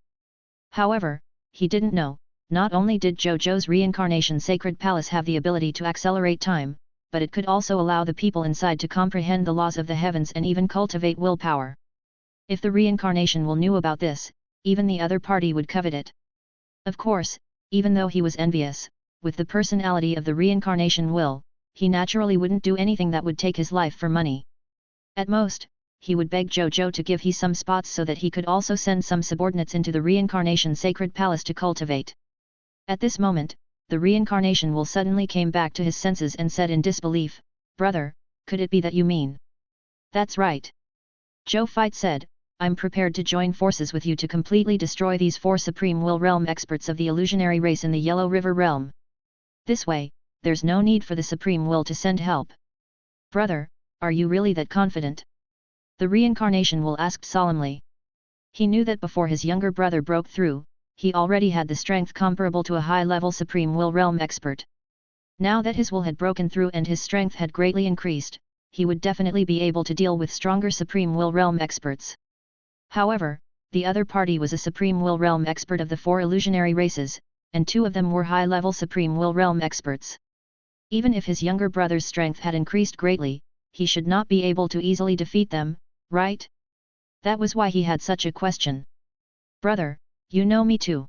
However, he didn't know, not only did Zhou Zhou's reincarnation sacred palace have the ability to accelerate time, but it could also allow the people inside to comprehend the laws of the heavens and even cultivate willpower. If the reincarnation will knew about this, even the other party would covet it. Of course, even though he was envious, with the personality of the reincarnation will, he naturally wouldn't do anything that would take his life for money. At most, he would beg Zhou Zhou to give he some spots so that he could also send some subordinates into the reincarnation sacred palace to cultivate. At this moment, the reincarnation will suddenly came back to his senses and said in disbelief, "Brother, could it be that you mean?" "That's right." Zhou Fight said, "I'm prepared to join forces with you to completely destroy these 4 Supreme Will Realm experts of the illusionary race in the Yellow River Realm. This way, there's no need for the Supreme Will to send help." "Brother, are you really that confident?" the reincarnation will asked solemnly. He knew that before his younger brother broke through, he already had the strength comparable to a high-level Supreme Will Realm expert. Now that his will had broken through and his strength had greatly increased, he would definitely be able to deal with stronger Supreme Will Realm experts. However, the other party was a Supreme Will Realm expert of the 4 illusionary races, and 2 of them were high-level Supreme Will Realm experts. Even if his younger brother's strength had increased greatly, he should not be able to easily defeat them, right? That was why he had such a question. "Brother, you know me too.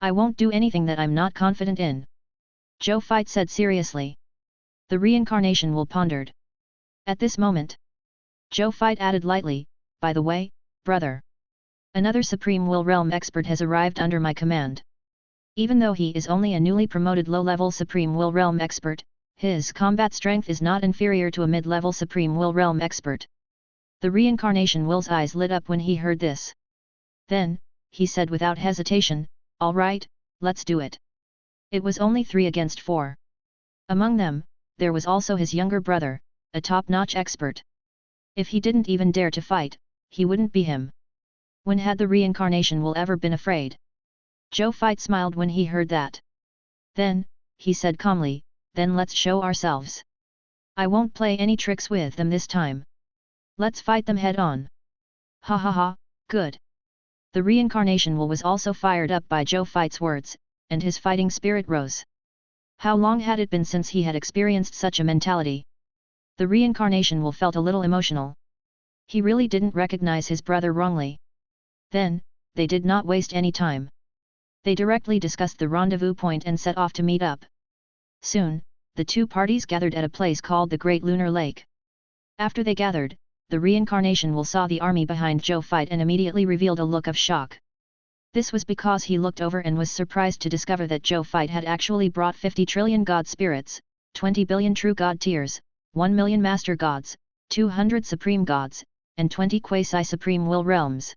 I won't do anything that I'm not confident in. Zhou Fight said seriously. The reincarnation will pondered. At this moment, Zhou Fight added lightly, by the way, brother. Another Supreme Will Realm expert has arrived under my command. Even though he is only a newly promoted low-level Supreme Will Realm expert, his combat strength is not inferior to a mid-level Supreme Will Realm expert. The reincarnation Will's eyes lit up when he heard this. Then, he said without hesitation, all right, let's do it. It was only 3 against 4. Among them, there was also his younger brother, a top-notch expert. If he didn't even dare to fight, he wouldn't be him. When had the reincarnation Will ever been afraid? Zhou Fight smiled when he heard that. Then, he said calmly, then let's show ourselves. I won't play any tricks with them this time. Let's fight them head on. Ha ha ha, good. The reincarnation Will was also fired up by Zhou Fight's words, and his fighting spirit rose. How long had it been since he had experienced such a mentality? The reincarnation Will felt a little emotional. He really didn't recognize his brother wrongly. Then, they did not waste any time. They directly discussed the rendezvous point and set off to meet up. Soon, the two parties gathered at a place called the Great Lunar Lake. After they gathered, the reincarnation Will saw the army behind Zhou Fight and immediately revealed a look of shock. This was because he looked over and was surprised to discover that Zhou Fight had actually brought 50 trillion god spirits, 20 billion true god tiers, 1 million master gods, 200 supreme gods, and 20 quasi-supreme will realms.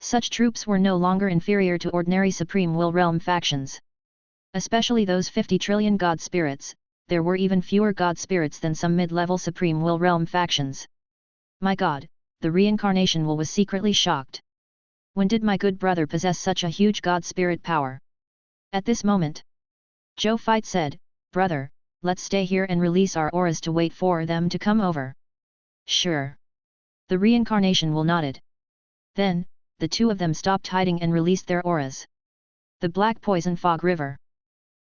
Such troops were no longer inferior to ordinary supreme will realm factions. Especially those 50 trillion god spirits, there were even fewer god spirits than some mid-level supreme will realm factions. My god, the reincarnation Will was secretly shocked. When did my good brother possess such a huge god spirit power? At this moment, Zhou Fight said, brother, let's stay here and release our auras to wait for them to come over. Sure. The reincarnation Will nodded. Then, the two of them stopped hiding and released their auras. The Black Poison Fog River.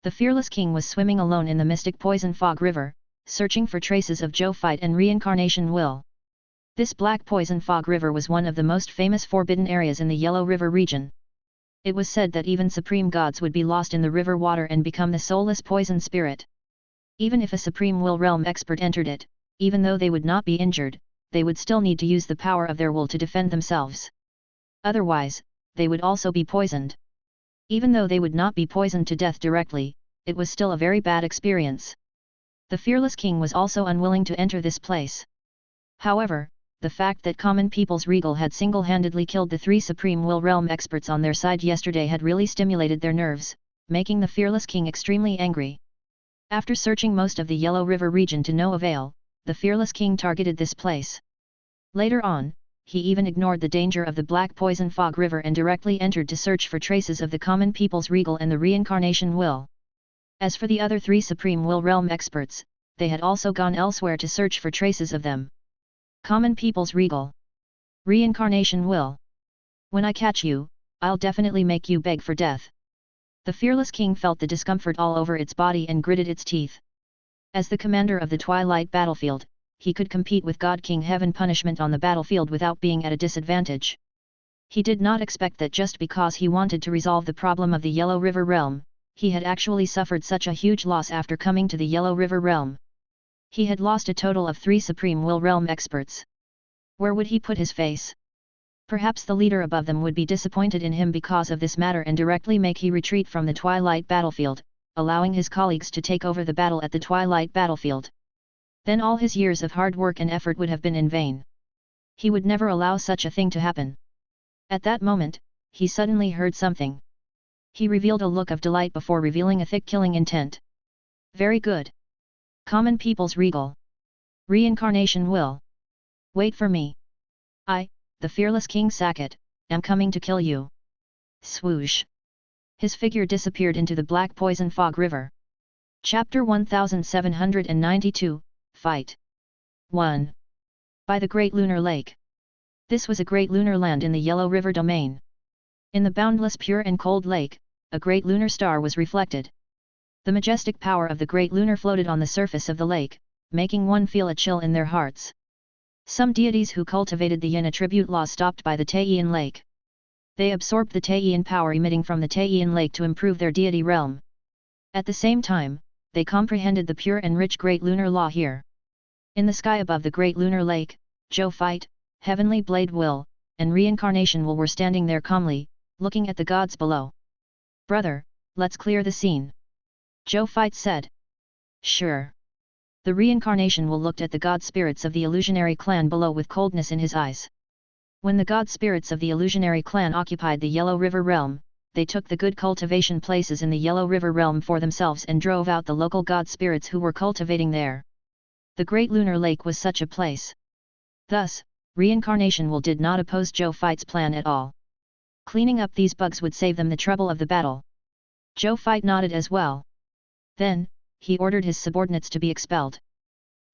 The fearless king was swimming alone in the mystic Poison Fog River, searching for traces of Zhou Fight and reincarnation Will. This Black Poison Fog River was one of the most famous forbidden areas in the Yellow River region. It was said that even supreme gods would be lost in the river water and become the soulless poison spirit. Even if a supreme will realm expert entered it, even though they would not be injured, they would still need to use the power of their will to defend themselves. Otherwise, they would also be poisoned. Even though they would not be poisoned to death directly, it was still a very bad experience. The fearless king was also unwilling to enter this place. However, the fact that common people's regal had single-handedly killed the 3 supreme will realm experts on their side yesterday had really stimulated their nerves, making the fearless king extremely angry. After searching most of the Yellow River region to no avail, the fearless king targeted this place. Later on, he even ignored the danger of the Black Poison Fog River and directly entered to search for traces of the common people's regal and the reincarnation will. As for the other 3 supreme will realm experts, they had also gone elsewhere to search for traces of them. Common people's regal. Reincarnation will. When I catch you, I'll definitely make you beg for death. The fearless king felt the discomfort all over its body and gritted its teeth. As the commander of the Twilight battlefield, he could compete with God King Heaven Punishment on the battlefield without being at a disadvantage. He did not expect that just because he wanted to resolve the problem of the Yellow River realm, he had actually suffered such a huge loss after coming to the Yellow River realm. He had lost a total of 3 Supreme Will Realm experts. Where would he put his face? Perhaps the leader above them would be disappointed in him because of this matter and directly make he retreat from the Twilight battlefield, allowing his colleagues to take over the battle at the Twilight battlefield. Then all his years of hard work and effort would have been in vain. He would never allow such a thing to happen. At that moment, he suddenly heard something. He revealed a look of delight before revealing a thick killing intent. Very good. Common people's regal. Reincarnation will. Wait for me. I, the fearless King Saket, am coming to kill you. Swoosh. His figure disappeared into the Black Poison Fog River. Chapter 1792, Fight. 1. By the Great Lunar Lake. This was a great lunar land in the Yellow River domain. In the boundless pure and cold lake, a great lunar star was reflected. The majestic power of the great lunar floated on the surface of the lake, making one feel a chill in their hearts. Some deities who cultivated the yin attribute law stopped by the Taiyin lake. They absorbed the Taiyan power emitting from the Taiyan lake to improve their deity realm. At the same time, they comprehended the pure and rich great lunar law here. In the sky above the great lunar lake, Zhou Fight, Heavenly Blade Will, and Reincarnation Will were standing there calmly, looking at the gods below. "Brother, let's clear the scene," Zhou Fight said. "Sure." The Reincarnation Will looked at the god spirits of the illusionary clan below with coldness in his eyes. When the god spirits of the illusionary clan occupied the Yellow River realm, they took the good cultivation places in the Yellow River realm for themselves and drove out the local god spirits who were cultivating there. The Great Lunar Lake was such a place. Thus, Reincarnation Will did not oppose Zhou Fight's plan at all. Cleaning up these bugs would save them the trouble of the battle. Zhou Fight nodded as well. Then, he ordered his subordinates to be expelled.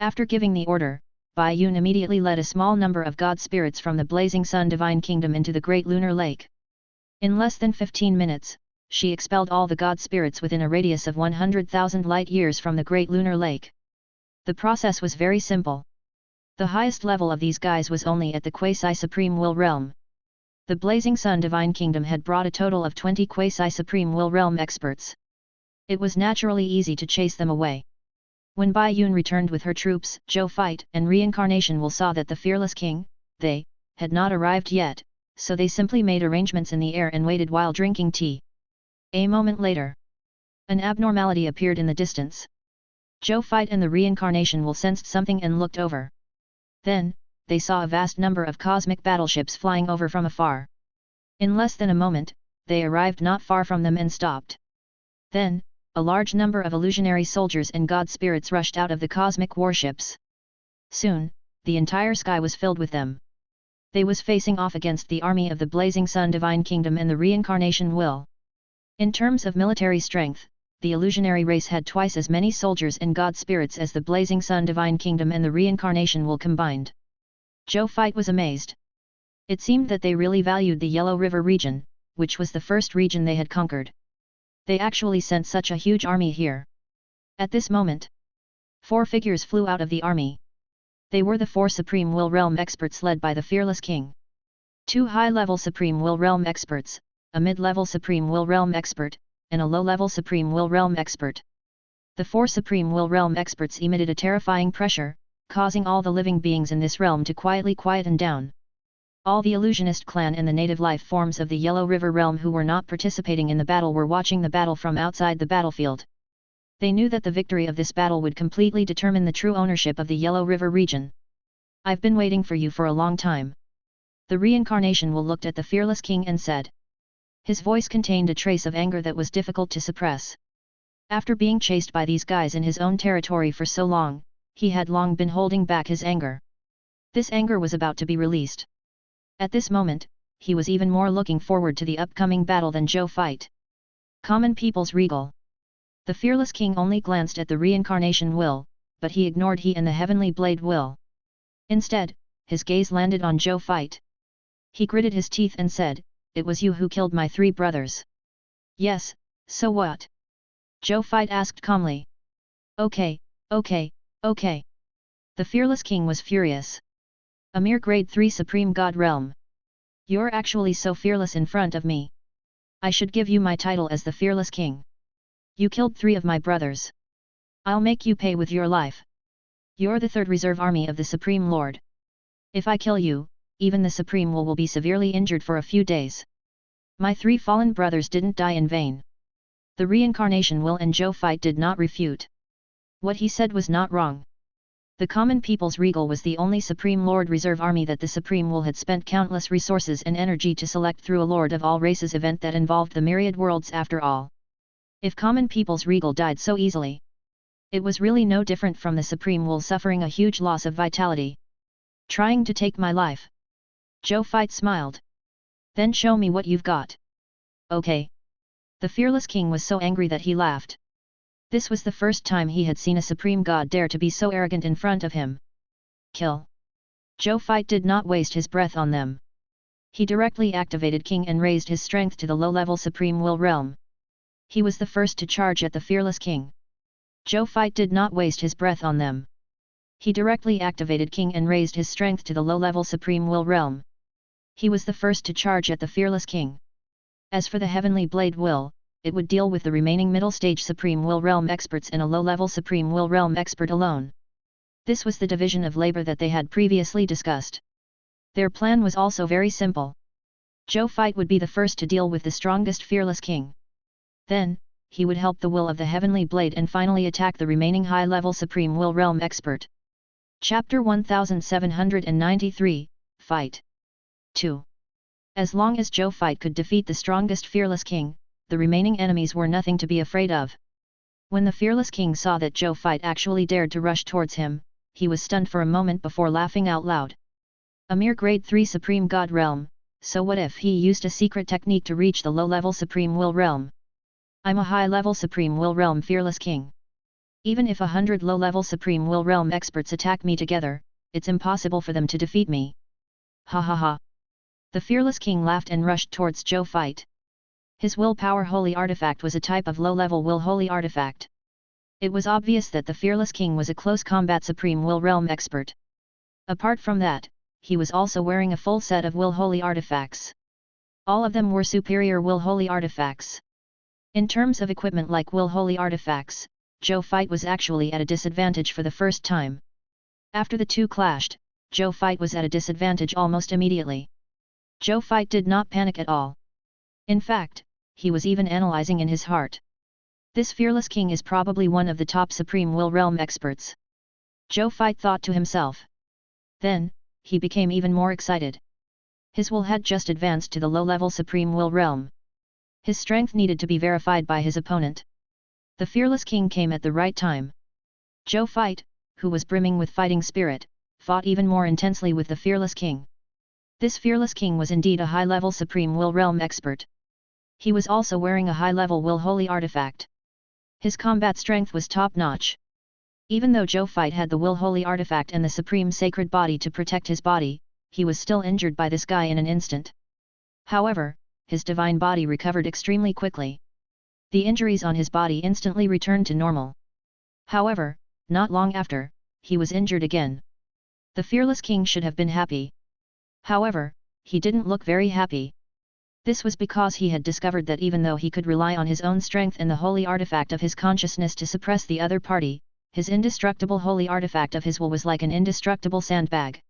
After giving the order, Bai Yun immediately led a small number of god spirits from the Blazing Sun Divine Kingdom into the Great Lunar Lake. In less than 15 minutes, she expelled all the god spirits within a radius of 100,000 light years from the Great Lunar Lake. The process was very simple. The highest level of these guys was only at the Quasi-Supreme Will Realm. The Blazing Sun Divine Kingdom had brought a total of 20 Quasi-Supreme Will Realm experts. It was naturally easy to chase them away. When Bai Yun returned with her troops, Zhou Fight and Reincarnation Will saw that the fearless king, they, had not arrived yet, so they simply made arrangements in the air and waited while drinking tea. A moment later, an abnormality appeared in the distance. Zhou Fight and the Reincarnation Will sensed something and looked over. Then, they saw a vast number of cosmic battleships flying over from afar. In less than a moment, they arrived not far from them and stopped. Then, a large number of illusionary soldiers and god spirits rushed out of the cosmic warships. Soon, the entire sky was filled with them. They was facing off against the army of the Blazing Sun Divine Kingdom and the Reincarnation Will. In terms of military strength, the illusionary race had twice as many soldiers and god spirits as the Blazing Sun Divine Kingdom and the Reincarnation Will combined. Zhou Fight was amazed. It seemed that they really valued the Yellow River region, which was the first region they had conquered. They actually sent such a huge army here. At this moment, 4 figures flew out of the army. They were the 4 Supreme Will Realm experts led by the Fearless King. 2 high-level Supreme Will Realm experts, a mid-level Supreme Will Realm expert, and a low-level Supreme Will Realm expert. The 4 Supreme Will Realm experts emitted a terrifying pressure, causing all the living beings in this realm to quietly quieten down. All the illusionist clan and the native life forms of the Yellow River realm who were not participating in the battle were watching the battle from outside the battlefield. They knew that the victory of this battle would completely determine the true ownership of the Yellow River region. "I've been waiting for you for a long time." The Reincarnation Will looked at the fearless king and said. His voice contained a trace of anger that was difficult to suppress. After being chased by these guys in his own territory for so long, he had long been holding back his anger. This anger was about to be released. At this moment, he was even more looking forward to the upcoming battle than Zhou Fight. Common People's Regal. The fearless king only glanced at the Reincarnation Will, but he ignored he and the Heavenly Blade Will. Instead, his gaze landed on Zhou Fight. He gritted his teeth and said, "It was you who killed my 3 brothers." "Yes, so what?" Zhou Fight asked calmly. Okay. The fearless king was furious. "A mere grade 3 supreme god realm. You're actually so fearless in front of me. I should give you my title as the fearless king. You killed 3 of my brothers. I'll make you pay with your life. You're the 3rd reserve army of the Supreme Lord. If I kill you, even the Supreme will be severely injured for a few days. My 3 fallen brothers didn't die in vain." The Reincarnation Will and Zhou Fight did not refute. What he said was not wrong. The Common People's Regal was the only Supreme Lord Reserve Army that the Supreme Will had spent countless resources and energy to select through a Lord of all Races event that involved the myriad worlds after all. If Common People's Regal died so easily, it was really no different from the Supreme Will suffering a huge loss of vitality. "Trying to take my life?" Zhou Fight smiled. "Then show me what you've got." "Okay." The fearless king was so angry that he laughed. This was the first time he had seen a supreme god dare to be so arrogant in front of him. "Kill." Zhou Fight did not waste his breath on them. He directly activated King and raised his strength to the low-level Supreme Will realm. He was the first to charge at the fearless king. Zhou Fight did not waste his breath on them. He directly activated King and raised his strength to the low-level Supreme Will realm. He was the first to charge at the fearless king. As for the heavenly blade will, it would deal with the remaining middle stage Supreme Will Realm experts and a low-level Supreme Will Realm expert alone. This was the division of labor that they had previously discussed. Their plan was also very simple. Zhou Fight would be the first to deal with the strongest fearless king. Then, he would help the will of the heavenly blade and finally attack the remaining high-level Supreme Will Realm expert. Chapter 1793, Fight 2. As long as Zhou Fight could defeat the strongest fearless king, the remaining enemies were nothing to be afraid of. When the fearless king saw that Zhou Fight actually dared to rush towards him, he was stunned for a moment before laughing out loud. A mere grade 3 Supreme God Realm, so what if he used a secret technique to reach the low-level Supreme Will Realm? I'm a high-level Supreme Will Realm fearless king. Even if 100 low-level Supreme Will Realm experts attack me together, it's impossible for them to defeat me. Ha ha ha. The fearless king laughed and rushed towards Zhou Fight. His willpower holy artifact was a type of low-level will holy artifact. It was obvious that the fearless king was a close combat Supreme Will Realm expert. Apart from that, he was also wearing a full set of will holy artifacts. All of them were superior will holy artifacts. In terms of equipment like will holy artifacts, Zhou Fight was actually at a disadvantage for the first time. After the two clashed, Zhou Fight was at a disadvantage almost immediately. Zhou Fight did not panic at all. In fact, he was even analyzing in his heart. This fearless king is probably one of the top Supreme Will Realm experts. Zhou Fight thought to himself. Then, he became even more excited. His will had just advanced to the low-level Supreme Will Realm. His strength needed to be verified by his opponent. The fearless king came at the right time. Zhou Fight, who was brimming with fighting spirit, fought even more intensely with the fearless king. This fearless king was indeed a high-level Supreme Will Realm expert. He was also wearing a high-level will holy artifact. His combat strength was top-notch. Even though Zhou Fight had the will holy artifact and the supreme sacred body to protect his body, he was still injured by this guy in an instant. However, his divine body recovered extremely quickly. The injuries on his body instantly returned to normal. However, not long after, he was injured again. The fearless king should have been happy. However, he didn't look very happy. This was because he had discovered that even though he could rely on his own strength and the holy artifact of his consciousness to suppress the other party, his indestructible holy artifact of his will was like an indestructible sandbag.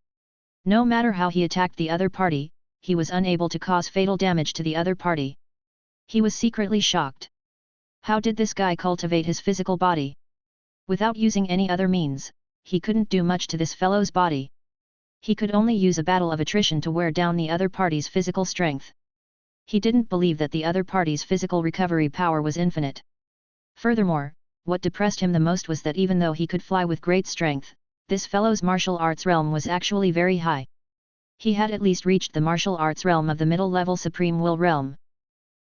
No matter how he attacked the other party, he was unable to cause fatal damage to the other party. He was secretly shocked. How did this guy cultivate his physical body? Without using any other means, he couldn't do much to this fellow's body. He could only use a battle of attrition to wear down the other party's physical strength. He didn't believe that the other party's physical recovery power was infinite. Furthermore, what depressed him the most was that even though he could fly with great strength, this fellow's martial arts realm was actually very high. He had at least reached the martial arts realm of the middle-level Supreme Will realm.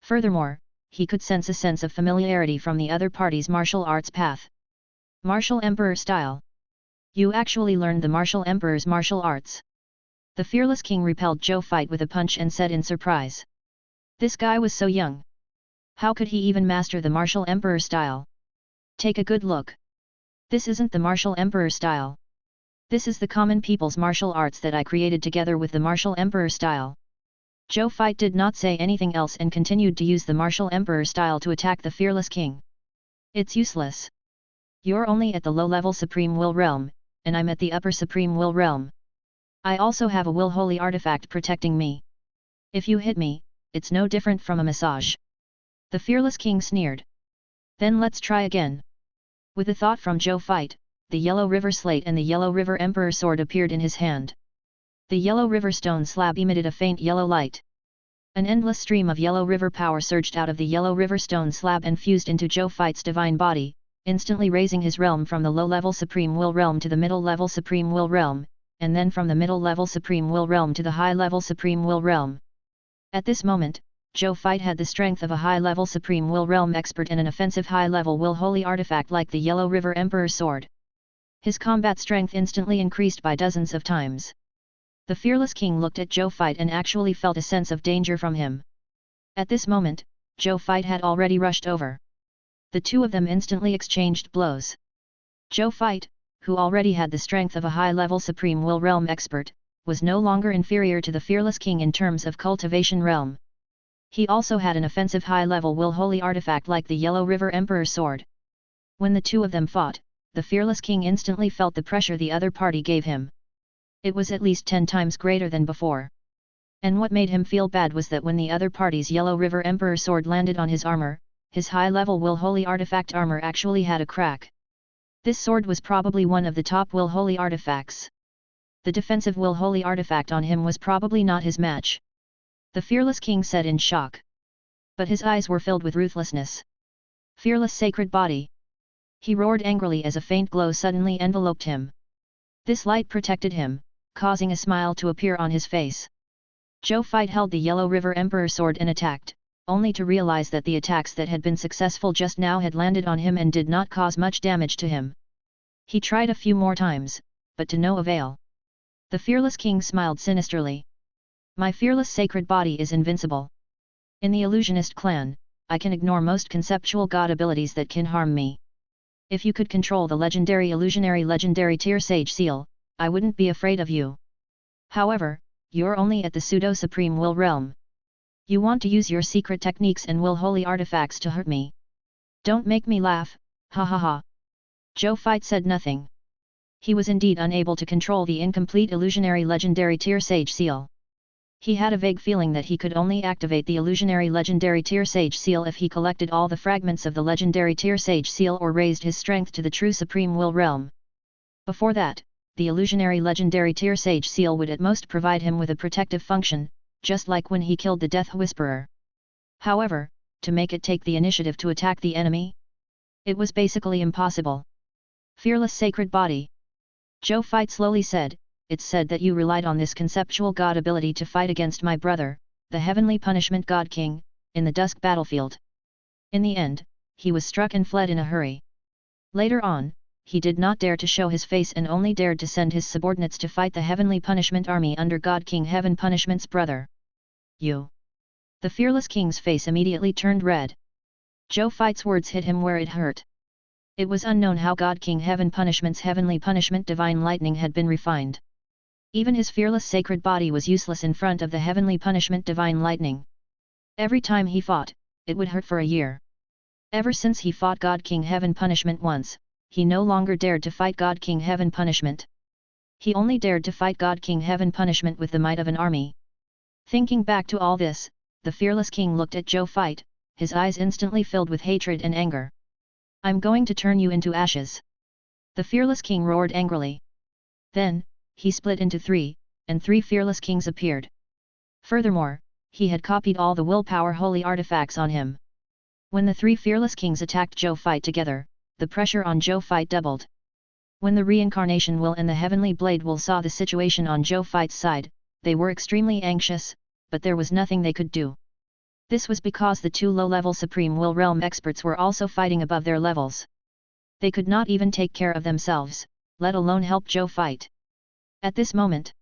Furthermore, he could sense a sense of familiarity from the other party's martial arts path. Martial Emperor style. You actually learned the Martial Emperor's martial arts. The fearless king repelled Zhou Fight with a punch and said in surprise. This guy was so young. How could he even master the Martial Emperor style? Take a good look. This isn't the Martial Emperor style. This is the common people's martial arts that I created together with the Martial Emperor style. Zhou Fight did not say anything else and continued to use the Martial Emperor style to attack the fearless king. It's useless. You're only at the low-level Supreme Will realm, and I'm at the upper Supreme Will realm. I also have a will holy artifact protecting me. If you hit me, it's no different from a massage. The fearless king sneered. Then let's try again. With a thought from Zhou Fight, the Yellow River Slate and the Yellow River Emperor Sword appeared in his hand. The Yellow River Stone Slab emitted a faint yellow light. An endless stream of Yellow River power surged out of the Yellow River Stone Slab and fused into Zhou Fight's divine body, instantly raising his realm from the low-level Supreme Will realm to the middle-level Supreme Will realm, and then from the middle-level Supreme Will realm to the high-level Supreme Will realm. At this moment, Zhou Fight had the strength of a high-level Supreme Will realm expert and an offensive high-level will holy artifact like the Yellow River Emperor Sword. His combat strength instantly increased by dozens of times. The fearless king looked at Zhou Fight and actually felt a sense of danger from him. At this moment, Zhou Fight had already rushed over. The two of them instantly exchanged blows. Zhou Fight, who already had the strength of a high-level Supreme Will realm expert, was no longer inferior to the fearless king in terms of cultivation realm. He also had an offensive high-level will holy artifact like the Yellow River Emperor's sword. When the two of them fought, the fearless king instantly felt the pressure the other party gave him. It was at least 10 times greater than before. And what made him feel bad was that when the other party's Yellow River Emperor's sword landed on his armor, his high-level will holy artifact armor actually had a crack. This sword was probably one of the top will holy artifacts. The defensive will holy artifact on him was probably not his match. The fearless king said in shock. But his eyes were filled with ruthlessness. Fearless sacred body! He roared angrily as a faint glow suddenly enveloped him. This light protected him, causing a smile to appear on his face. Zhou Fight held the Yellow River Emperor sword and attacked, only to realize that the attacks that had been successful just now had landed on him and did not cause much damage to him. He tried a few more times, but to no avail. The fearless king smiled sinisterly. My fearless sacred body is invincible. In the illusionist clan, I can ignore most conceptual god abilities that can harm me. If you could control the legendary illusionary legendary tier sage seal, I wouldn't be afraid of you. However, you're only at the pseudo-supreme will realm. You want to use your secret techniques and will holy artifacts to hurt me. Don't make me laugh, ha ha ha. Zhou Fight said nothing. He was indeed unable to control the incomplete illusionary legendary tier sage seal. He had a vague feeling that he could only activate the illusionary legendary tier sage seal if he collected all the fragments of the legendary tier sage seal or raised his strength to the true supreme will realm. Before that, the illusionary legendary tier sage seal would at most provide him with a protective function, just like when he killed the Death Whisperer. However, to make it take the initiative to attack the enemy? It was basically impossible. Fearless sacred body. Zhou Fight slowly said, it's said that you relied on this conceptual god ability to fight against my brother, the heavenly punishment god king, in the dusk battlefield. In the end, he was struck and fled in a hurry. Later on, he did not dare to show his face and only dared to send his subordinates to fight the heavenly punishment army under God King Heaven Punishment's brother. You! The fearless king's face immediately turned red. Zhou Fight's words hit him where it hurt. It was unknown how God King Heaven Punishment's heavenly punishment divine lightning had been refined. Even his fearless sacred body was useless in front of the heavenly punishment divine lightning. Every time he fought, it would hurt for a year. Ever since he fought God King Heaven Punishment once, he no longer dared to fight God King Heaven Punishment. He only dared to fight God King Heaven Punishment with the might of an army. Thinking back to all this, the fearless king looked at Zhou Fight, his eyes instantly filled with hatred and anger. I'm going to turn you into ashes! The fearless king roared angrily. Then, he split into three, and 3 fearless kings appeared. Furthermore, he had copied all the willpower holy artifacts on him. When the 3 fearless kings attacked Zhou Fight together, the pressure on Zhou Fight doubled. When the reincarnation will and the heavenly blade will saw the situation on Zhou Fight's side, they were extremely anxious, but there was nothing they could do. This was because the 2 low-level Supreme Will Realm experts were also fighting above their levels. They could not even take care of themselves, let alone help Zhou Fight. At this moment,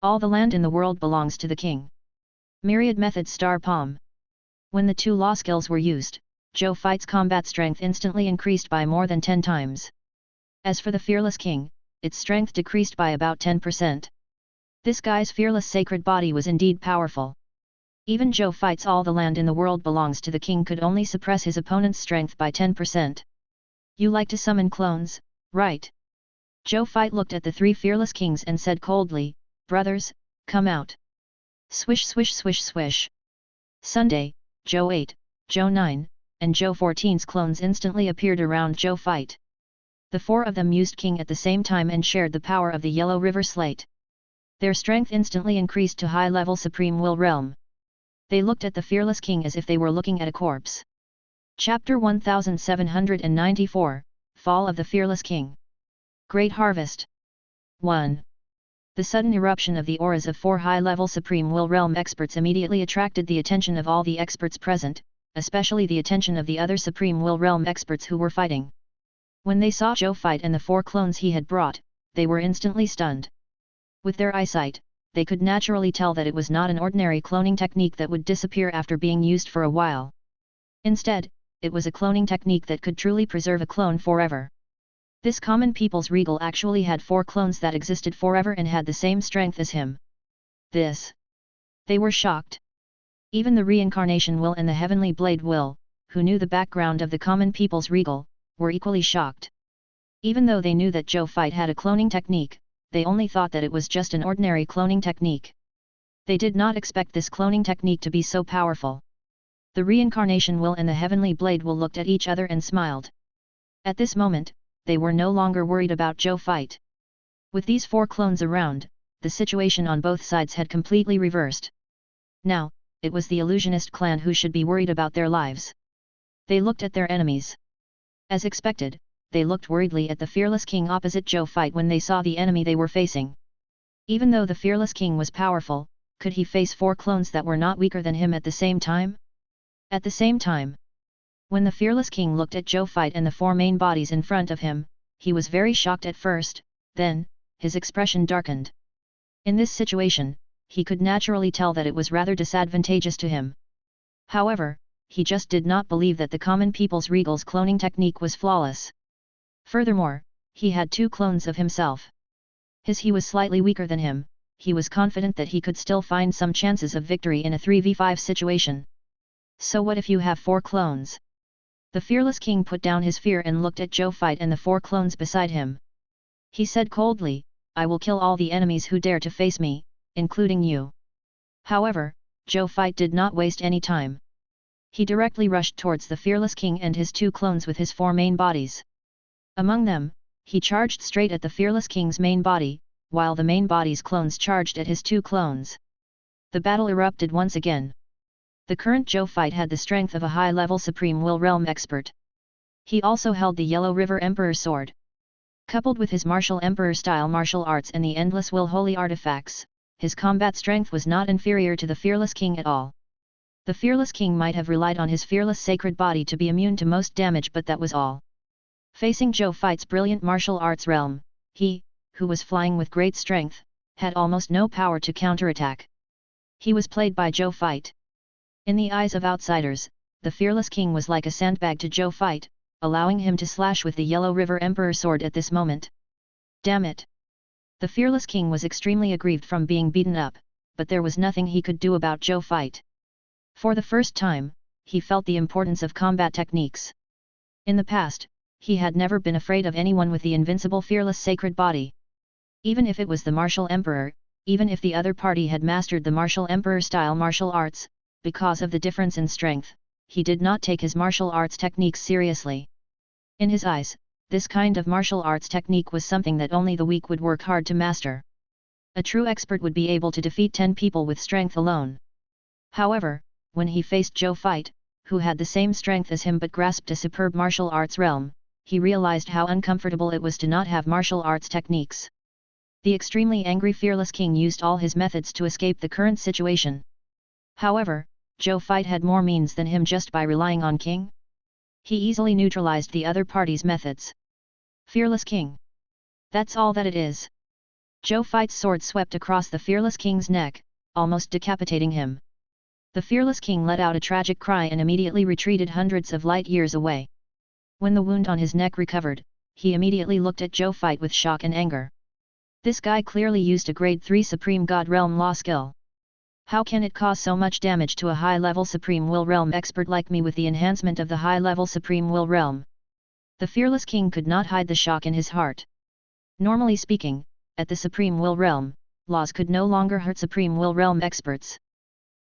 all the land in the world belongs to the king. Myriad Methods Star Palm. When the 2 law skills were used, Zhou Fight's combat strength instantly increased by more than 10 times. As for the fearless king, its strength decreased by about 10%. This guy's fearless sacred body was indeed powerful. Even Zhou Fight's all the land in the world belongs to the king could only suppress his opponent's strength by 10%. You like to summon clones, right? Zhou Fight looked at the 3 fearless kings and said coldly, brothers, come out. Swish swish swish swish. Sunday, Zhou 8, Zhou 9, and Zhou 14's clones instantly appeared around Zhou Fight. The 4 of them used king at the same time and shared the power of the Yellow River Slate. Their strength instantly increased to high-level Supreme Will Realm. They looked at the fearless king as if they were looking at a corpse. Chapter 1794, Fall of the Fearless King. Great Harvest. 1. The sudden eruption of the auras of 4 high-level Supreme Will Realm experts immediately attracted the attention of all the experts present, especially the attention of the other Supreme Will Realm experts who were fighting. When they saw Zhou Fight and the 4 clones he had brought, they were instantly stunned. With their eyesight, they could naturally tell that it was not an ordinary cloning technique that would disappear after being used for a while. Instead, it was a cloning technique that could truly preserve a clone forever. This common people's regal actually had 4 clones that existed forever and had the same strength as him. They were shocked. Even the reincarnation will and the heavenly blade will, who knew the background of the common people's regal, were equally shocked. Even though they knew that Zhou Fight had a cloning technique, they only thought that it was just an ordinary cloning technique. They did not expect this cloning technique to be so powerful. The reincarnation will and the heavenly blade will looked at each other and smiled. At this moment, they were no longer worried about Zhou Fight. With these 4 clones around, the situation on both sides had completely reversed. Now, it was the illusionist clan who should be worried about their lives. They looked at their enemies. As expected, they looked worriedly at the fearless king opposite Zhou Fight when they saw the enemy they were facing. Even though the fearless king was powerful, could he face 4 clones that were not weaker than him at the same time? At the same time, when the fearless king looked at Zhou Fight and the 4 main bodies in front of him, he was very shocked at first, then, his expression darkened. In this situation, he could naturally tell that it was rather disadvantageous to him. However, he just did not believe that the common people's regal's cloning technique was flawless. Furthermore, he had 2 clones of himself. He was slightly weaker than him, he was confident that he could still find some chances of victory in a 3v5 situation. So what if you have 4 clones? The fearless king put down his fear and looked at Zhou Fight and the 4 clones beside him. He said coldly, "I will kill all the enemies who dare to face me, including you." However, Zhou Fight did not waste any time. He directly rushed towards the fearless king and his 2 clones with his 4 main bodies. Among them, he charged straight at the fearless king's main body, while the main body's clones charged at his 2 clones. The battle erupted once again. The current Zhou Fight had the strength of a high-level Supreme Will Realm expert. He also held the Yellow River Emperor sword. Coupled with his martial emperor-style martial arts and the endless will holy artifacts, his combat strength was not inferior to the fearless king at all. The fearless king might have relied on his fearless sacred body to be immune to most damage, but that was all. Facing Zhou Fight's brilliant martial arts realm, he, who was flying with great strength, had almost no power to counterattack. He was played by Zhou Fight. In the eyes of outsiders, the fearless king was like a sandbag to Zhou Fight, allowing him to slash with the Yellow River Emperor sword at this moment. Damn it! The fearless king was extremely aggrieved from being beaten up, but there was nothing he could do about Zhou Fight. For the first time, he felt the importance of combat techniques. In the past, he had never been afraid of anyone with the invincible fearless sacred body. Even if it was the martial emperor, even if the other party had mastered the martial emperor-style martial arts, because of the difference in strength, he did not take his martial arts techniques seriously. In his eyes, this kind of martial arts technique was something that only the weak would work hard to master. A true expert would be able to defeat 10 people with strength alone. However, when he faced Zhou Fight, who had the same strength as him but grasped a superb martial arts realm, he realized how uncomfortable it was to not have martial arts techniques. The extremely angry fearless king used all his methods to escape the current situation. However, Zhou Fight had more means than him just by relying on King. He easily neutralized the other party's methods. Fearless king. That's all that it is. Zhou Fight's sword swept across the fearless king's neck, almost decapitating him. The fearless king let out a tragic cry and immediately retreated hundreds of light years away. When the wound on his neck recovered, he immediately looked at Zhou Fight with shock and anger. This guy clearly used a grade 3 Supreme God Realm law skill. How can it cause so much damage to a high-level Supreme Will Realm expert like me with the enhancement of the high-level Supreme Will Realm? The fearless king could not hide the shock in his heart. Normally speaking, at the Supreme Will Realm, laws could no longer hurt Supreme Will Realm experts.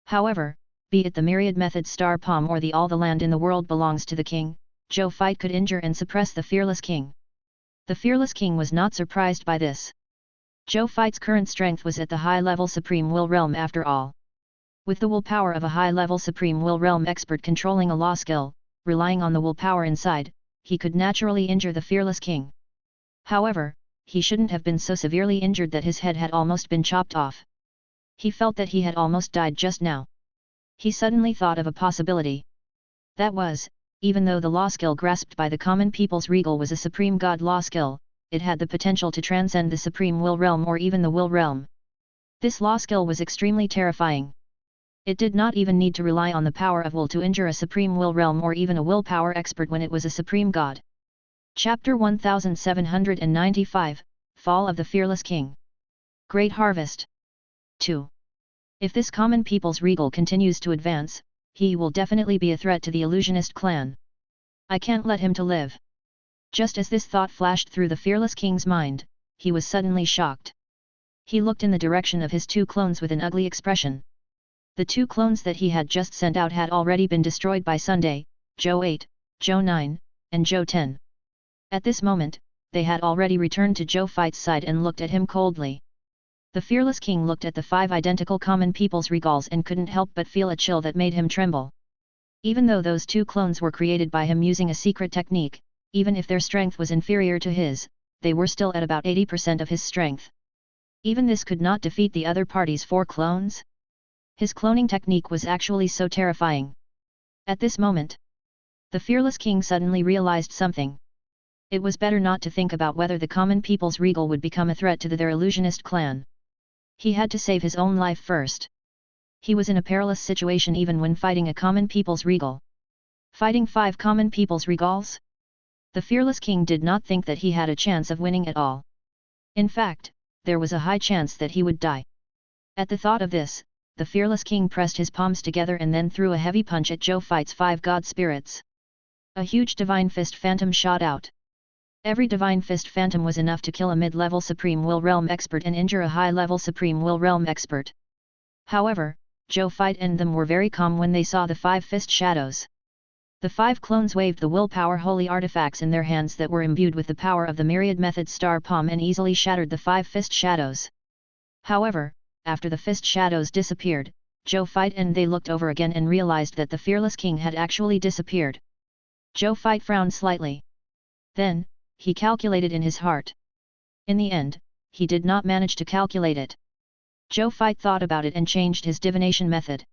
However, be it the myriad method star palm or the all the land in the world belongs to the king, Zhou Fight could injure and suppress the fearless king. The fearless king was not surprised by this. Zhou Fight's current strength was at the high-level Supreme Will Realm after all. With the willpower of a high-level Supreme Will Realm expert controlling a law skill, relying on the willpower inside, he could naturally injure the fearless king. However, he shouldn't have been so severely injured that his head had almost been chopped off. He felt that he had almost died just now. He suddenly thought of a possibility. That was, even though the law skill grasped by the common people's regal was a supreme god law skill, it had the potential to transcend the supreme will realm or even the will realm. This law skill was extremely terrifying. It did not even need to rely on the power of will to injure a supreme will realm or even a willpower expert when it was a supreme god. Chapter 1795, Fall of the Fearless King. Great Harvest. 2. If this common people's regal continues to advance, he will definitely be a threat to the illusionist clan. I can't let him to live. Just as this thought flashed through the fearless king's mind, he was suddenly shocked. He looked in the direction of his two clones with an ugly expression. The two clones that he had just sent out had already been destroyed by Sunday, Zhou 8, Zhou 9, and Zhou 10. At this moment, they had already returned to Zhou Fight's side and looked at him coldly. The fearless king looked at the 5 identical common people's regals and couldn't help but feel a chill that made him tremble. Even though those two clones were created by him using a secret technique, even if their strength was inferior to his, they were still at about 80% of his strength. Even this could not defeat the other party's 4 clones? His cloning technique was actually so terrifying. At this moment, the fearless king suddenly realized something. It was better not to think about whether the common people's regal would become a threat to their illusionist clan. He had to save his own life first. He was in a perilous situation even when fighting a common people's regal. Fighting 5 common people's regals? The fearless king did not think that he had a chance of winning at all. In fact, there was a high chance that he would die. At the thought of this, the fearless king pressed his palms together and then threw a heavy punch at Zhou Fight's 5 god spirits. A huge divine fist phantom shot out. Every divine fist phantom was enough to kill a mid-level Supreme Will Realm expert and injure a high-level Supreme Will Realm expert. However, Zhou Fight and them were very calm when they saw the 5 fist shadows. The 5 clones waved the willpower holy artifacts in their hands that were imbued with the power of the myriad method star palm and easily shattered the 5 fist shadows. However, after the fist shadows disappeared, Zhou Fight and they looked over again and realized that the fearless king had actually disappeared. Zhou Fight frowned slightly. Then, he calculated in his heart. In the end, he did not manage to calculate it. Zhou Fight thought about it and changed his divination method.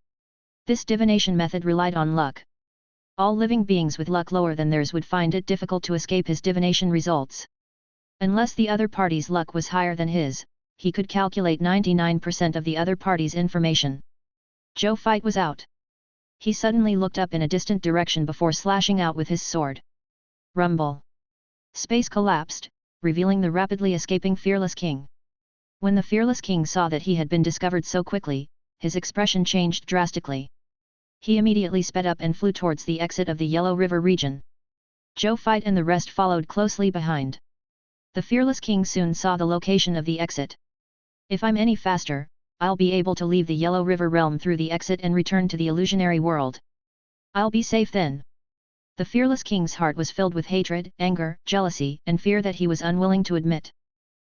This divination method relied on luck. All living beings with luck lower than theirs would find it difficult to escape his divination results. Unless the other party's luck was higher than his, he could calculate 99% of the other party's information. Zhou Fight was out. He suddenly looked up in a distant direction before slashing out with his sword. Rumble. Space collapsed, revealing the rapidly escaping fearless king. When the fearless king saw that he had been discovered so quickly, his expression changed drastically. He immediately sped up and flew towards the exit of the Yellow River region. Zhou Fight and the rest followed closely behind. The fearless king soon saw the location of the exit. If I'm any faster, I'll be able to leave the Yellow River realm through the exit and return to the illusionary world. I'll be safe then. The fearless king's heart was filled with hatred, anger, jealousy, and fear that he was unwilling to admit.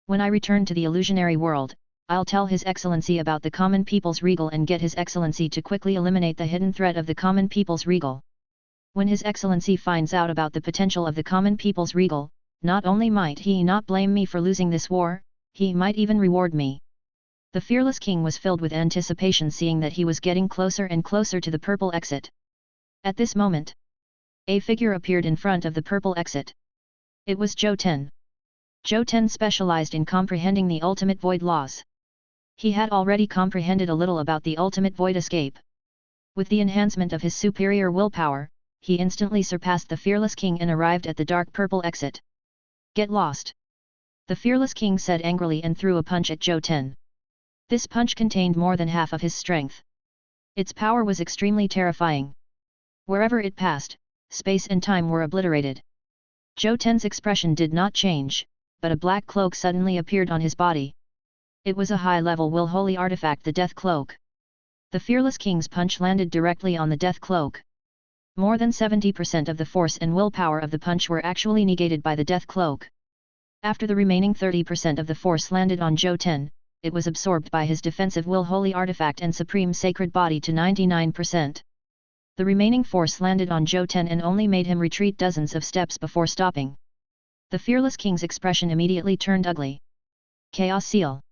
When I return to the illusionary world, I'll tell His Excellency about the common people's regal and get His Excellency to quickly eliminate the hidden threat of the common people's regal. When His Excellency finds out about the potential of the common people's regal, not only might he not blame me for losing this war, he might even reward me. The fearless king was filled with anticipation seeing that he was getting closer and closer to the purple exit. At this moment, a figure appeared in front of the purple exit. It was Zhou 10. Zhou 10 specialized in comprehending the ultimate void laws. He had already comprehended a little about the ultimate void escape. With the enhancement of his superior willpower, he instantly surpassed the fearless king and arrived at the dark purple exit. Get lost! The fearless king said angrily and threw a punch at Zhou 10. This punch contained more than half of his strength. Its power was extremely terrifying. Wherever it passed, space and time were obliterated. Zhou 10's expression did not change, but a black cloak suddenly appeared on his body. It was a high-level will holy artifact, the Death Cloak. The fearless king's punch landed directly on the Death Cloak. More than 70% of the force and willpower of the punch were actually negated by the Death Cloak. After the remaining 30% of the force landed on Zhou 10, it was absorbed by his defensive will holy artifact and supreme sacred body to 99%. The remaining force landed on Zhou 10 and only made him retreat dozens of steps before stopping. The fearless king's expression immediately turned ugly. Chaos Seal.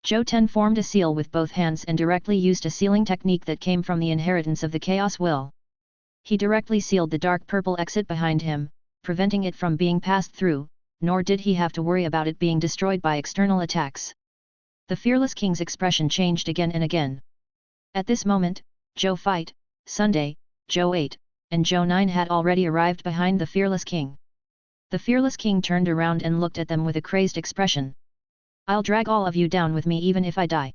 Zhou 10 formed a seal with both hands and directly used a sealing technique that came from the inheritance of the Chaos Will. He directly sealed the dark purple exit behind him, preventing it from being passed through, nor did he have to worry about it being destroyed by external attacks. The fearless king's expression changed again and again. At this moment, Zhou Fight, Sunday, Zhou 8, and Zhou 9 had already arrived behind the fearless king. The fearless king turned around and looked at them with a crazed expression. "I'll drag all of you down with me even if I die."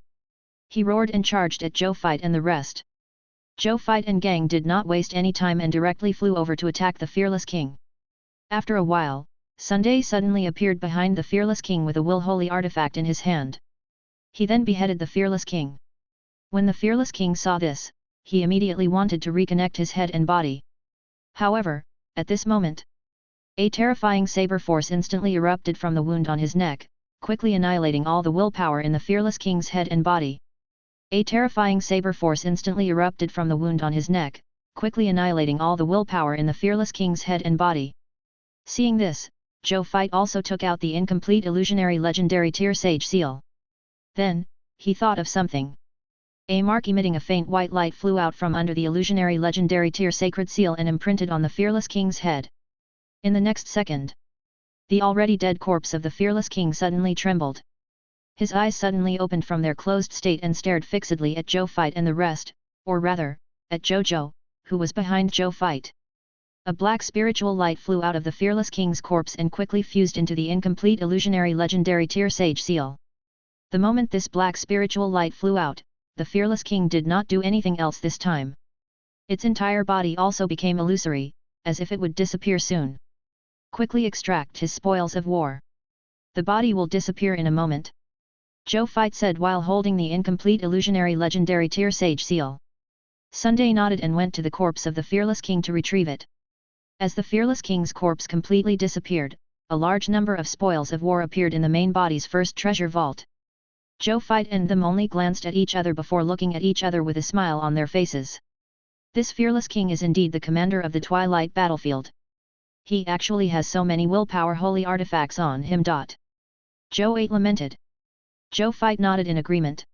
He roared and charged at Zhou Fight and the rest. Zhou Fight and gang did not waste any time and directly flew over to attack the fearless king. After a while, Sunday suddenly appeared behind the fearless king with a will-holy artifact in his hand. He then beheaded the fearless king. When the fearless king saw this, he immediately wanted to reconnect his head and body. However, at this moment, a terrifying saber force instantly erupted from the wound on his neck, quickly annihilating all the willpower in the fearless king's head and body. A terrifying saber force instantly erupted from the wound on his neck, quickly annihilating all the willpower in the fearless king's head and body. Seeing this, Zhou Fight also took out the incomplete illusionary legendary tier sage seal. Then, he thought of something. A mark emitting a faint white light flew out from under the illusionary legendary tier sacred seal and imprinted on the fearless king's head. In the next second, the already dead corpse of the fearless king suddenly trembled. His eyes suddenly opened from their closed state and stared fixedly at Zhou Fight and the rest, or rather, at Zhou Zhou, who was behind Zhou Fight. A black spiritual light flew out of the fearless king's corpse and quickly fused into the incomplete illusionary legendary tier sage seal. The moment this black spiritual light flew out, the fearless king did not do anything else this time. Its entire body also became illusory, as if it would disappear soon. Quickly extract his spoils of war. The body will disappear in a moment. Zhou Fight said while holding the incomplete illusionary legendary tier sage seal. Sunday nodded and went to the corpse of the fearless king to retrieve it. As the fearless king's corpse completely disappeared, a large number of spoils of war appeared in the main body's first treasure vault. Zhou Fight and them only glanced at each other before looking at each other with a smile on their faces. This fearless king is indeed the commander of the Twilight battlefield. He actually has so many willpower holy artifacts on him. Zhou 8 lamented. Zhou Fight nodded in agreement.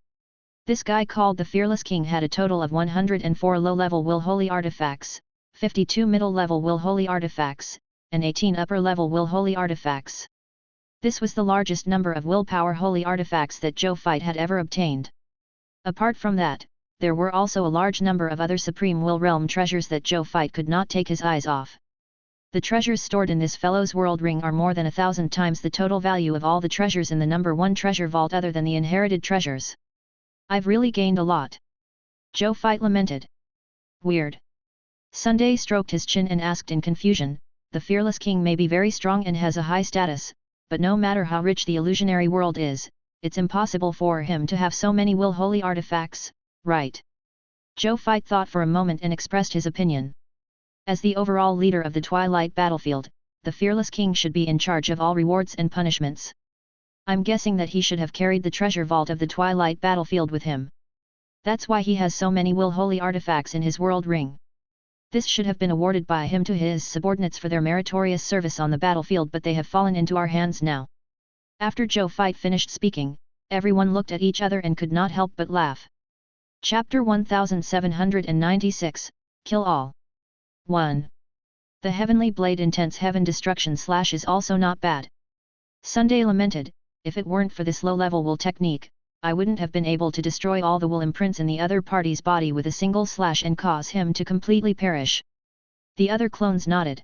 This guy called the fearless king had a total of 104 low-level will holy artifacts, 52 middle-level will holy artifacts, and 18 upper-level will holy artifacts. This was the largest number of willpower holy artifacts that Zhou Fight had ever obtained. Apart from that, there were also a large number of other supreme will realm treasures that Zhou Fight could not take his eyes off. The treasures stored in this fellow's world ring are more than 1,000 times the total value of all the treasures in the number 1 treasure vault other than the inherited treasures. I've really gained a lot. Zhou Fight lamented. Weird. Sunday stroked his chin and asked in confusion, the fearless king may be very strong and has a high status, but no matter how rich the illusionary world is, it's impossible for him to have so many will holy artifacts, right? Zhou Fight thought for a moment and expressed his opinion. As the overall leader of the Twilight battlefield, the fearless king should be in charge of all rewards and punishments. I'm guessing that he should have carried the treasure vault of the Twilight battlefield with him. That's why he has so many will holy artifacts in his world ring. This should have been awarded by him to his subordinates for their meritorious service on the battlefield, but they have fallen into our hands now. After Zhou Fight finished speaking, everyone looked at each other and could not help but laugh. Chapter 1796, Kill All. 1. The Heavenly Blade Intense Heaven Destruction / is also not bad. Sunday lamented, if it weren't for this low-level will technique, I wouldn't have been able to destroy all the will imprints in the other party's body with a single slash and cause him to completely perish. The other clones nodded.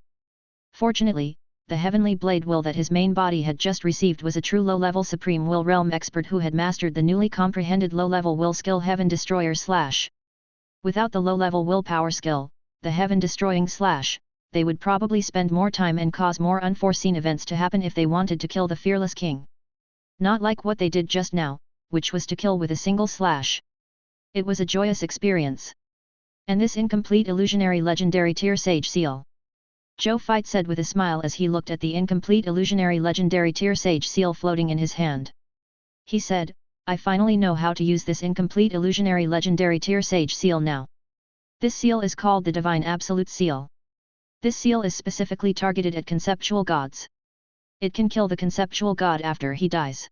Fortunately, the Heavenly Blade will that his main body had just received was a true low-level Supreme Will Realm expert who had mastered the newly comprehended low-level will skill Heaven Destroyer / Without the low-level willpower skill, the Heaven Destroying / they would probably spend more time and cause more unforeseen events to happen if they wanted to kill the fearless king. Not like what they did just now, which was to kill with a single slash. It was a joyous experience. And this incomplete illusionary legendary tier sage seal. Zhou Fight said with a smile as he looked at the incomplete illusionary legendary tier sage seal floating in his hand. He said, I finally know how to use this incomplete illusionary legendary tier sage seal now. This seal is called the Divine Absolute Seal. This seal is specifically targeted at conceptual gods. It can kill the conceptual god after he dies.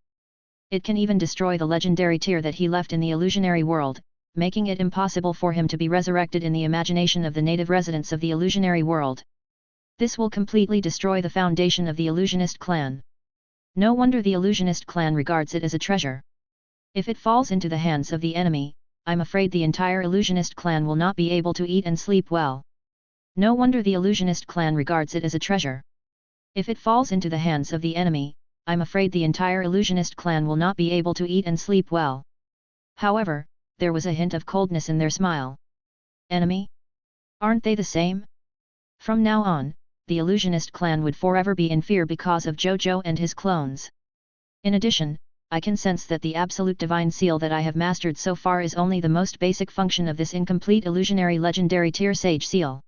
It can even destroy the legendary tier that he left in the illusionary world, making it impossible for him to be resurrected in the imagination of the native residents of the illusionary world. This will completely destroy the foundation of the illusionist clan. No wonder the illusionist clan regards it as a treasure. If it falls into the hands of the enemy, I'm afraid the entire illusionist clan will not be able to eat and sleep well. No wonder the illusionist clan regards it as a treasure. If it falls into the hands of the enemy, I'm afraid the entire illusionist clan will not be able to eat and sleep well. However, there was a hint of coldness in their smile. Enemy? Aren't they the same? From now on, the illusionist clan would forever be in fear because of Zhou Zhou and his clones. In addition, I can sense that the absolute divine seal that I have mastered so far is only the most basic function of this incomplete illusionary legendary tier sage seal.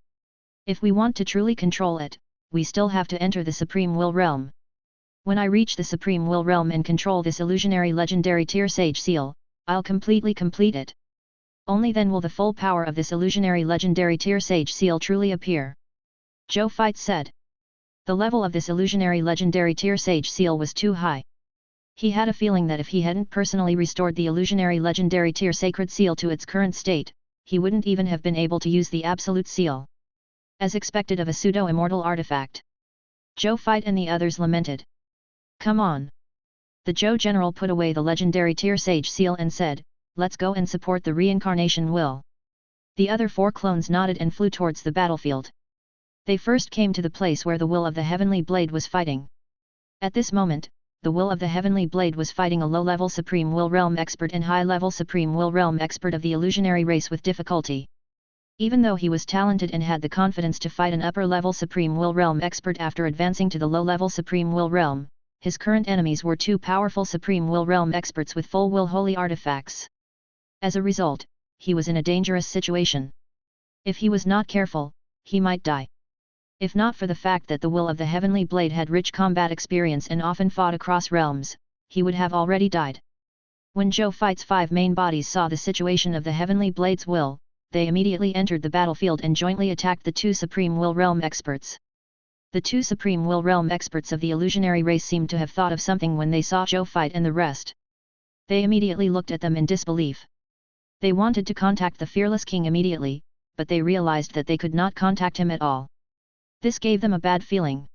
If we want to truly control it, we still have to enter the Supreme Will Realm. When I reach the Supreme Will Realm and control this illusionary legendary tier sage seal, I'll completely complete it. Only then will the full power of this illusionary legendary tier sage seal truly appear. Zhou Fight said. The level of this illusionary legendary tier sage seal was too high. He had a feeling that if he hadn't personally restored the illusionary legendary tier sacred seal to its current state, he wouldn't even have been able to use the absolute seal. As expected of a pseudo-immortal artifact. Zhou Fight and the others lamented. Come on. The Zhou general put away the legendary tier sage seal and said, let's go and support the reincarnation will. The other 4 clones nodded and flew towards the battlefield. They first came to the place where the will of the heavenly blade was fighting. At this moment, the will of the heavenly blade was fighting a low-level Supreme Will Realm expert and high-level Supreme Will Realm expert of the illusionary race with difficulty. Even though he was talented and had the confidence to fight an upper-level Supreme Will Realm expert after advancing to the low-level Supreme Will Realm, his current enemies were 2 powerful Supreme Will Realm experts with full will holy artifacts. As a result, he was in a dangerous situation. If he was not careful, he might die. If not for the fact that the will of the heavenly blade had rich combat experience and often fought across realms, he would have already died. When Zhou Fight's 5 main bodies saw the situation of the heavenly blade's will, they immediately entered the battlefield and jointly attacked the 2 Supreme Will Realm experts. The 2 Supreme Will Realm experts of the illusionary race seemed to have thought of something when they saw Zhou Fight and the rest. They immediately looked at them in disbelief. They wanted to contact the fearless king immediately, but they realized that they could not contact him at all. This gave them a bad feeling.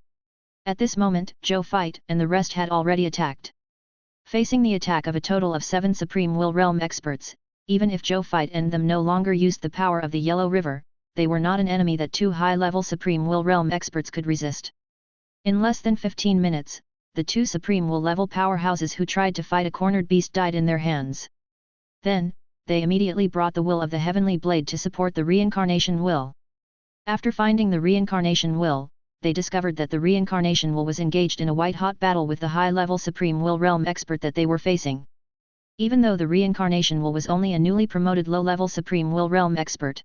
At this moment, Zhou Fight and the rest had already attacked. Facing the attack of a total of 7 Supreme Will Realm experts, even if Zhou Fight and them no longer used the power of the Yellow River, they were not an enemy that 2 high-level Supreme Will Realm experts could resist. In less than 15 minutes, the 2 Supreme Will level powerhouses who tried to fight a cornered beast died in their hands. Then, they immediately brought the will of the heavenly blade to support the reincarnation will. After finding the reincarnation will, they discovered that the reincarnation will was engaged in a white-hot battle with the high-level Supreme Will Realm expert that they were facing. Even though the reincarnation will was only a newly promoted low-level Supreme Will Realm expert.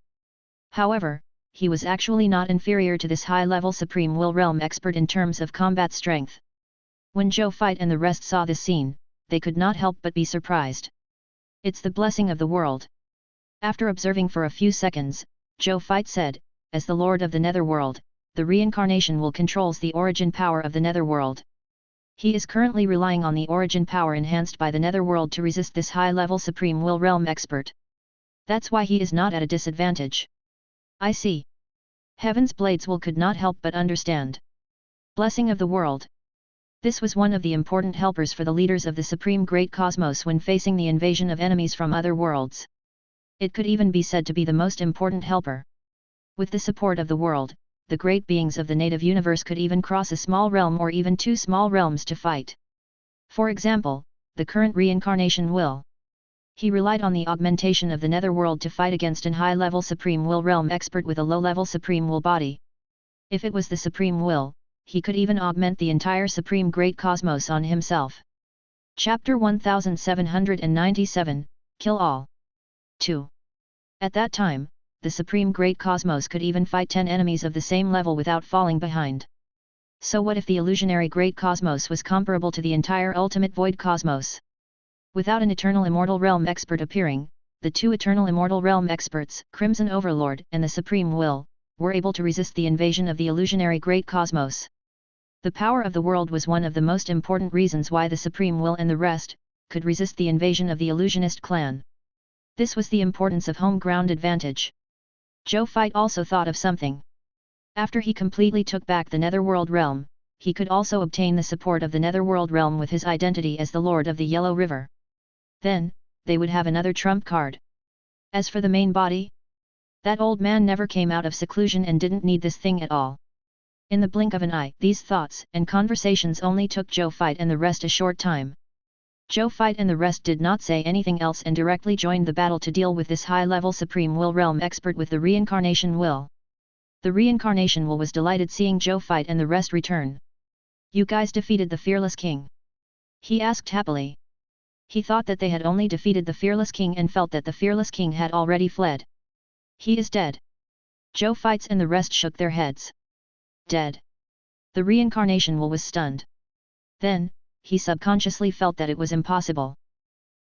However, he was actually not inferior to this high-level Supreme Will Realm expert in terms of combat strength. When Zhou Fight and the rest saw this scene, they could not help but be surprised. It's the blessing of the world. After observing for a few seconds, Zhou Fight said, as the Lord of the Netherworld, the reincarnation will controls the origin power of the Netherworld. He is currently relying on the origin power enhanced by the Netherworld to resist this high-level Supreme Will Realm expert. That's why he is not at a disadvantage. I see. Heaven's Blades will could not help but understand. Blessing of the world. This was one of the important helpers for the leaders of the Supreme Great Cosmos when facing the invasion of enemies from other worlds. It could even be said to be the most important helper. With the support of the world, the great beings of the native universe could even cross a small realm or even 2 small realms to fight. For example, the current reincarnation will. He relied on the augmentation of the netherworld to fight against an high-level Supreme Will Realm expert with a low-level Supreme Will body. If it was the Supreme Will, he could even augment the entire Supreme Great Cosmos on himself. Chapter 1797, Kill All. 2. At that time, the Supreme Great Cosmos could even fight 10 enemies of the same level without falling behind. So what if the illusionary Great Cosmos was comparable to the entire Ultimate Void Cosmos? Without an Eternal Immortal Realm expert appearing, the 2 Eternal Immortal Realm experts, Crimson Overlord and the Supreme Will, were able to resist the invasion of the illusionary Great Cosmos. The power of the world was one of the most important reasons why the Supreme Will and the rest could resist the invasion of the illusionist clan. This was the importance of home ground advantage. Zhou Fight also thought of something. After he completely took back the Netherworld realm, he could also obtain the support of the Netherworld realm with his identity as the Lord of the Yellow River. Then, they would have another trump card. As for the main body, that old man never came out of seclusion and didn't need this thing at all. In the blink of an eye, these thoughts and conversations only took Zhou Fight and the rest a short time. Zhou Fight and the rest did not say anything else and directly joined the battle to deal with this high-level Supreme Will Realm expert with the Reincarnation Will. The Reincarnation Will was delighted seeing Zhou Fight and the rest return. "You guys defeated the Fearless King?" he asked happily. He thought that they had only defeated the Fearless King and felt that the Fearless King had already fled. "He is dead." Zhou Fights and the rest shook their heads. "Dead?" The Reincarnation Will was stunned. Then, he subconsciously felt that it was impossible.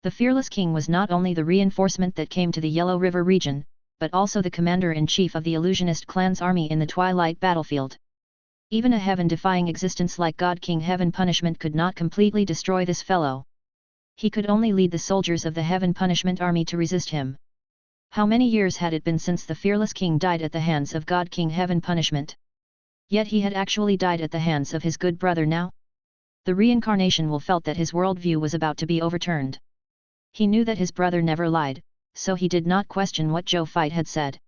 The Fearless King was not only the reinforcement that came to the Yellow River region, but also the commander-in-chief of the illusionist clan's army in the Twilight battlefield. Even a heaven-defying existence like God King Heaven Punishment could not completely destroy this fellow. He could only lead the soldiers of the Heaven Punishment army to resist him. How many years had it been since the Fearless King died at the hands of God King Heaven Punishment? Yet he had actually died at the hands of his good brother now? The Reincarnation Will felt that his worldview was about to be overturned. He knew that his brother never lied, so he did not question what Zhou Fight had said.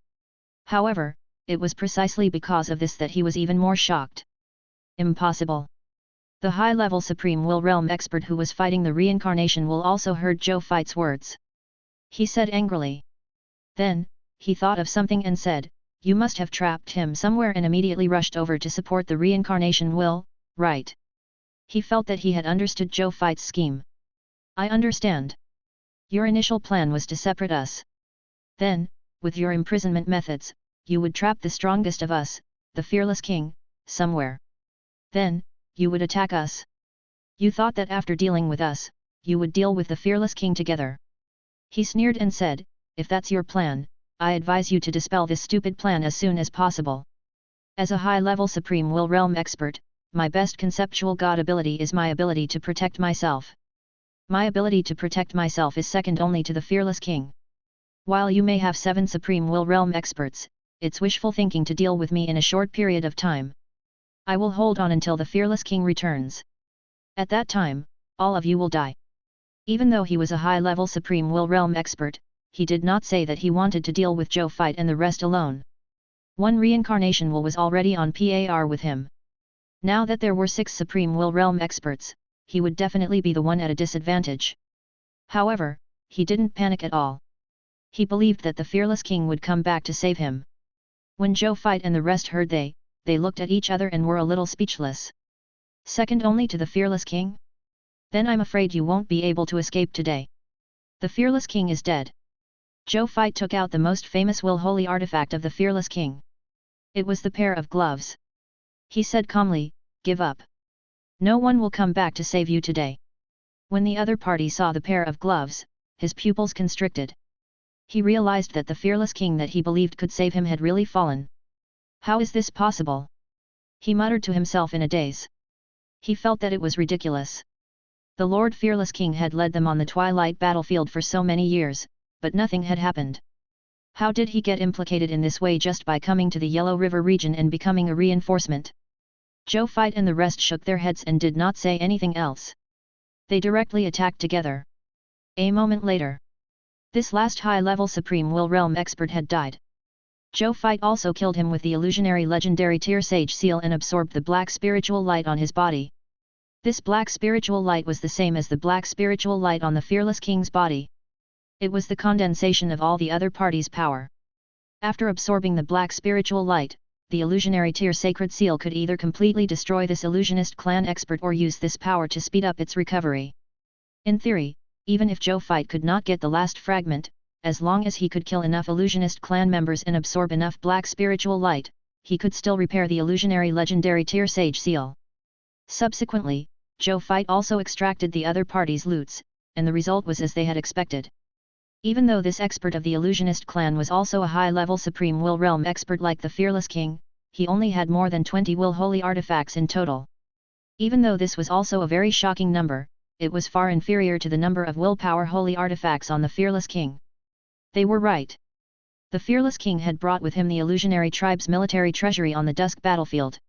However, it was precisely because of this that he was even more shocked. Impossible. The high-level Supreme Will Realm expert who was fighting the Reincarnation Will also heard Zhou Fight's words. He said angrily. Then, he thought of something and said, "You must have trapped him somewhere," and immediately rushed over to support the Reincarnation Will, right? He felt that he had understood Zhou Fight's scheme. "I understand. Your initial plan was to separate us. Then, with your imprisonment methods, you would trap the strongest of us, the Fearless King, somewhere. Then, you would attack us. You thought that after dealing with us, you would deal with the Fearless King together." He sneered and said, "If that's your plan, I advise you to dispel this stupid plan as soon as possible. As a high-level Supreme Will Realm expert, my best conceptual God ability is my ability to protect myself. My ability to protect myself is second only to the Fearless King. While you may have 7 Supreme Will Realm experts, it's wishful thinking to deal with me in a short period of time. I will hold on until the Fearless King returns. At that time, all of you will die." Even though he was a high-level Supreme Will Realm expert, he did not say that he wanted to deal with Zhou Fight and the rest alone. One Reincarnation Will was already on par with him. Now that there were 6 Supreme Will Realm experts, he would definitely be the one at a disadvantage. However, he didn't panic at all. He believed that the Fearless King would come back to save him. When Zhou Fight and the rest heard they looked at each other and were a little speechless. "Second only to the Fearless King? Then I'm afraid you won't be able to escape today. The Fearless King is dead." Zhou Fight took out the most famous Will Holy artifact of the Fearless King. It was the pair of gloves. He said calmly, "Give up. No one will come back to save you today." When the other party saw the pair of gloves, his pupils constricted. He realized that the Fearless King that he believed could save him had really fallen. How is this possible? He muttered to himself in a daze. He felt that it was ridiculous. The Lord Fearless King had led them on the Twilight battlefield for so many years, but nothing had happened. How did he get implicated in this way just by coming to the Yellow River region and becoming a reinforcement? Zhou Fight and the rest shook their heads and did not say anything else. They directly attacked together. A moment later, this last high-level Supreme Will Realm expert had died. Zhou Fight also killed him with the illusionary legendary Tear Sage seal and absorbed the black spiritual light on his body. This black spiritual light was the same as the black spiritual light on the Fearless King's body. It was the condensation of all the other parties' power. After absorbing the black spiritual light, the illusionary Tear Sacred Seal could either completely destroy this illusionist clan expert or use this power to speed up its recovery. In theory, even if Zhou Fight could not get the last fragment, as long as he could kill enough illusionist clan members and absorb enough black spiritual light, he could still repair the illusionary legendary Tear Sage Seal. Subsequently, Zhou Fight also extracted the other party's loots, and the result was as they had expected. Even though this expert of the illusionist clan was also a high-level Supreme Will Realm expert like the Fearless King, he only had more than 20 Will Holy artifacts in total. Even though this was also a very shocking number, it was far inferior to the number of Willpower Holy artifacts on the Fearless King. They were right. The Fearless King had brought with him the illusionary tribe's military treasury on the Dusk battlefield.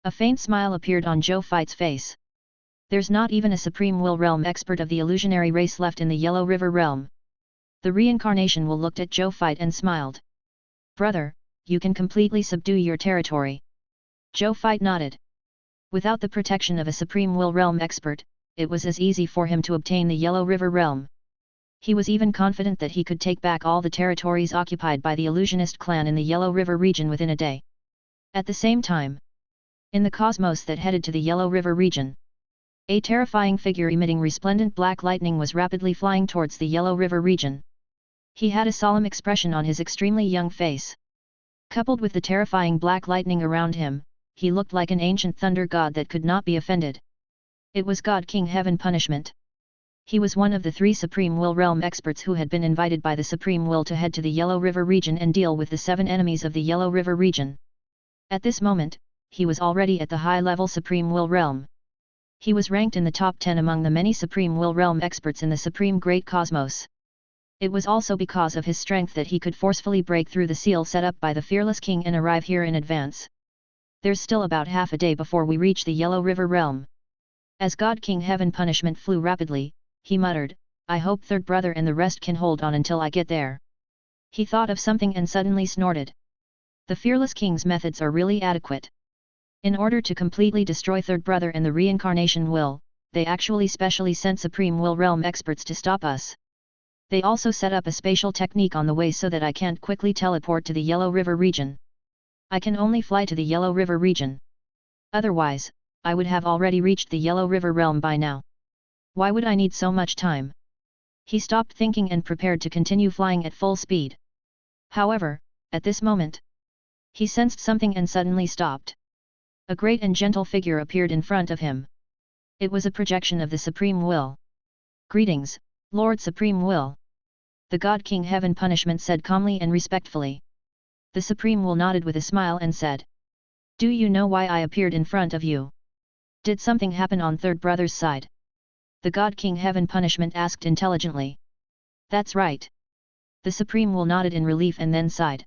A faint smile appeared on Zhou Fight's face. There's not even a Supreme Will Realm expert of the illusionary race left in the Yellow River realm. The Reincarnation Will looked at Zhou Fight and smiled. "Brother, you can completely subdue your territory. Zhou Fei nodded. Without the protection of a Supreme Will Realm expert, it was as easy for him to obtain the Yellow River Realm. He was even confident that he could take back all the territories occupied by the illusionist clan in the Yellow River region within a day. At the same time, in the cosmos that headed to the Yellow River region, a terrifying figure emitting resplendent black lightning was rapidly flying towards the Yellow River region. He had a solemn expression on his extremely young face. Coupled with the terrifying black lightning around him, he looked like an ancient thunder god that could not be offended. It was God King Heaven Punishment. He was one of the 3 Supreme Will Realm experts who had been invited by the Supreme Will to head to the Yellow River region and deal with the 7 enemies of the Yellow River region. At this moment, he was already at the high-level Supreme Will Realm. He was ranked in the top 10 among the many Supreme Will Realm experts in the Supreme Great Cosmos. It was also because of his strength that he could forcefully break through the seal set up by the Fearless King and arrive here in advance. There's still about half a day before we reach the Yellow River Realm. As God King Heaven Punishment flew rapidly, he muttered, I hope third brother and the rest can hold on until I get there. He thought of something and suddenly snorted. The Fearless King's methods are really adequate. In order to completely destroy third brother and the reincarnation will, they actually specially sent Supreme Will Realm experts to stop us. They also set up a spatial technique on the way so that I can't quickly teleport to the Yellow River region. I can only fly to the Yellow River region. Otherwise, I would have already reached the Yellow River realm by now. Why would I need so much time? He stopped thinking and prepared to continue flying at full speed. However, at this moment, he sensed something and suddenly stopped. A great and gentle figure appeared in front of him. It was a projection of the Supreme Will. Greetings, Lord Supreme Will. The God King Heaven Punishment said calmly and respectfully. The Supreme Will nodded with a smile and said, Do you know why I appeared in front of you? Did something happen on third brother's side? The God King Heaven Punishment asked intelligently. That's right. The Supreme Will nodded in relief and then sighed.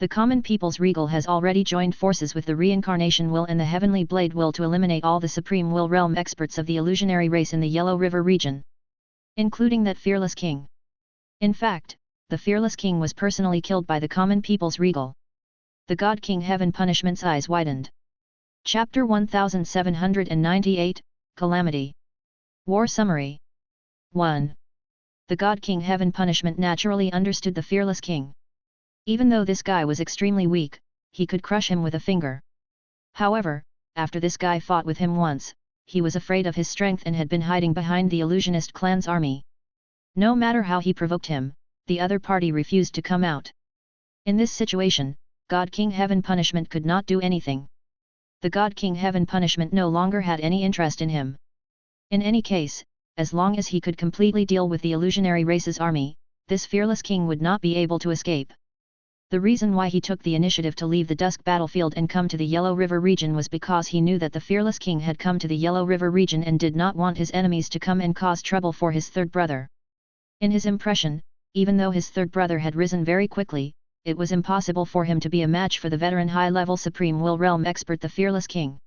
The common people's regal has already joined forces with the reincarnation will and the heavenly blade will to eliminate all the Supreme Will Realm experts of the illusionary race in the Yellow River region, including that Fearless King. In fact, the Fearless King was personally killed by the common people's regal. The God King Heaven Punishment's eyes widened. Chapter 1798, Calamity. War Summary. 1. The God King Heaven Punishment naturally understood the Fearless King. Even though this guy was extremely weak, he could crush him with a finger. However, after this guy fought with him once, he was afraid of his strength and had been hiding behind the illusionist clan's army. No matter how he provoked him, the other party refused to come out. In this situation, God King Heaven Punishment could not do anything. The God King Heaven Punishment no longer had any interest in him. In any case, as long as he could completely deal with the illusionary race's army, this Fearless King would not be able to escape. The reason why he took the initiative to leave the Dusk battlefield and come to the Yellow River region was because he knew that the Fearless King had come to the Yellow River region and did not want his enemies to come and cause trouble for his third brother. In his impression, even though his third brother had risen very quickly, it was impossible for him to be a match for the veteran high-level Supreme Will Realm expert the Fearless King.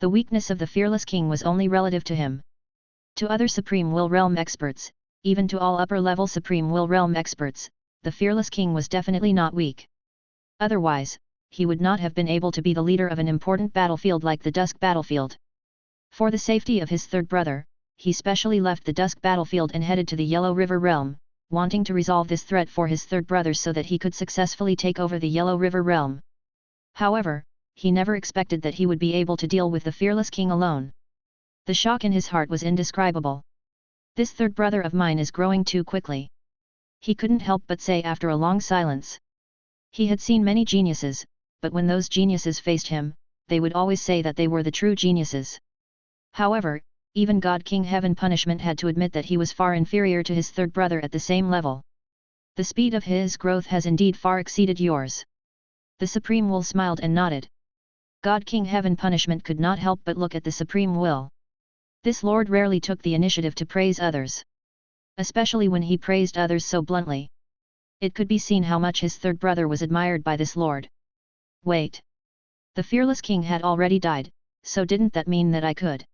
The weakness of the Fearless King was only relative to him. To other Supreme Will Realm experts, even to all upper-level Supreme Will Realm experts, the Fearless King was definitely not weak. Otherwise, he would not have been able to be the leader of an important battlefield like the Dusk battlefield. For the safety of his third brother, he specially left the Dusk battlefield and headed to the Yellow River realm, wanting to resolve this threat for his third brother so that he could successfully take over the Yellow River realm. However, he never expected that he would be able to deal with the Fearless King alone. The shock in his heart was indescribable. This third brother of mine is growing too quickly. He couldn't help but say after a long silence. He had seen many geniuses, but when those geniuses faced him, they would always say that they were the true geniuses. However, even God King Heaven Punishment had to admit that he was far inferior to his third brother at the same level. The speed of his growth has indeed far exceeded yours. The Supreme Will smiled and nodded. God King Heaven Punishment could not help but look at the Supreme Will. This lord rarely took the initiative to praise others, especially when he praised others so bluntly. It could be seen how much his third brother was admired by this lord. Wait. The Fearless King had already died, so didn't that mean that I could?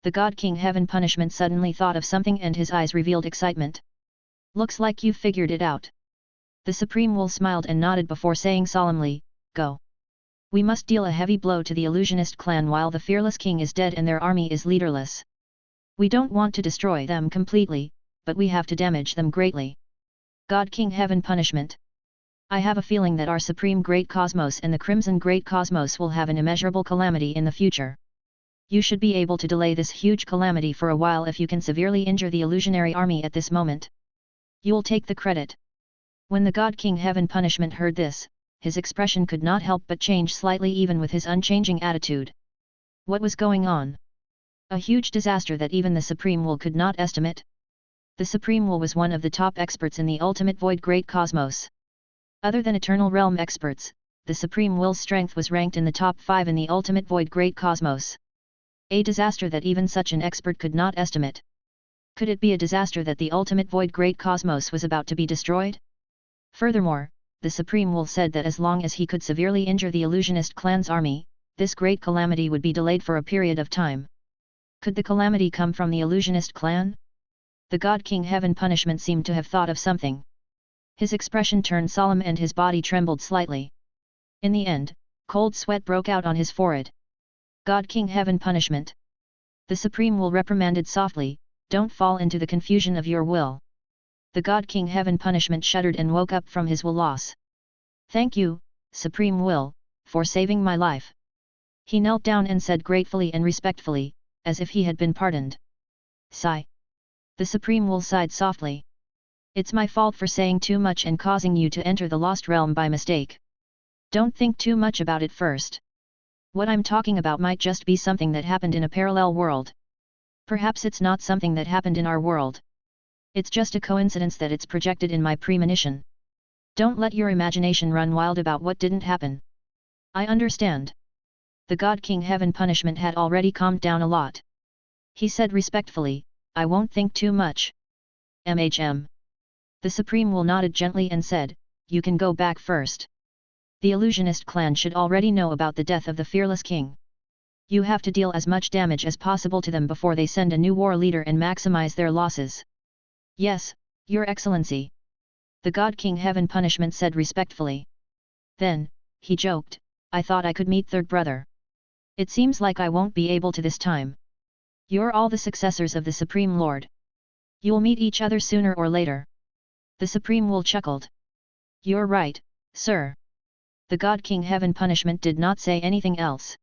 The God King Heaven Punishment suddenly thought of something and his eyes revealed excitement. Looks like you've figured it out. The Supreme Will smiled and nodded before saying solemnly, Go. We must deal a heavy blow to the illusionist clan while the fearless king is dead and their army is leaderless. We don't want to destroy them completely, but we have to damage them greatly. God King Heaven punishment. I have a feeling that our Supreme Great Cosmos and the Crimson Great Cosmos will have an immeasurable calamity in the future. You should be able to delay this huge calamity for a while if you can severely injure the illusionary army at this moment. You'll take the credit. When the God King Heaven punishment heard this, his expression could not help but change slightly even with his unchanging attitude. What was going on? A huge disaster that even the Supreme Will could not estimate. The Supreme Will was one of the top experts in the ultimate void great cosmos. Other than Eternal Realm experts, the Supreme Will's strength was ranked in the top 5 in the ultimate void great cosmos. A disaster that even such an expert could not estimate. Could it be a disaster that the ultimate void great cosmos was about to be destroyed? Furthermore, the Supreme Will said that as long as he could severely injure the illusionist clan's army, this great calamity would be delayed for a period of time. Could the calamity come from the illusionist clan? The God King Heaven punishment seemed to have thought of something. His expression turned solemn and his body trembled slightly. In the end, cold sweat broke out on his forehead. God King Heaven punishment. The Supreme Will reprimanded softly, "Don't fall into the confusion of your will." The God King Heaven punishment shuddered and woke up from his will loss. "Thank you, Supreme Will, for saving my life." He knelt down and said gratefully and respectfully, as if he had been pardoned. Sigh. The Supreme Will sighed softly. "It's my fault for saying too much and causing you to enter the Lost Realm by mistake. Don't think too much about it first. What I'm talking about might just be something that happened in a parallel world. Perhaps it's not something that happened in our world. It's just a coincidence that it's projected in my premonition. Don't let your imagination run wild about what didn't happen." "I understand." The God King Heaven punishment had already calmed down a lot. He said respectfully, "I won't think too much." "MHM." The Supreme Will nodded gently and said, "You can go back first. The illusionist clan should already know about the death of the fearless king. You have to deal as much damage as possible to them before they send a new war leader and maximize their losses." "Yes, Your Excellency." The God King Heaven punishment said respectfully. Then, he joked, "I thought I could meet third brother. It seems like I won't be able to this time. You're all the successors of the Supreme Lord. You'll meet each other sooner or later." The Supreme Will chuckled. "You're right, sir." The God King Heaven punishment did not say anything else.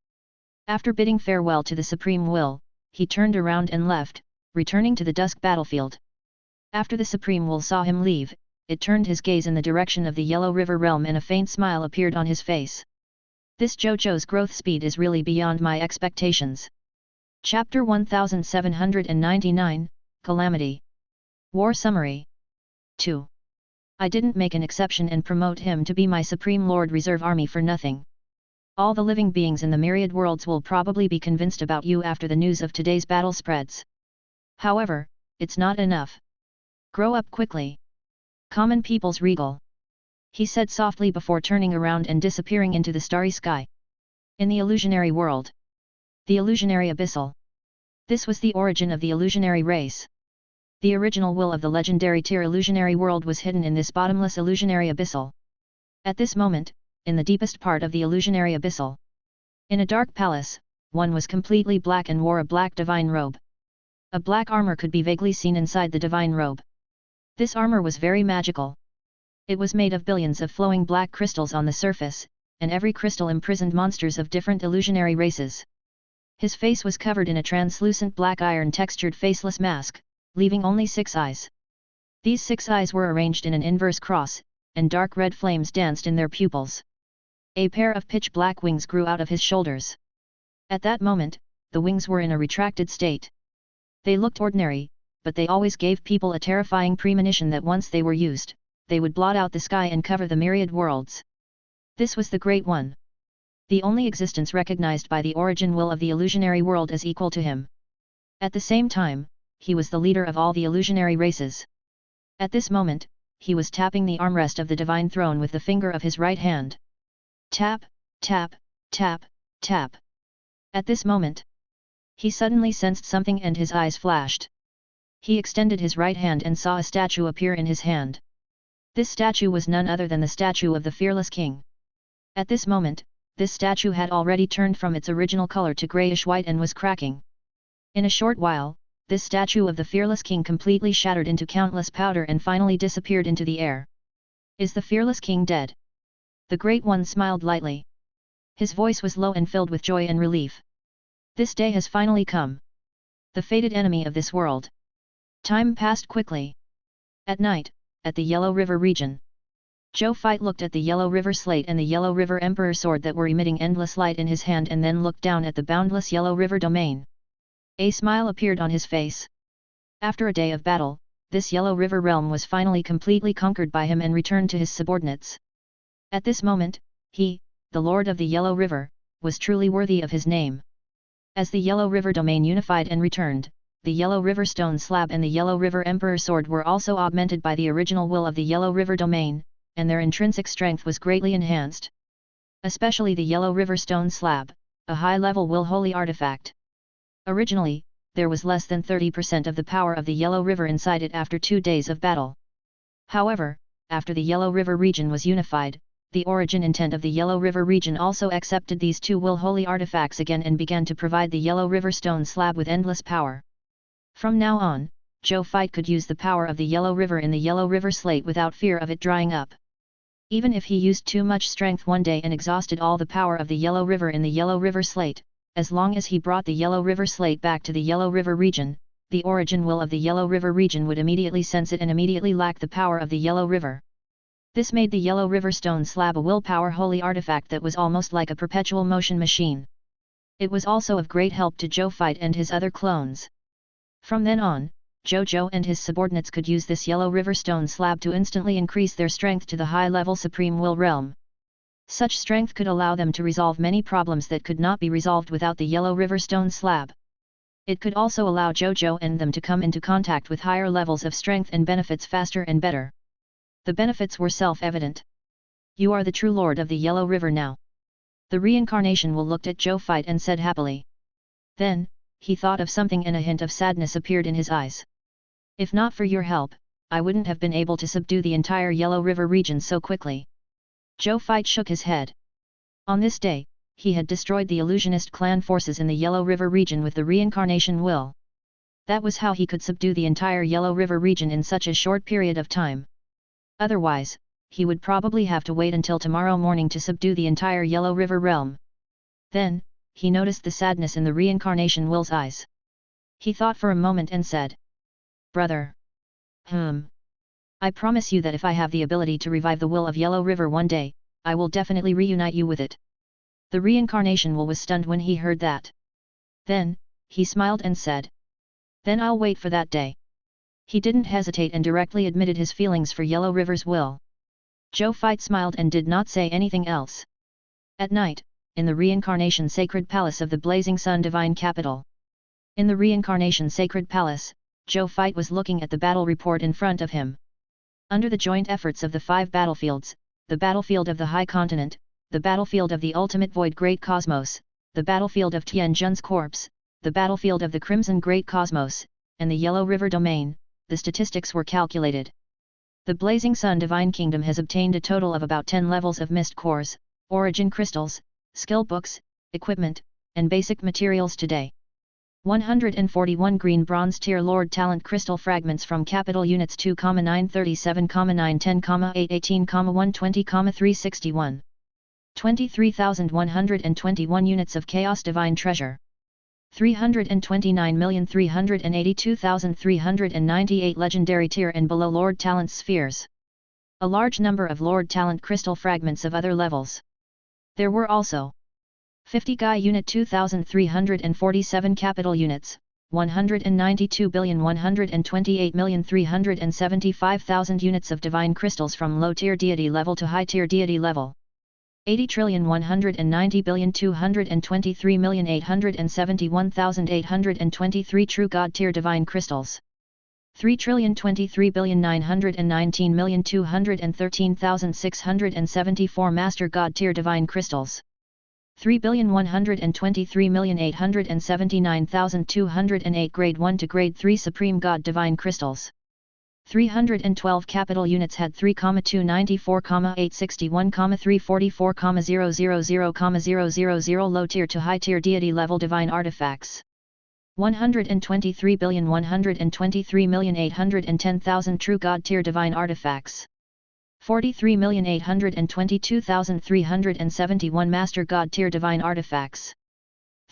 After bidding farewell to the Supreme Will, he turned around and left, returning to the dusk battlefield. After the Supreme Will saw him leave, it turned his gaze in the direction of the Yellow River realm and a faint smile appeared on his face. This Zhou Zhou's growth speed is really beyond my expectations. Chapter 1799, Calamity. War Summary. 2. I didn't make an exception and promote him to be my Supreme Lord Reserve Army for nothing. All the living beings in the myriad worlds will probably be convinced about you after the news of today's battle spreads. However, it's not enough. Grow up quickly. Common people's regal. He said softly before turning around and disappearing into the starry sky. In the illusionary world. The illusionary abyssal. This was the origin of the illusionary race. The original will of the legendary Tyr illusionary world was hidden in this bottomless illusionary abyssal. At this moment, in the deepest part of the illusionary abyssal. In a dark palace, one was completely black and wore a black divine robe. A black armor could be vaguely seen inside the divine robe. This armor was very magical. It was made of billions of flowing black crystals on the surface, and every crystal imprisoned monsters of different illusionary races. His face was covered in a translucent black iron-textured faceless mask, leaving only 6 eyes. These 6 eyes were arranged in an inverse cross, and dark red flames danced in their pupils. A pair of pitch-black wings grew out of his shoulders. At that moment, the wings were in a retracted state. They looked ordinary, but they always gave people a terrifying premonition that once they were used, they would blot out the sky and cover the myriad worlds. This was the Great One. The only existence recognized by the origin will of the illusionary world as equal to him. At the same time, he was the leader of all the illusionary races. At this moment, he was tapping the armrest of the divine throne with the finger of his right hand. Tap, tap, tap, tap. At this moment, he suddenly sensed something and his eyes flashed. He extended his right hand and saw a statue appear in his hand. This statue was none other than the statue of the fearless king. At this moment, This statue had already turned from its original color to grayish-white and was cracking. In a short while, this statue of the fearless king completely shattered into countless powder and finally disappeared into the air. Is the fearless king dead? The Great One smiled lightly. His voice was low and filled with joy and relief. This day has finally come. The fated enemy of this world. Time passed quickly. At night, at the Yellow River region, Zhou Fight looked at the Yellow River slate and the Yellow River Emperor sword that were emitting endless light in his hand and then looked down at the boundless Yellow River domain. A smile appeared on his face. After a day of battle, this Yellow River realm was finally completely conquered by him and returned to his subordinates. At this moment, he, the Lord of the Yellow River, was truly worthy of his name. As the Yellow River domain unified and returned, the Yellow River stone slab and the Yellow River Emperor sword were also augmented by the original will of the Yellow River domain, and their intrinsic strength was greatly enhanced. Especially the Yellow River stone slab, a high-level will holy artifact. Originally, there was less than 30% of the power of the Yellow River inside it after 2 days of battle. However, after the Yellow River region was unified, the origin intent of the Yellow River region also accepted these 2 will holy artifacts again and began to provide the Yellow River stone slab with endless power. From now on, Zhou Fight could use the power of the Yellow River in the Yellow River slate without fear of it drying up. Even if he used too much strength one day and exhausted all the power of the Yellow River in the Yellow River slate, as long as he brought the Yellow River slate back to the Yellow River region, the origin will of the Yellow River region would immediately sense it and immediately lack the power of the Yellow River. This made the Yellow River stone slab a willpower holy artifact that was almost like a perpetual motion machine. It was also of great help to Zhou Fight and his other clones. From then on, Zhou Zhou and his subordinates could use this Yellow River stone slab to instantly increase their strength to the high-level Supreme Will realm. Such strength could allow them to resolve many problems that could not be resolved without the Yellow River stone slab. It could also allow Zhou Zhou and them to come into contact with higher levels of strength and benefits faster and better. The benefits were self-evident. You are the true lord of the Yellow River now. The reincarnation will looked at Zhou Fight and said happily. Then, he thought of something and a hint of sadness appeared in his eyes. If not for your help, I wouldn't have been able to subdue the entire Yellow River region so quickly. Zhou Fight shook his head. On this day, he had destroyed the illusionist clan forces in the Yellow River region with the reincarnation will. That was how he could subdue the entire Yellow River region in such a short period of time. Otherwise, he would probably have to wait until tomorrow morning to subdue the entire Yellow River realm. Then, he noticed the sadness in the reincarnation will's eyes. He thought for a moment and said, "Brother. I promise you that if I have the ability to revive the will of Yellow River one day, I will definitely reunite you with it." The reincarnation will was stunned when he heard that. Then, he smiled and said, "Then I'll wait for that day." He didn't hesitate and directly admitted his feelings for Yellow River's will. Zhou Fight smiled and did not say anything else. At night, in the Reincarnation Sacred Palace of the Blazing Sun Divine Capital. In the Reincarnation Sacred Palace, Zhou Fight was looking at the battle report in front of him. Under the joint efforts of the 5 battlefields, the battlefield of the High Continent, the battlefield of the Ultimate Void Great Cosmos, the battlefield of Tian Jun's corpse, the battlefield of the Crimson Great Cosmos, and the Yellow River domain, the statistics were calculated. The Blazing Sun Divine Kingdom has obtained a total of about 10 levels of mist cores, origin crystals, skill books, equipment, and basic materials today. 141 green bronze tier Lord Talent crystal fragments from capital units 2,937,910,818,120,361. 23,121 units of Chaos Divine Treasure. 329,382,398 legendary tier and below Lord Talent spheres. A large number of Lord Talent crystal fragments of other levels. There were also 50 Guy Unit 2,347 capital units, 192,128,375,000 units of divine crystals from low-tier deity level to high-tier deity level. 80,190,223,871,823 true God tier divine crystals. 3,023,919,213,674 master God tier divine crystals. 3,123,879,208 grade 1 to grade 3 supreme God divine crystals. 312 capital units had 3,294,861,344,000,000 low tier to high tier deity level divine artifacts. 123,123,810,000 true god tier divine artifacts. 43,822,371 master god tier divine artifacts.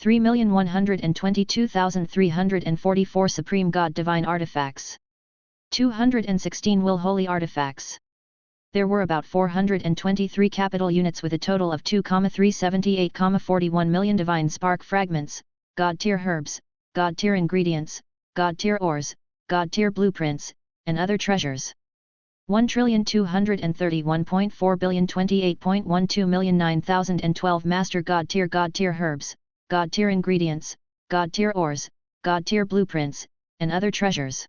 3,122,344 supreme god divine artifacts. 216 will holy artifacts. There were about 423 capital units with a total of 2,378,41 million divine spark fragments, god tier herbs, god tier ingredients, god tier ores, god tier blueprints, and other treasures. 1,231.4 billion 28.12 million 9,012 master god tier herbs, god tier ingredients, god tier ores, god tier blueprints, and other treasures.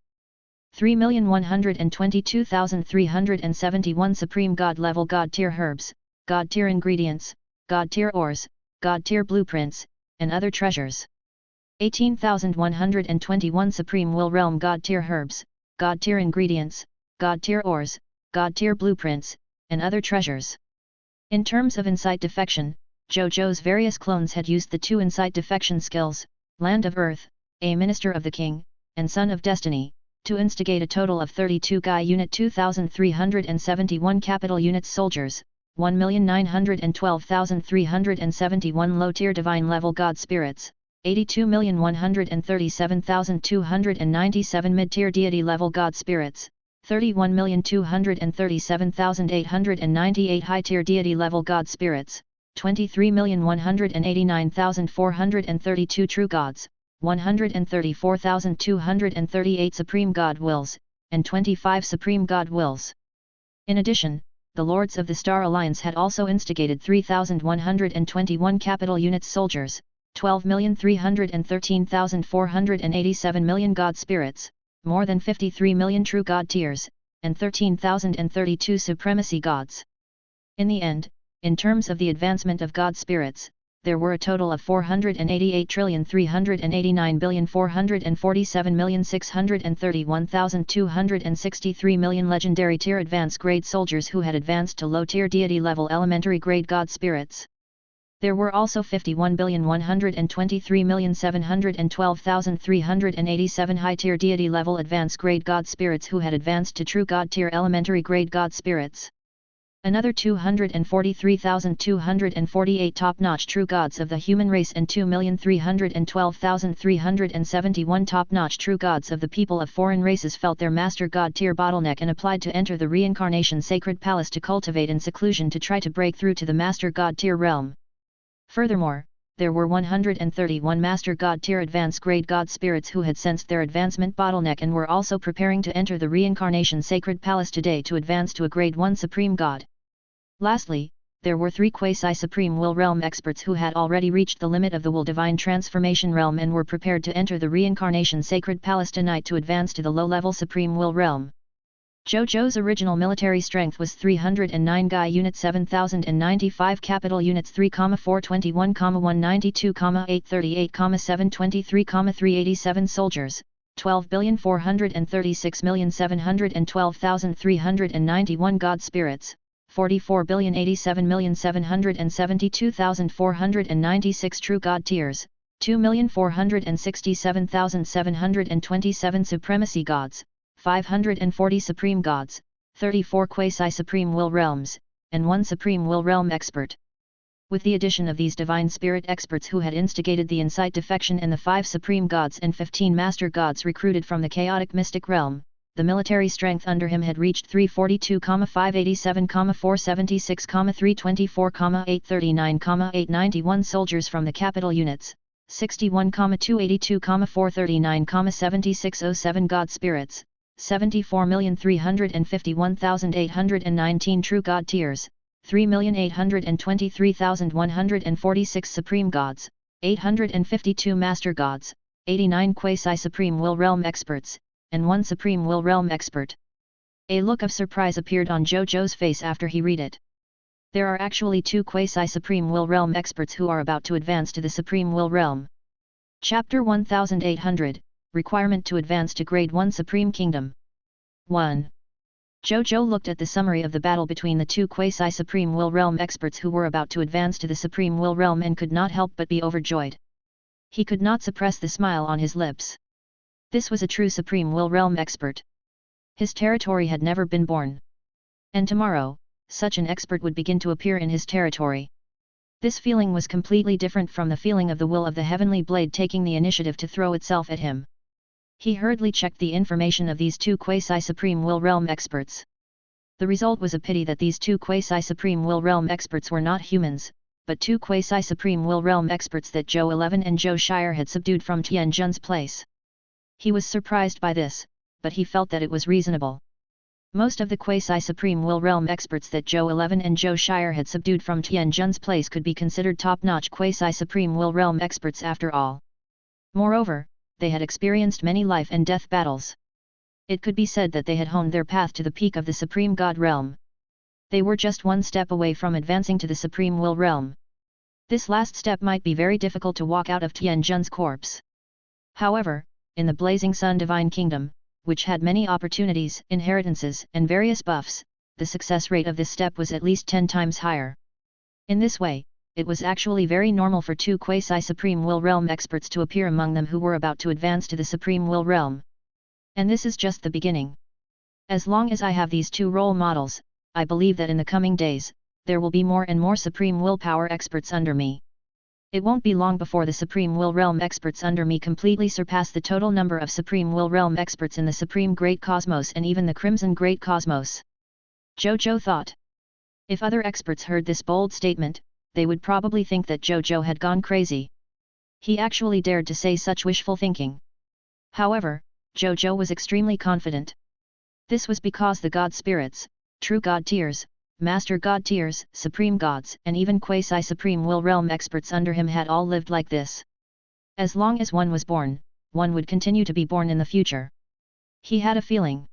3,122,371 supreme god level god tier herbs, god tier ingredients, god tier ores, god tier blueprints, and other treasures. 18,121 supreme will realm god tier herbs, god tier ingredients, god tier ores, god tier blueprints, and other treasures. In terms of insight defection, Zhou Zhou's various clones had used the 2 insight defection skills, Land of Earth, a Minister of the King, and Son of Destiny, to instigate a total of 32 Guy Unit 2,371 capital units soldiers, 1,912,371 low-tier divine level god spirits, 82,137,297 mid-tier deity level god spirits, 31,237,898 high-tier deity level god spirits, 23,189,432 true gods, 134,238 supreme god wills, and 25 supreme god wills. In addition, the Lords of the Star Alliance had also instigated 3,121 capital units soldiers, 12,313,487 million god spirits, more than 53 million true god tiers, and 13,032 supremacy gods. In the end, in terms of the advancement of god spirits, there were a total of 488,389,447,631,263 million legendary tier advance grade soldiers who had advanced to low tier deity level elementary grade god spirits. There were also 51,123,712,387 high tier deity level advance grade god spirits who had advanced to true god tier elementary grade god spirits. Another 243,248 top-notch true gods of the human race and 2,312,371 top-notch true gods of the people of foreign races felt their master god tier bottleneck and applied to enter the reincarnation sacred palace to cultivate in seclusion to try to break through to the master god tier realm. Furthermore, there were 131 master god tier advance grade god spirits who had sensed their advancement bottleneck and were also preparing to enter the reincarnation sacred palace today to advance to a grade 1 supreme god. Lastly, there were 3 quasi-supreme will realm experts who had already reached the limit of the will divine transformation realm and were prepared to enter the reincarnation sacred palace tonight to advance to the low-level supreme will realm. Zhou Zhou's original military strength was 309 Guy Unit 7,095 capital units 3,421, 192, 838, 723, 387 soldiers, 12,436,712,391 god spirits, 44,087,772,496 true god tiers, 2,467,727 supremacy gods, 540 supreme gods, 34 quasi-supreme will realms, and 1 supreme will realm expert. With the addition of these divine spirit experts who had instigated the insight defection and the 5 supreme gods and 15 master gods recruited from the chaotic mystic realm, the military strength under him had reached 342, 587, 476, 324, 839, 891 soldiers from the capital units, 61, 282, 439, 7607 god spirits, 74,351,819 true god tiers, 3,823,146 supreme gods, 852 master gods, 89 quasi-supreme will realm experts, and 1 supreme will realm expert. A look of surprise appeared on Zhou Zhou's face after he read it. There are actually 2 quasi-supreme will realm experts who are about to advance to the supreme will realm. Chapter 1800, Requirement to advance to Grade 1 Supreme Kingdom. 1. Zhou Zhou looked at the summary of the battle between the two quasi-supreme will realm experts who were about to advance to the supreme will realm and could not help but be overjoyed. He could not suppress the smile on his lips. This was a true supreme will realm expert. His territory had never been born. And tomorrow, such an expert would begin to appear in his territory. This feeling was completely different from the feeling of the will of the heavenly blade taking the initiative to throw itself at him. He hurriedly checked the information of these two quasi-supreme will realm experts. The result was a pity that these two quasi-supreme will realm experts were not humans, but two quasi-supreme will realm experts that Zhou 11 and Zhou Shire had subdued from Tian Jun's place. He was surprised by this, but he felt that it was reasonable. Most of the quasi-supreme will realm experts that Zhou 11 and Zhou Shire had subdued from Tian Jun's place could be considered top-notch quasi-supreme will realm experts after all. Moreover, they had experienced many life and death battles. It could be said that they had honed their path to the peak of the Supreme God realm. They were just one step away from advancing to the Supreme Will realm. This last step might be very difficult to walk out of Tian Jun's corpse. However, in the Blazing Sun Divine Kingdom, which had many opportunities, inheritances, and various buffs, the success rate of this step was at least 10 times higher. In this way, it was actually very normal for two quasi-supreme will realm experts to appear among them who were about to advance to the supreme will realm. And this is just the beginning. As long as I have these two role models, I believe that in the coming days, there will be more and more supreme willpower experts under me. It won't be long before the supreme will realm experts under me completely surpass the total number of supreme will realm experts in the supreme great cosmos and even the crimson great cosmos. Zhou Zhou thought. If other experts heard this bold statement, they would probably think that Zhou Zhou had gone crazy. He actually dared to say such wishful thinking. However, Zhou Zhou was extremely confident. This was because the God spirits, true God tiers, master God tiers, supreme gods, and even quasi-supreme will realm experts under him had all lived like this. As long as one was born, one would continue to be born in the future. He had a feeling.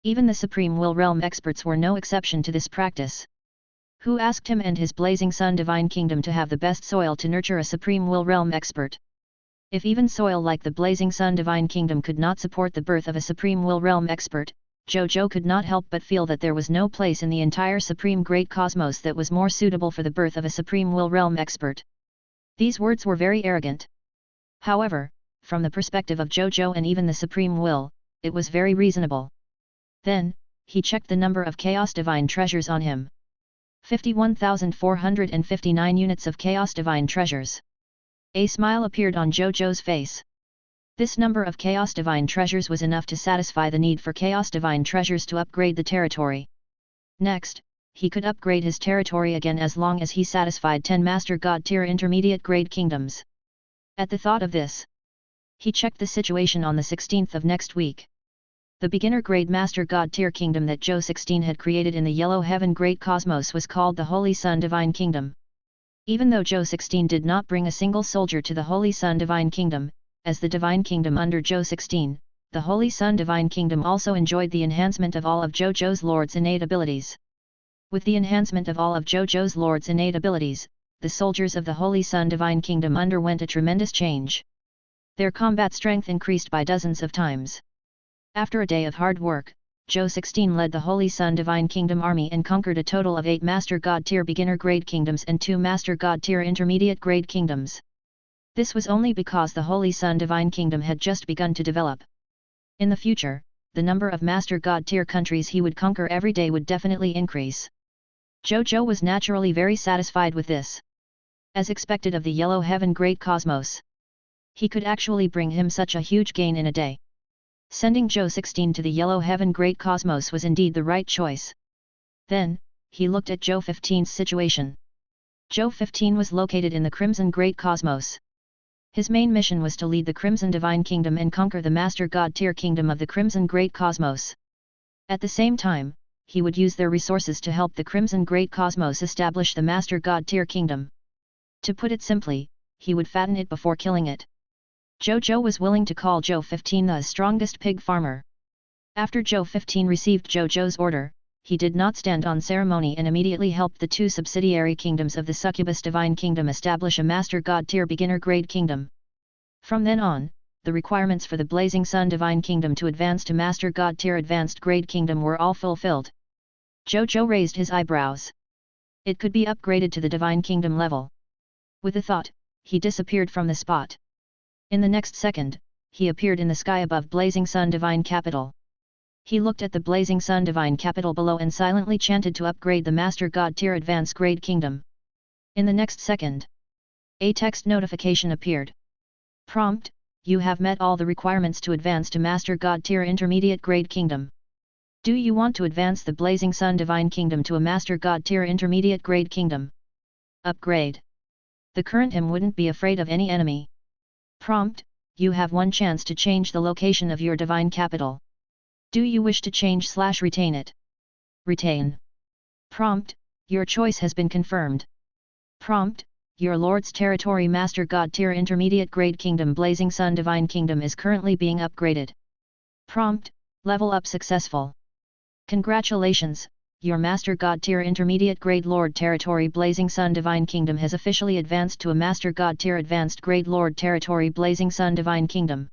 Even the supreme will realm experts were no exception to this practice. Who asked him and his Blazing Sun Divine Kingdom to have the best soil to nurture a supreme will realm expert? If even soil like the Blazing Sun Divine Kingdom could not support the birth of a supreme will realm expert, Zhou Zhou could not help but feel that there was no place in the entire supreme great cosmos that was more suitable for the birth of a supreme will realm expert. These words were very arrogant. However, from the perspective of Zhou Zhou and even the supreme will, it was very reasonable. Then, he checked the number of chaos divine treasures on him. 51,459 units of chaos divine treasures. A smile appeared on Zhou Zhou's face. This number of chaos divine treasures was enough to satisfy the need for chaos divine treasures to upgrade the territory. Next, he could upgrade his territory again as long as he satisfied 10 master god tier intermediate grade kingdoms. At the thought of this, he checked the situation on the 16th of next week. The beginner grade master god tier kingdom that Zhou 16 had created in the Yellow Heaven Great Cosmos was called the Holy Sun Divine Kingdom. Even though Zhou 16 did not bring a single soldier to the Holy Sun Divine Kingdom, as the Divine Kingdom under Zhou 16, the Holy Sun Divine Kingdom also enjoyed the enhancement of all of Zhou Zhou's lord's innate abilities. With the enhancement of all of Zhou Zhou's lord's innate abilities, the soldiers of the Holy Sun Divine Kingdom underwent a tremendous change. Their combat strength increased by dozens of times. After a day of hard work, Zhou 16 led the Holy Sun Divine Kingdom army and conquered a total of 8 Master God tier beginner grade kingdoms and 2 Master God tier intermediate grade kingdoms. This was only because the Holy Sun Divine Kingdom had just begun to develop. In the future, the number of Master God tier countries he would conquer every day would definitely increase. Zhou Zhou was naturally very satisfied with this. As expected of the Yellow Heaven Great Cosmos, he could actually bring him such a huge gain in a day. Sending Zhou 16 to the Yellow Heaven Great Cosmos was indeed the right choice. Then, he looked at Zhou 15's situation. Zhou 15 was located in the Crimson Great Cosmos. His main mission was to lead the Crimson Divine Kingdom and conquer the Master God tier kingdom of the Crimson Great Cosmos. At the same time, he would use their resources to help the Crimson Great Cosmos establish the Master God tier kingdom. To put it simply, he would fatten it before killing it. Zhou Zhou was willing to call Zhou 15 the strongest pig farmer. After Zhou 15 received Zhou Zhou's order, he did not stand on ceremony and immediately helped the 2 subsidiary kingdoms of the Succubus Divine Kingdom establish a Master God tier beginner grade kingdom. From then on, the requirements for the Blazing Sun Divine Kingdom to advance to Master God Tier Advanced Grade Kingdom were all fulfilled. Zhou Zhou raised his eyebrows. It could be upgraded to the Divine Kingdom level. With a thought, he disappeared from the spot. In the next second, he appeared in the sky above Blazing Sun Divine Capital. He looked at the Blazing Sun Divine Capital below and silently chanted to upgrade the Master God Tier Advanced Grade Kingdom. In the next second, a text notification appeared. Prompt: you have met all the requirements to advance to Master God Tier Intermediate Grade Kingdom. Do you want to advance the Blazing Sun Divine Kingdom to a Master God Tier Intermediate Grade Kingdom? Upgrade. The current him wouldn't be afraid of any enemy. Prompt: you have one chance to change the location of your divine capital. Do you wish to change/retain it? Retain. Prompt: your choice has been confirmed. Prompt: your Lord's Territory Master God Tier Intermediate Grade Kingdom Blazing Sun Divine Kingdom is currently being upgraded. Prompt: level up successful. Congratulations, your Master God Tier Intermediate Grade Lord Territory Blazing Sun Divine Kingdom has officially advanced to a Master God Tier Advanced Grade Lord Territory Blazing Sun Divine Kingdom.